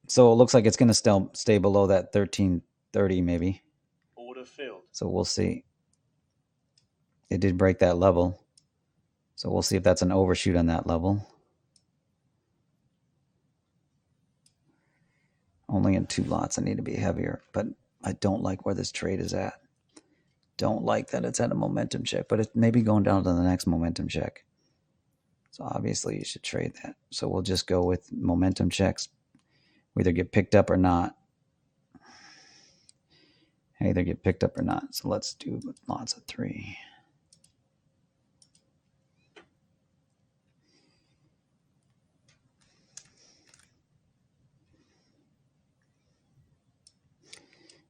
So it looks like it's going to still stay below that 1330 maybe. Order filled. So we'll see. It did break that level. So we'll see if that's an overshoot on that level. Only in 2 lots. I need to be heavier, but I don't like where this trade is at. Don't like that it's at a momentum check, but it may be going down to the next momentum check. So obviously you should trade that. So we'll just go with momentum checks. We either get picked up or not. Either get picked up or not. So let's do lots of 3.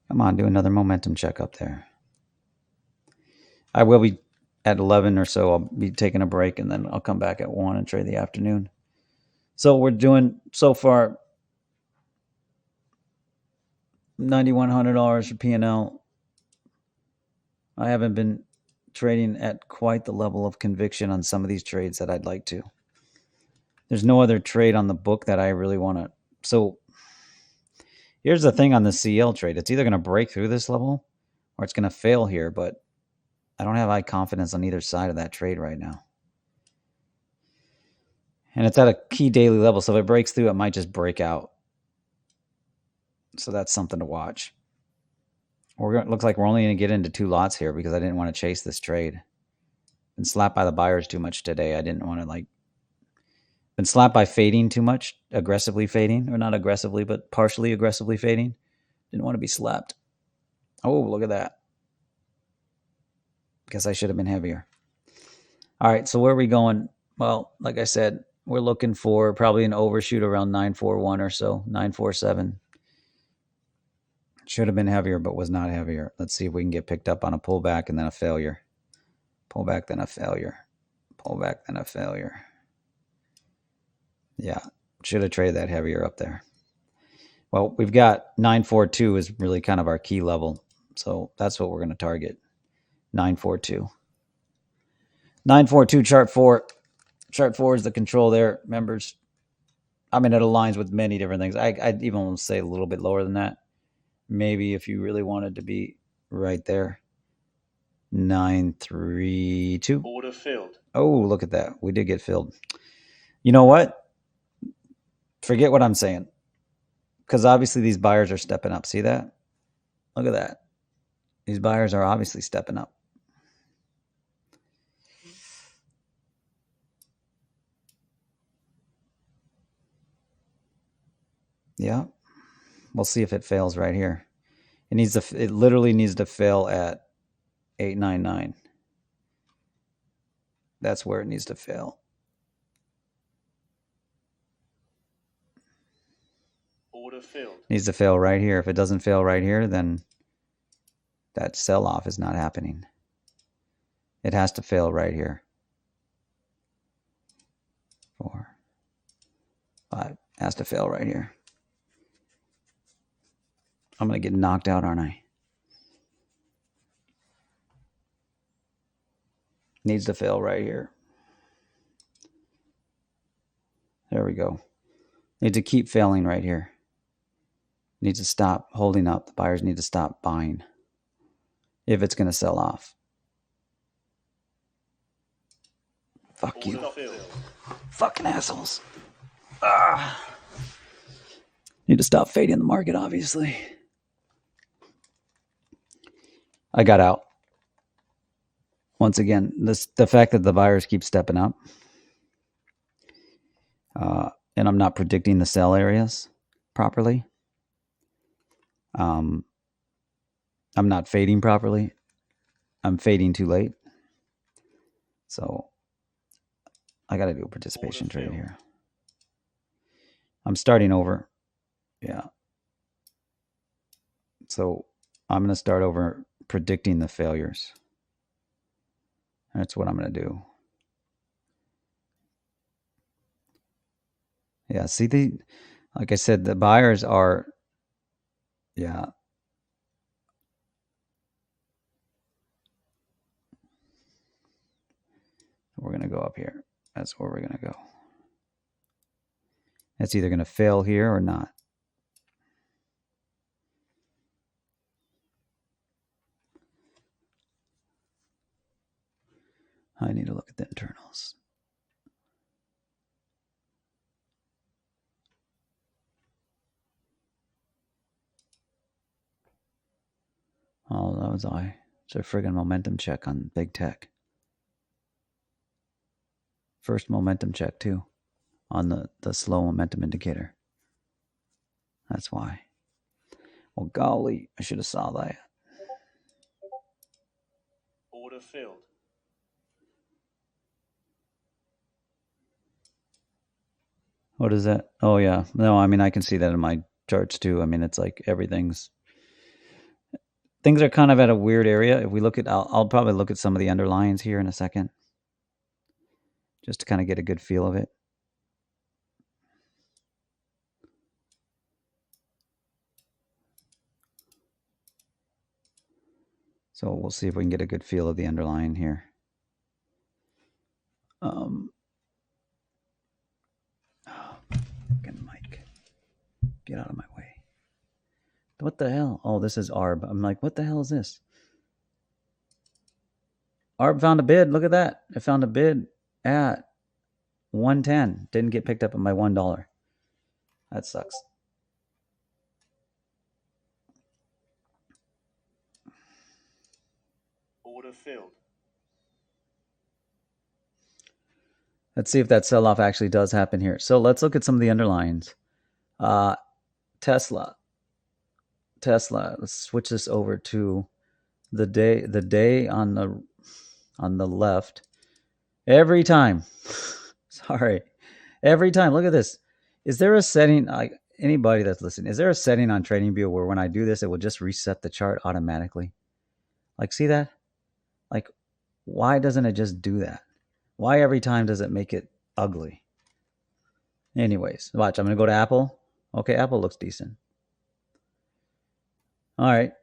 Come on, do another momentum check up there. I will be at 11 or so. I'll be taking a break, and then I'll come back at 1 and trade the afternoon. So we're doing so far $9,100 for P&L. I haven't been trading at quite the level of conviction on some of these trades that I'd like to. There's no other trade on the book that I really want to. So here's the thing on the CL trade. It's either going to break through this level or it's going to fail here, but I don't have high confidence on either side of that trade right now. And it's at a key daily level, so if it breaks through, it might just break out. So that's something to watch. It looks like we're only going to get into 2 lots here because I didn't want to chase this trade. Been slapped by the buyers too much today. I didn't want to been slapped by fading too much, aggressively fading, or not aggressively, but partially aggressively fading. Didn't want to be slapped. Oh, look at that. Guess I should have been heavier. All right, so where are we going? Well, like I said, we're looking for probably an overshoot around 941 or so, 947. Should have been heavier, but was not heavier. Let's see if we can get picked up on a pullback and then a failure. Pullback, then a failure. Pullback, then a failure. Yeah, should have traded that heavier up there. Well, we've got 942 is really kind of our key level. So that's what we're going to target. 942. 942 chart 4. Chart 4 is the control there, members. I mean, it aligns with many different things. I'd even want to say a little bit lower than that. Maybe if you really wanted to be right there. 932. Order filled. Oh, look at that. We did get filled. You know what? Forget what I'm saying. Because obviously these buyers are stepping up. See that? Look at that. These buyers are obviously stepping up. Yeah. We'll see if it fails right here. It literally needs to fail at 899. That's where it needs to fail. Order filled. It needs to fail right here. If it doesn't fail right here, then that sell-off is not happening. It has to fail right here. 4, 5. It has to fail right here. I'm going to get knocked out, aren't I? Needs to fail right here. There we go. Needs to keep failing right here. Needs to stop holding up. The buyers need to stop buying if it's going to sell off. Fuck you. Fucking assholes. Need to stop fading the market, obviously. I got out. Once again, the fact that the buyers keep stepping up, and I'm not predicting the sell areas properly. I'm not fading properly. I'm fading too late. So I got to do a participation trade here. I'm starting over. Yeah. So I'm going to start over predicting the failures. That's what I'm going to do. Yeah, see, like I said, the buyers are, yeah. We're going to go up here. That's where we're going to go. It's either going to fail here or not. I need to look at the internals. Oh, that was I. It's a friggin' momentum check on big tech. First momentum check, too, on the slow momentum indicator. That's why. Well, golly, I should have saw that. Order filled. What is that? Oh, yeah. No, I mean, I can see that in my charts, too. I mean, it's like things are kind of at a weird area. If we look at, I'll probably look at some of the underlines here in a second, just to kind of get a good feel of it. So we'll see if we can get a good feel of the underlying here. Fucking mic. Get out of my way. What the hell? Oh, this is ARB. I'm like, what the hell is this? ARB found a bid. Look at that. It found a bid at 110. Didn't get picked up at my $1. That sucks. Order filled. Let's see if that sell-off actually does happen here. So let's look at some of the underlines. Tesla. Let's switch this over to the day on the left. Every time. Sorry. Every time. Look at this. Is there a setting, like anybody that's listening, is there a setting on TradingView where when I do this, it will just reset the chart automatically? Like, see that? Like, why doesn't it just do that? Why every time does it make it ugly? Anyways, watch. I'm going to go to Apple. Okay, Apple looks decent. All right.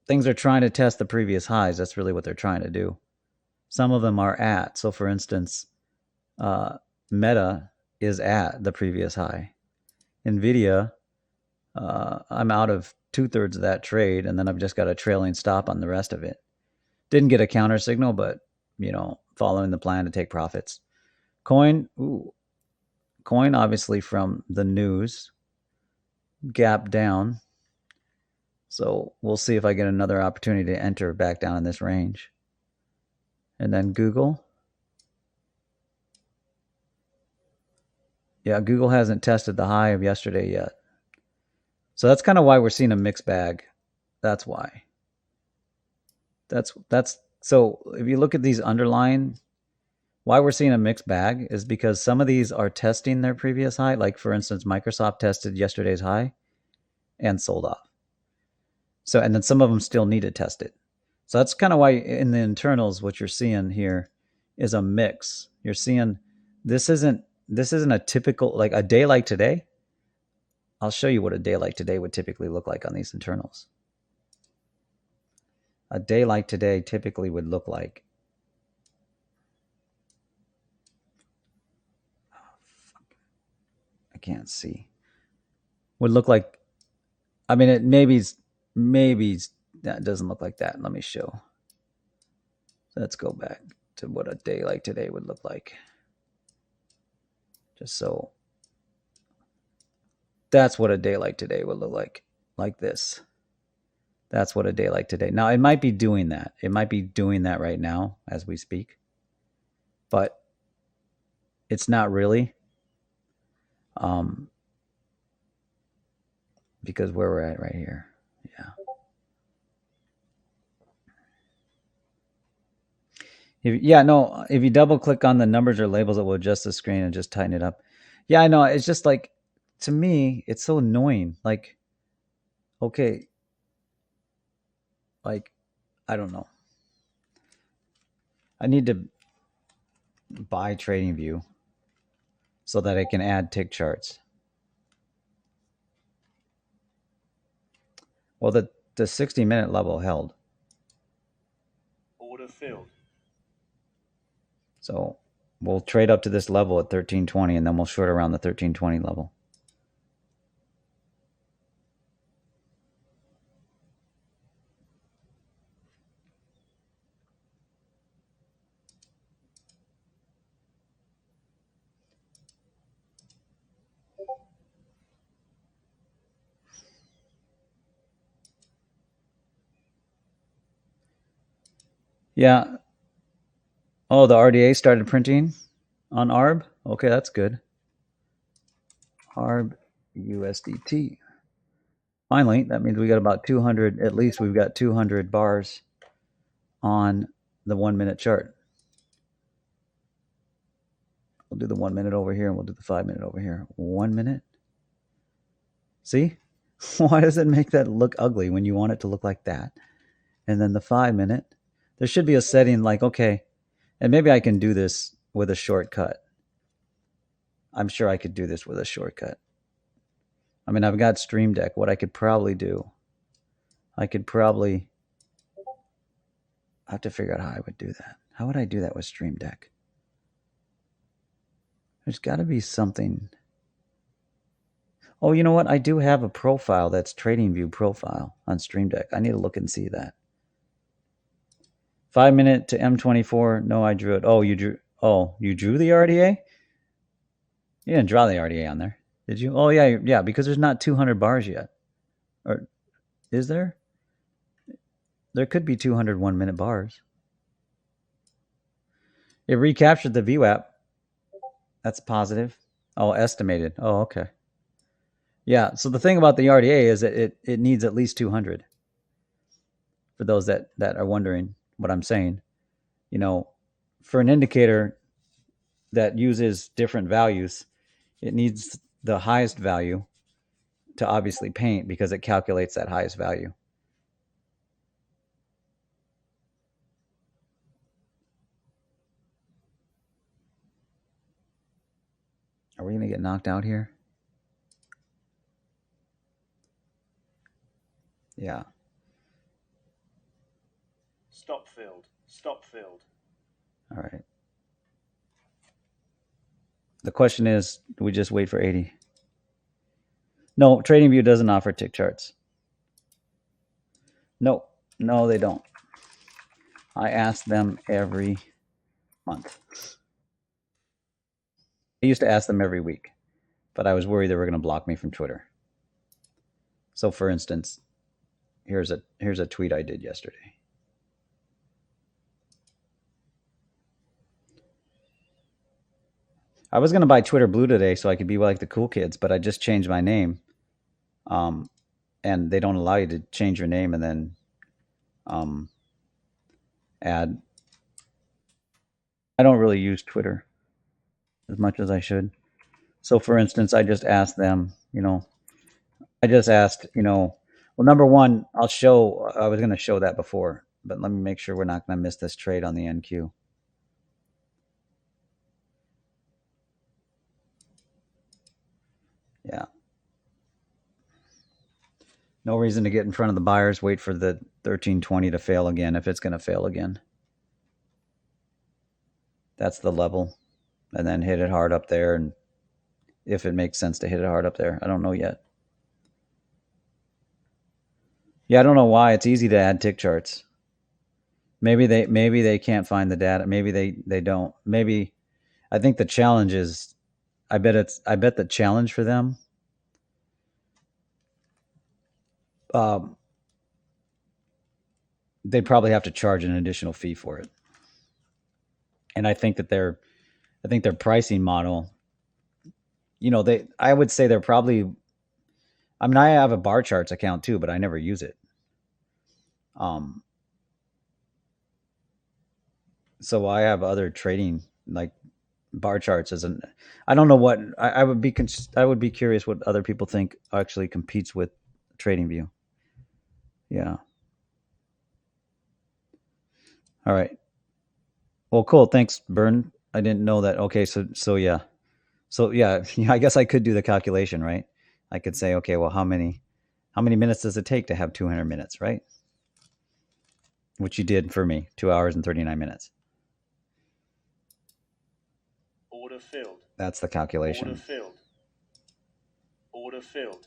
Things are trying to test the previous highs. That's really what they're trying to do. Some of them are at. So, for instance, Meta is at the previous high. NVIDIA, I'm out of 2/3 of that trade, and then I've just got a trailing stop on the rest of it. Didn't get a counter signal, but, following the plan to take profits. Coin, obviously from the news, gap down. So we'll see if I get another opportunity to enter back down in this range. And then Google. Yeah, Google hasn't tested the high of yesterday yet. So that's kind of why we're seeing a mixed bag. That's why. That's so if you look at these underlying, why we're seeing a mixed bag is because some of these are testing their previous high. Like for instance, Microsoft tested yesterday's high and sold off. So and then some of them still need to test it. So that's kind of why in the internals, what you're seeing here is a mix. You're seeing this isn't a typical like a day like today. I'll show you what a day like today would typically look like on these internals. A day like today typically would look like. I can't see. Would look like. I mean, it maybe that doesn't look like that. Let me show. Let's go back to what a day like today would look like. Just so. That's what a day like today would look like this. That's what a day like today. Now, it might be doing that. It might be doing that right now as we speak. But it's not really. Because where we're at right here. Yeah. If you double click on the numbers or labels, it will adjust the screen and just tighten it up. Yeah, I know. It's just like, to me, it's so annoying. Like, okay, like, I don't know. I need to buy TradingView so that I can add tick charts. Well, the 60-minute level held. Order filled. So we'll trade up to this level at 1320, and then we'll short around the 1320 level. Yeah. Oh, the RDA started printing on ARB. Okay, that's good. ARB USDT. Finally, that means we got about 200, at least we've got 200 bars on the 1 minute chart. We'll do the 1 minute over here and we'll do the 5 minute over here. 1 minute. See? Why does it make that look ugly when you want it to look like that? And then the 5 minute, there should be a setting like, okay, and maybe I can do this with a shortcut. I'm sure I could do this with a shortcut. I mean, I've got Stream Deck. What I could probably do, I have to figure out how I would do that. How would I do that with Stream Deck? There's got to be something. Oh, you know what? I do have a profile that's TradingView profile on Stream Deck. I need to look and see that. 5 minute to M24. No, I drew it. Oh, you drew. Oh, you drew the RDA? You didn't draw the RDA on there, did you? Oh, yeah, because there's not 200 bars yet. Or is there? There could be 200 1 minute bars. It recaptured the VWAP. That's positive. Oh, estimated. Oh, okay. Yeah, so the thing about the RDA is that it needs at least 200. For those that are wondering what I'm saying, you know, for an indicator that uses different values, it needs the highest value to obviously paint because it calculates that highest value. Are we going to get knocked out here? Yeah. Stop filled. Stop filled. All right. The question is, do we just wait for 80? No, TradingView doesn't offer tick charts. No, they don't. I ask them every month. I used to ask them every week, but I was worried they were going to block me from Twitter. So, for instance, here's a tweet I did yesterday. I was going to buy Twitter Blue today so I could be like the cool kids, but I just changed my name. And they don't allow you to change your name and then add. I don't really use Twitter as much as I should. So, for instance, I just asked them, I just asked, well, number one, I was going to show that before, but let me make sure we're not going to miss this trade on the NQ. Yeah. No reason to get in front of the buyers, wait for the 1320 to fail again if it's going to fail again. That's the level. And then hit it hard up there, and if it makes sense to hit it hard up there. I don't know yet. Yeah, I don't know why. It's easy to add tick charts. Maybe they can't find the data. Maybe they don't. Maybe I think the challenge is I bet the challenge for them they'd probably have to charge an additional fee for it. And I think their pricing model, I would say they're probably, I mean, I have a bar charts account too, but I never use it. So I have other trading like bar charts as an. I don't know what I would be. I would be curious what other people think actually competes with TradingView. Yeah. All right. Well, cool. Thanks, Bern. I didn't know that. Okay, so yeah, I guess I could do the calculation, right? I could say, okay, well, how many minutes does it take to have 200 minutes, right? Which you did for me, 2 hours and 39 minutes. Order filled. That's the calculation. Order filled. Order filled.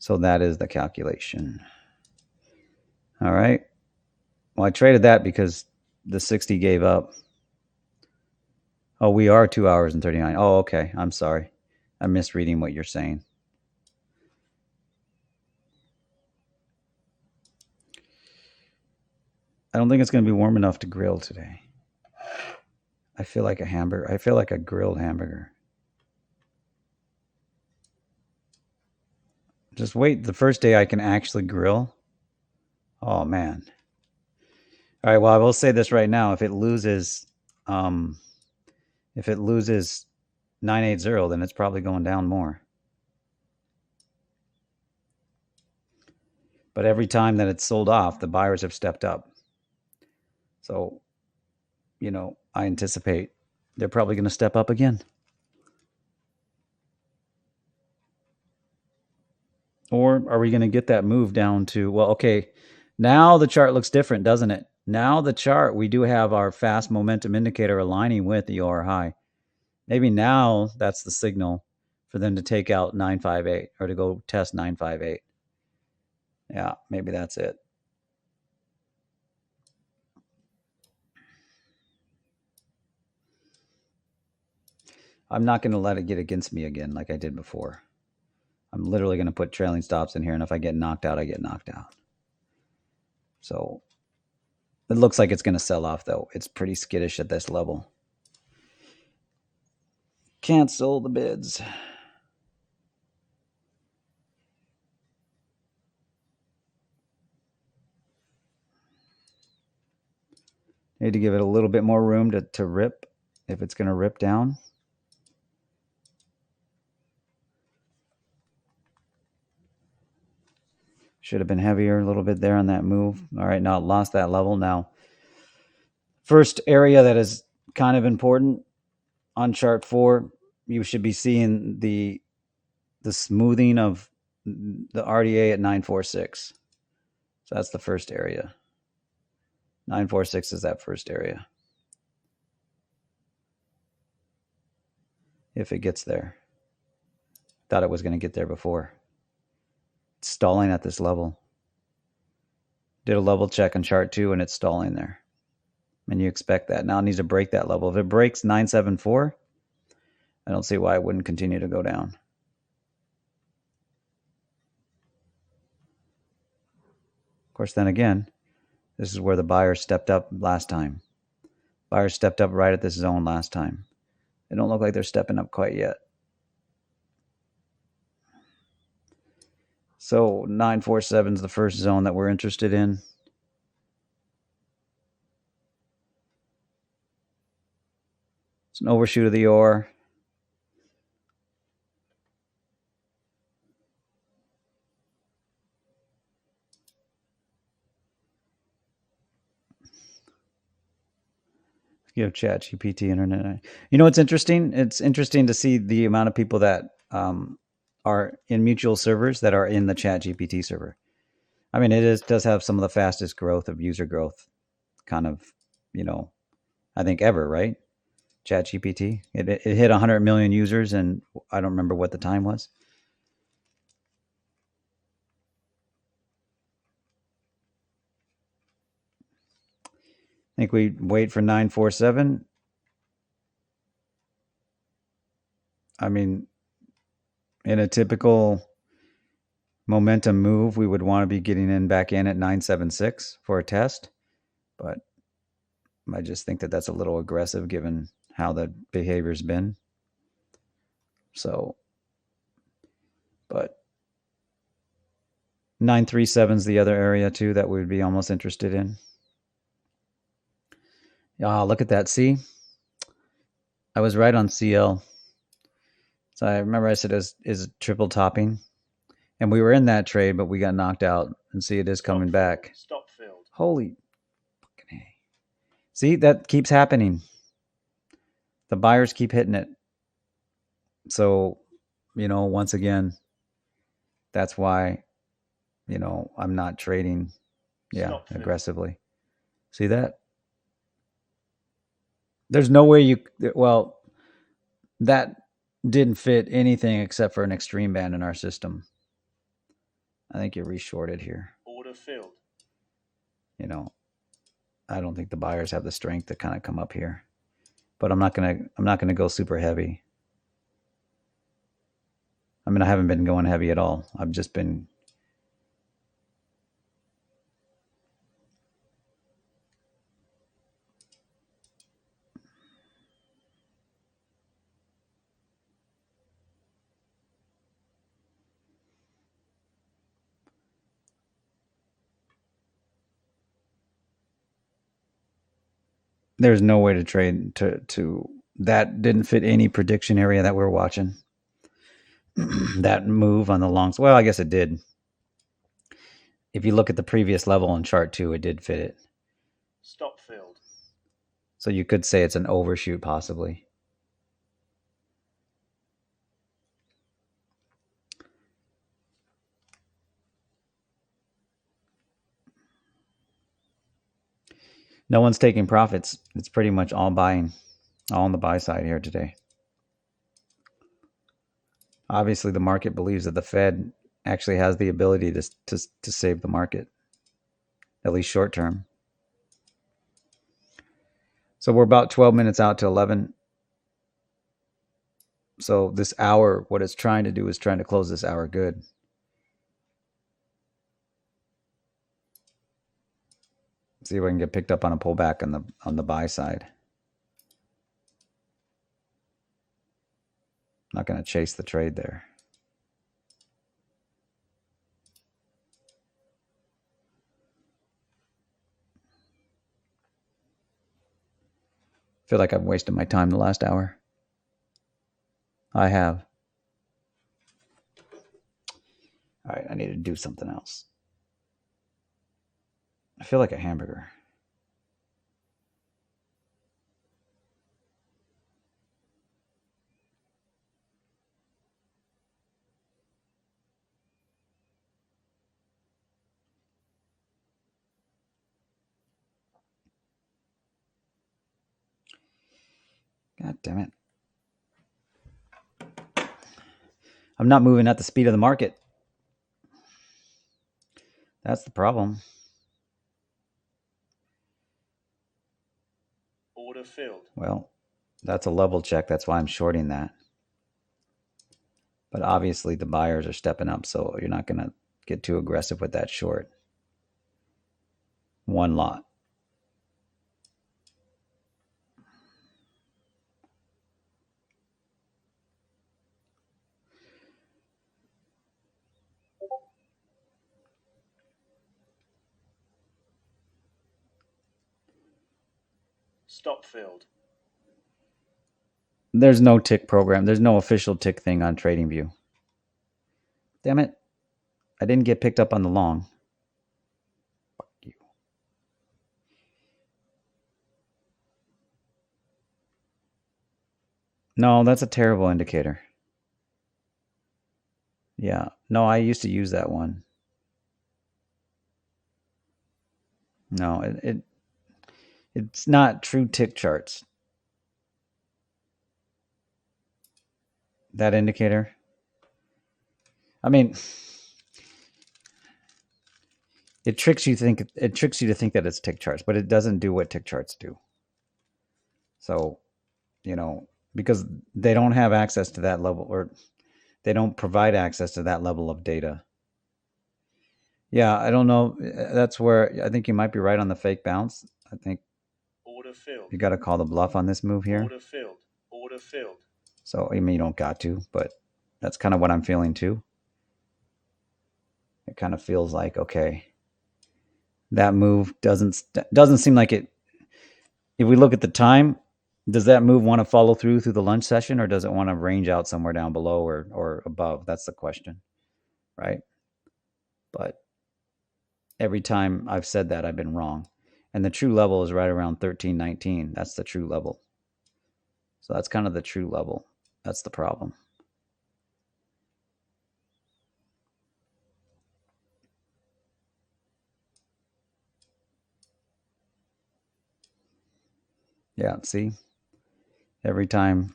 So that is the calculation. All right. Well, I traded that because the 60 gave up. Oh, we are 2 hours and 39. Oh, okay. I'm sorry. I'm misreading what you're saying. I don't think it's going to be warm enough to grill today. I feel like a hamburger. I feel like a grilled hamburger. Just wait. The first day I can actually grill. Oh, man. All right. Well, I will say this right now. If it loses 980, then it's probably going down more. But every time that it's sold off, the buyers have stepped up. So, I anticipate they're probably going to step up again. Or are we going to get that move down to, well, okay, now the chart looks different, doesn't it? Now the chart, we do have our fast momentum indicator aligning with the OR high. Maybe now that's the signal for them to take out 958 or to go test 958. Yeah, maybe that's it. I'm not going to let it get against me again like I did before. I'm literally going to put trailing stops in here, and if I get knocked out, I get knocked out. So it looks like it's going to sell off, though. It's pretty skittish at this level. Cancel the bids. Need to give it a little bit more room to rip if it's going to rip down. Should have been heavier a little bit there on that move. All right, now it lost that level. Now, first area that is kind of important on chart 4, you should be seeing the smoothing of the RDA at 946. So that's the first area. 946 is that first area. If it gets there. Thought it was going to get there before. It's stalling at this level. Did a level check on chart 2 and it's stalling there. And you expect that. Now it needs to break that level. If it breaks 974, I don't see why it wouldn't continue to go down. Of course, then again, this is where the buyers stepped up last time. Buyers stepped up right at this zone last time. They don't look like they're stepping up quite yet. So 947 is the first zone that we're interested in. It's an overshoot of the OR. You have ChatGPT internet. You know what's interesting? It's interesting to see the amount of people that are in mutual servers that are in the ChatGPT server. I mean, does have some of the fastest growth of user growth, kind of, I think ever, right? ChatGPT. It hit 100 million users, and I don't remember what the time was. I think we wait for 947. I mean, in a typical momentum move, we would want to be getting in back in at 976 for a test, but I just think that that's a little aggressive given how the behavior's been. So, but 937 is the other area too that we would be almost interested in. Ah, look at that. See, I was right on CL. So I remember I said is triple topping, and we were in that trade, but we got knocked out. And see, it is coming back. Stop filled. Holy fucking A. See, that keeps happening. The buyers keep hitting it. So, once again, that's why, I'm not trading, aggressively. See that? There's no way that didn't fit anything except for an extreme band in our system. I think you're reshorted here. Order filled. I don't think the buyers have the strength to kind of come up here, but I'm not gonna go super heavy. I mean, I haven't been going heavy at all. I've just been there's no way to trade to that didn't fit any prediction area that we're watching. That move on the longs, well, I guess it did. If you look at the previous level on chart 2, it did fit it. Stop filled. So you could say it's an overshoot possibly. No one's taking profits. It's pretty much all buying, all on the buy side here today. Obviously, the market believes that the Fed actually has the ability to save the market, at least short term. So we're about 12 minutes out to 11. So this hour, what it's trying to do is trying to close this hour good. See if I can get picked up on a pullback on the buy side. Not going to chase the trade there. Feel like I've wasted my time the last hour. I have. All right, I need to do something else. I feel like a hamburger. God damn it. I'm not moving at the speed of the market. That's the problem. Order filled. Well, that's a level check. That's why I'm shorting that. But obviously the buyers are stepping up, so you're not going to get too aggressive with that short. one lot. Stop filled. There's no tick program. There's no official tick thing on TradingView. Damn it. I didn't get picked up on the long. Fuck you. No, that's a terrible indicator. Yeah. No, I used to use that one. No, it's not true tick charts. That indicator. I mean, it tricks you to think that it's tick charts, but it doesn't do what tick charts do. So, because they don't have access to that level, or they don't provide access to that level of data. Yeah, I don't know. That's where I think you might be right on the fake bounce. I think Order filled. you got to call the bluff on this move here. Order filled. Order filled. So, I mean, you don't got to, but that's kind of what I'm feeling too. It kind of feels like, okay, that move doesn't seem like it. If we look at the time, does that move want to follow through the lunch session, or does it want to range out somewhere down below or above? That's the question, right? But every time I've said that, I've been wrong. And the true level is right around 13.19. That's the true level. So that's kind of the true level. That's the problem. Yeah, see? Every time.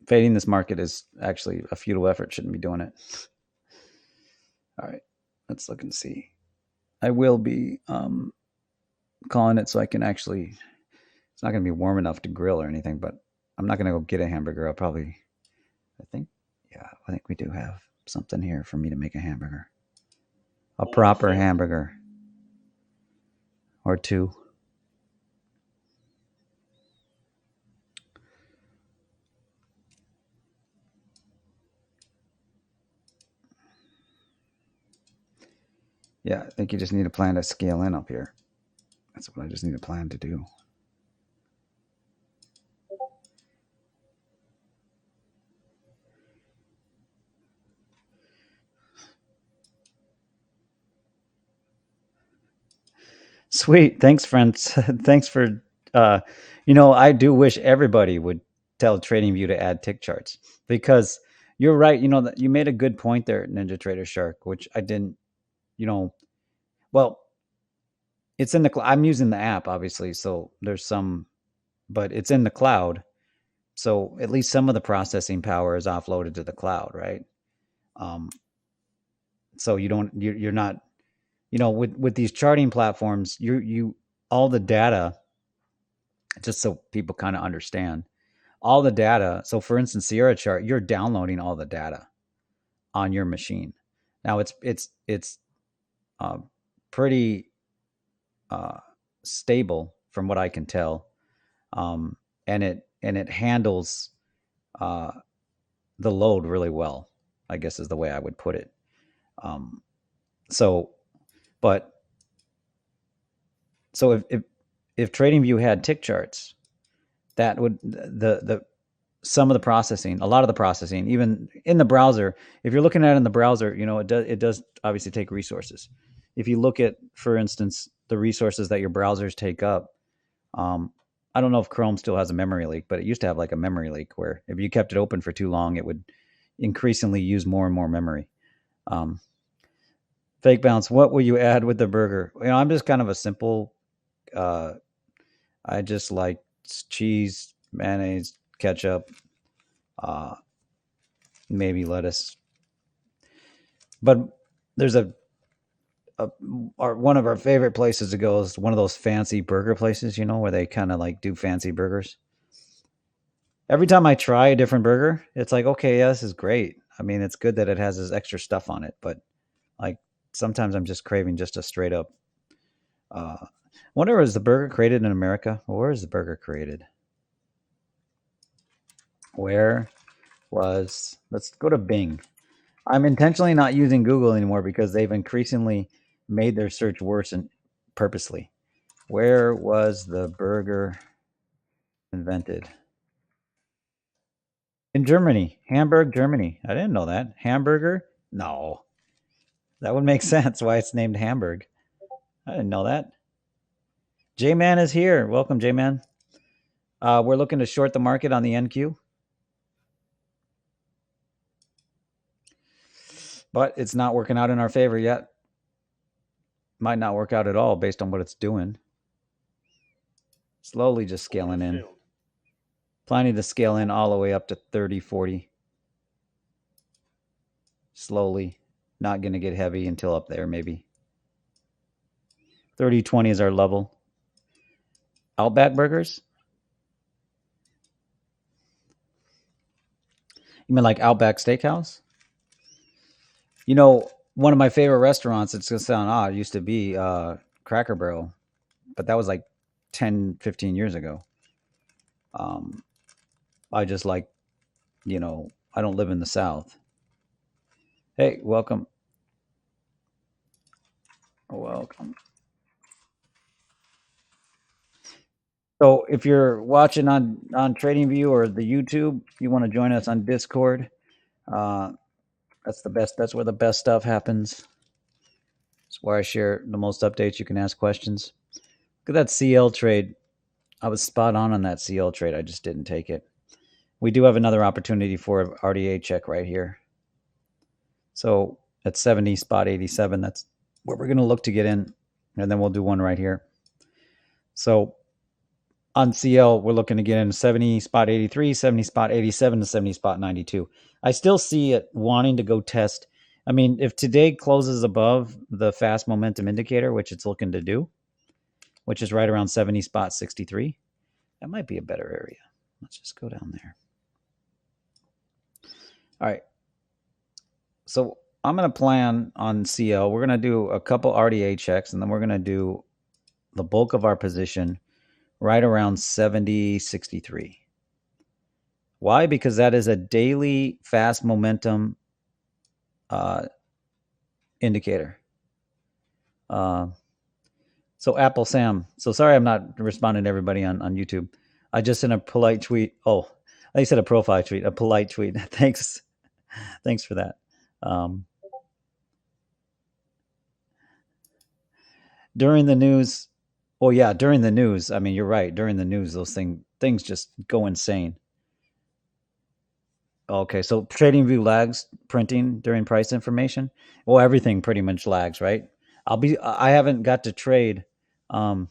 Fading this market is actually a futile effort. Shouldn't be doing it. All right, let's look and see. I will be calling it so I can actually, it's not going to be warm enough to grill or anything, but I'm not going to go get a hamburger. I think we do have something here for me to make a hamburger. A proper hamburger. Or two. Yeah, I think you just need a plan to scale in up here. That's what I just need a plan to do. Sweet. Thanks, friends. Thanks for, I do wish everybody would tell TradingView to add tick charts, because you're right. You made a good point there, Ninja Trader Shark, which I didn't, well, it's in the cloud. I'm using the app, obviously. So there's some, but it's in the cloud. So at least some of the processing power is offloaded to the cloud, right? So you're not, with these charting platforms, you all the data, just so people kind of understand, all the data. So for instance, Sierra Chart, you're downloading all the data on your machine. Now it's pretty stable from what I can tell, and it handles the load really well, I guess is the way I would put it. So if TradingView had tick charts, that would the some of the processing, a lot of the processing, even in the browser. If you're looking at it in the browser, it does obviously take resources. If you look at, for instance, the resources that your browsers take up, I don't know if Chrome still has a memory leak, but it used to have like a memory leak where if you kept it open for too long, it would increasingly use more and more memory. Fake bounce. What will you add with the burger? I'm just kind of a simple. I just like cheese, mayonnaise, ketchup, maybe lettuce. But there's one of our favorite places to go is one of those fancy burger places, where they kind of like do fancy burgers. Every time I try a different burger, it's like, okay, yeah, this is great. I mean, it's good that it has this extra stuff on it, but like sometimes I'm just craving just a straight up Wonder, was the burger created in America? Well, where is the burger created? Where was, let's go to Bing. I'm intentionally not using Google anymore because they've increasingly made their search worse and purposely. Where was the burger invented? In Germany, Hamburg, Germany. I didn't know that. Hamburger? No. That would make sense why it's named Hamburg. I didn't know that. J-Man is here. Welcome, J-Man. We're looking to short the market on the NQ. But it's not working out in our favor yet. Might not work out at all based on what it's doing. Slowly just scaling in. Planning to scale in all the way up to 30, 40. Slowly. Not going to get heavy until up there, maybe. 30, 20 is our level. Outback Burgers? You mean like Outback Steakhouse? You know, one of my favorite restaurants, it's going to sound odd, used to be Cracker Barrel. But that was like 10, 15 years ago. I just like, you know, I don't live in the South. Hey, welcome. Welcome. So if you're watching on TradingView or the YouTube, you want to join us on Discord. That's the best. That's where the best stuff happens. It's where I share the most updates. You can ask questions. Look at that CL trade. I was spot on that CL trade. I just didn't take it. We do have another opportunity for an RDA check right here. So at 70 spot 87, that's where we're going to look to get in. And then we'll do one right here. So on CL, we're looking to get in 70 spot 83, 70 spot 87, to 70 spot 92. I still see it wanting to go test. I mean, if today closes above the fast momentum indicator, which it's looking to do, which is right around 70 spot 63, that might be a better area. Let's just go down there. All right. So I'm going to plan on CL. We're going to do a couple RDA checks, and then we're going to do the bulk of our position right around 70, 63. Why? Because that is a daily fast momentum indicator. So Apple Sam. So sorry I'm not responding to everybody on YouTube. I just sent a polite tweet. Oh, I said a profile tweet, a polite tweet. Thanks for that. During the news, oh yeah, during the news. I mean, you're right. During the news, those things just go insane. Okay, so TradingView lags printing during price information. Well, everything pretty much lags, right? I haven't got to trade. I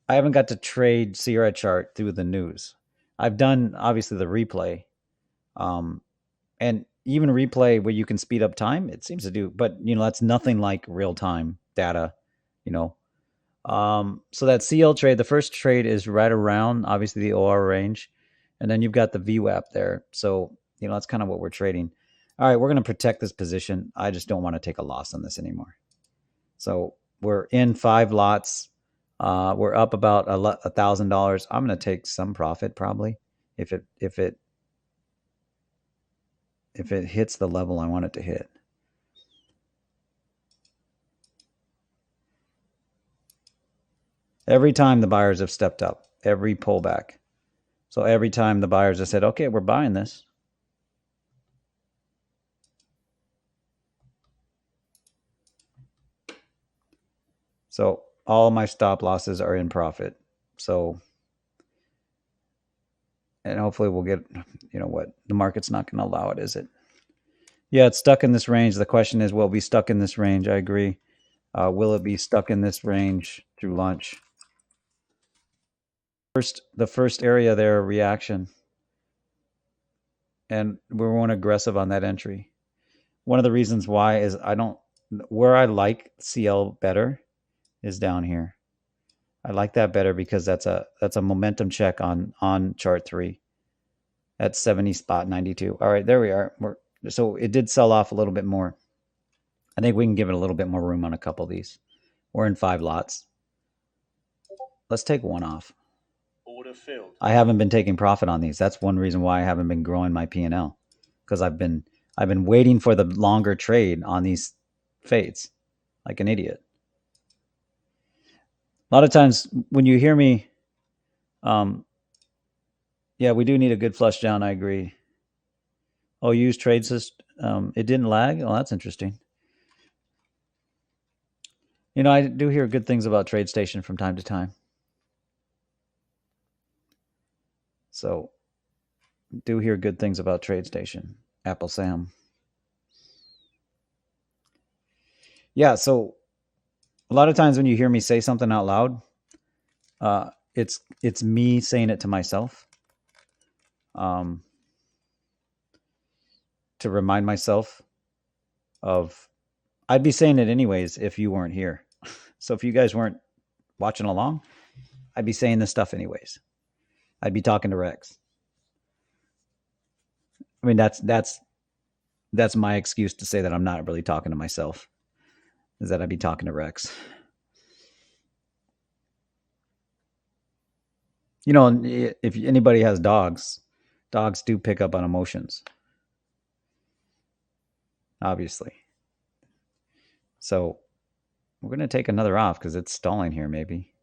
haven't got to trade Sierra chart through the news. I've done obviously the replay, and even replay where you can speed up time. It seems to do, but you know that's nothing like real time data. You know, so that CL trade, the first trade is right around obviously the OR range, and then you've got the VWAP there. So you know that's kind of what we're trading. All right, we're going to protect this position. I just don't want to take a loss on this anymore. So we're in 5 lots. We're up about $1,000. I'm going to take some profit probably if it hits the level I want it to hit. Every time the buyers have stepped up, every pullback. So every time the buyers have said, okay, we're buying this. So all my stop losses are in profit. So, and hopefully we'll get, you know what, the market's not going to allow it, is it? Yeah, it's stuck in this range. The question is, will it be stuck in this range? I agree. Will it be stuck in this range through lunch? The first area there, reaction. And we weren't aggressive on that entry. One of the reasons why is where I like CL better is down here. I like that better because that's a momentum check on chart 3 at 70 spot 92. All right, there we are. So it did sell off a little bit more. I think we can give it a little bit more room on a couple of these. We're in 5 lots. Let's take one off. Order filled. I haven't been taking profit on these. That's one reason why I haven't been growing my P&L, because I've been waiting for the longer trade on these fades like an idiot. A lot of times when you hear me, yeah, we do need a good flush down. I agree. Oh, use trade system. It didn't lag. Oh, that's interesting. You know, I do hear good things about TradeStation from time to time. So, do hear good things about TradeStation. Apple Sam. Yeah, so a lot of times when you hear me say something out loud, it's me saying it to myself, to remind myself of. I'd be saying it anyways if you weren't here. So if you guys weren't watching along, I'd be saying this stuff anyways. I'd be talking to Rex. I mean, that's my excuse to say that I'm not really talking to myself, is that I'd be talking to Rex. You know, if anybody has dogs, dogs do pick up on emotions, obviously. So we're going to take another off because it's stalling here, maybe.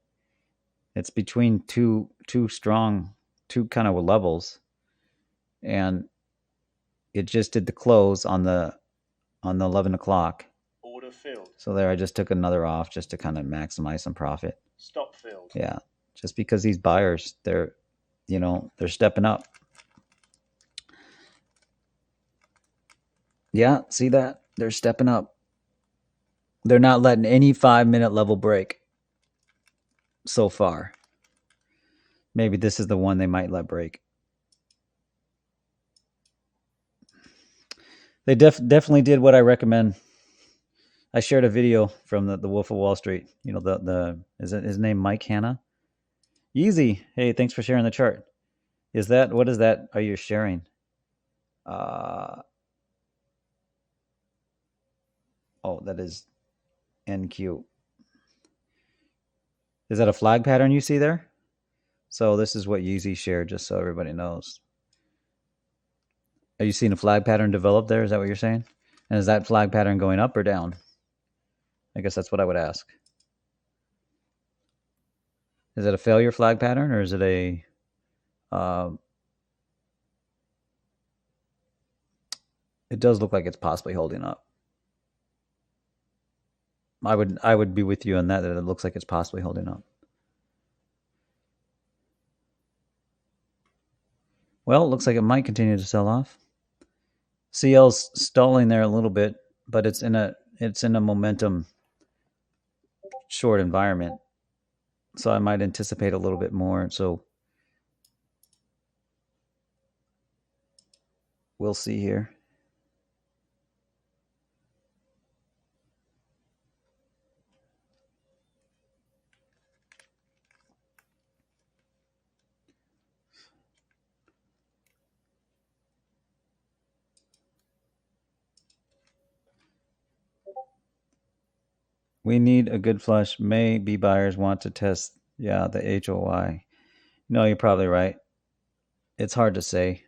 It's between two strong, two kind of levels. And it just did the close on the 11 o'clock. Order filled. So there, I just took another off just to kind of maximize some profit. Stop filled. Yeah, just because these buyers, they're stepping up. Yeah, see that? They're stepping up. They're not letting any 5-minute level break so far. Maybe this is the one they might let break. They definitely did what I recommend. I shared a video from the Wolf of Wall Street. You know, is it his name Mike Hanna? Easy. Hey, thanks for sharing the chart. What is that? Are you sharing? Oh, that is NQ. Is that a flag pattern you see there? So this is what Yeezy shared, just so everybody knows. Are you seeing a flag pattern develop there? Is that what you're saying? And is that flag pattern going up or down? I guess that's what I would ask. Is it a failure flag pattern, or is it a it does look like it's possibly holding up. I would be with you on that it looks like it's possibly holding up. Well, it looks like it might continue to sell off. CL's stalling there a little bit, but it's in a momentum short environment. So I might anticipate a little bit more. So we'll see here. We need a good flush. Maybe buyers want to test, the HOI. No, you're probably right. It's hard to say.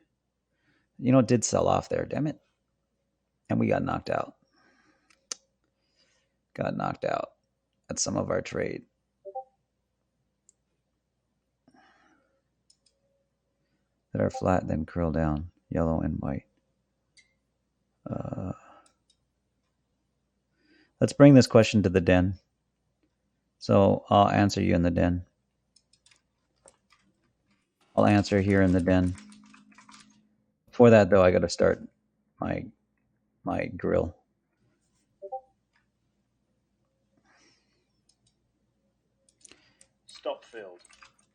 It did sell off there, damn it. And we got knocked out. Got knocked out at some of our trade. That are flat, then curl down, yellow and white. Let's bring this question to the den. So I'll answer you in the den. I'll answer here in the den. Before that, though, I got to start my grill. Stop filled.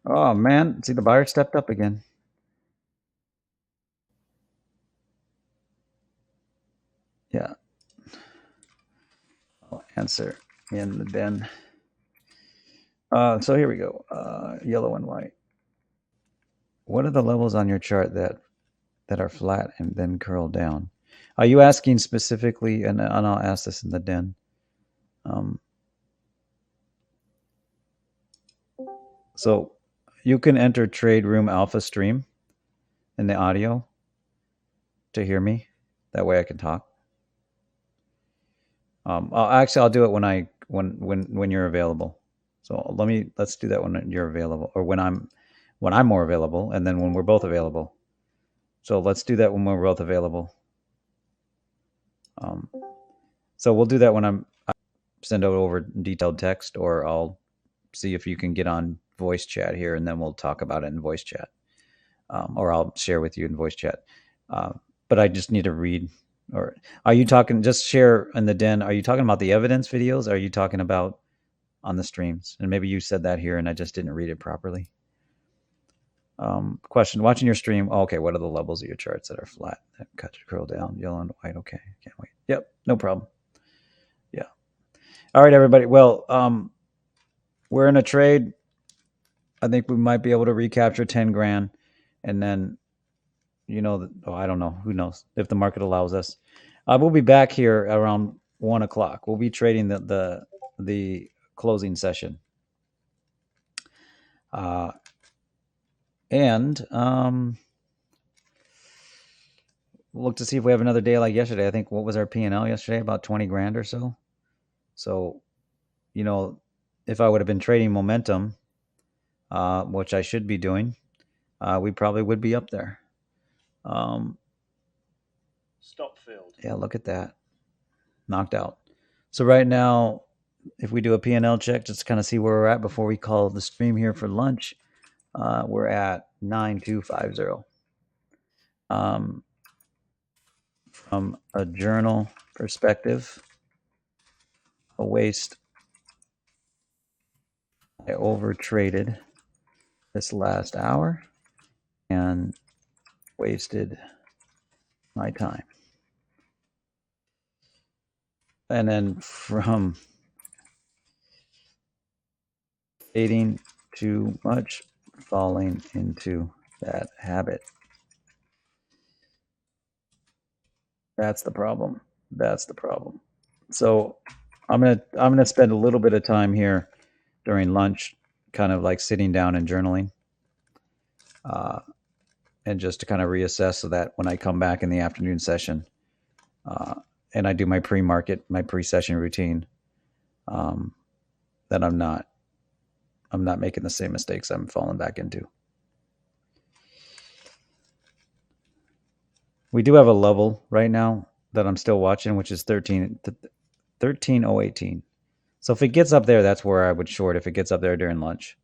Oh man, see the buyer stepped up again. Yeah. I'll answer in the den. So here we go. Yellow and white. What are the levels on your chart that are flat and then curl down? Are you asking specifically, and I'll ask this in the den, so you can enter Trade Room Alpha Stream in the audio to hear me. That way I can talk. I'll do it when you're available. So let's do that when you're available, or when I'm more available, and then when we're both available. So let's do that when we're both available. So we'll do that when I send it over detailed text, or I'll see if you can get on voice chat here, and then we'll talk about it in voice chat, or I'll share with you in voice chat. But I just need to read. Or are you talking? Just share in the den. Are you talking about the evidence videos? Or are you talking about on the streams? And maybe you said that here, and I just didn't read it properly. Question: watching your stream. Oh, okay, what are the levels of your charts that are flat? Cut to curl down, yellow and white. Okay, can't wait. Yep, no problem. Yeah. All right, everybody. Well, we're in a trade. I think we might be able to recapture 10 grand, and then, I don't know. Who knows if the market allows us. We'll be back here around 1 o'clock. We'll be trading the closing session. And we'll look to see if we have another day like yesterday. I think, what was our P&L yesterday? About 20 grand or so. So, if I would have been trading momentum, which I should be doing, we probably would be up there. Stop filled. Yeah, look at that. Knocked out. So right now, if we do a P&L check, just to kind of see where we're at before we call the stream here for lunch, we're at 9250. From a journal perspective, a waste. I overtraded this last hour and wasted my time. And then from eating too much, falling into that habit. That's the problem. So I'm gonna spend a little bit of time here during lunch, kind of like sitting down and journaling, and just to kind of reassess, so that when I come back in the afternoon session, and I do my pre-session routine, that I'm not making the same mistakes I'm falling back into. We do have a level right now that I'm still watching, which is 13,018. So if it gets up there, that's where I would short. If it gets up there during lunch,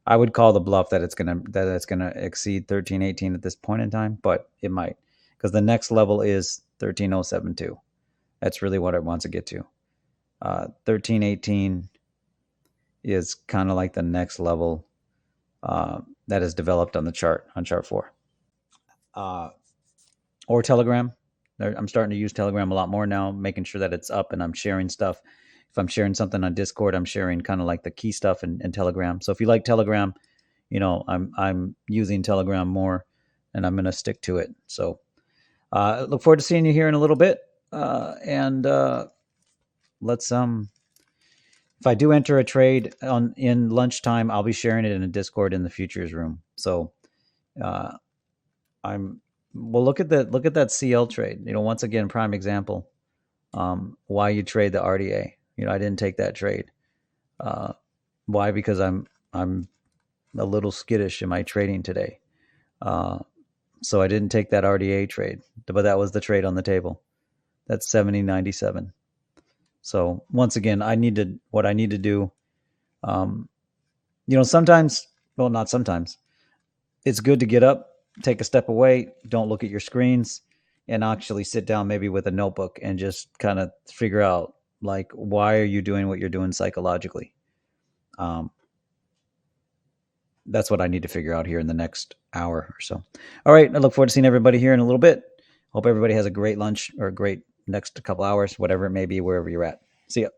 I would call the bluff that it's gonna exceed 1318 at this point in time, but it might, because the next level is 13,072. That's really what it wants to get to. 1318 is kind of like the next level that is developed on the chart, on chart 4. Or Telegram. I'm starting to use Telegram a lot more now, making sure that it's up and I'm sharing stuff. If I'm sharing something on Discord, I'm sharing kind of like the key stuff in Telegram. So if you like Telegram, I'm using Telegram more, and I'm going to stick to it. So look forward to seeing you here in a little bit. And let's if I do enter a trade in lunchtime, I'll be sharing it in a Discord in the futures room. So well, look at that CL trade. Once again, prime example. Why you trade the RDA? I didn't take that trade. Why? Because I'm a little skittish in my trading today. So I didn't take that RDA trade, but that was the trade on the table. That's 70.97. So once again, what I need to do. Sometimes, well, not sometimes. It's good to get up, take a step away, don't look at your screens, and actually sit down maybe with a notebook and just kind of figure out, like, why are you doing what you're doing psychologically? That's what I need to figure out here in the next hour or so. All right. I look forward to seeing everybody here in a little bit. Hope everybody has a great lunch or a great next couple hours, whatever it may be, wherever you're at. See ya.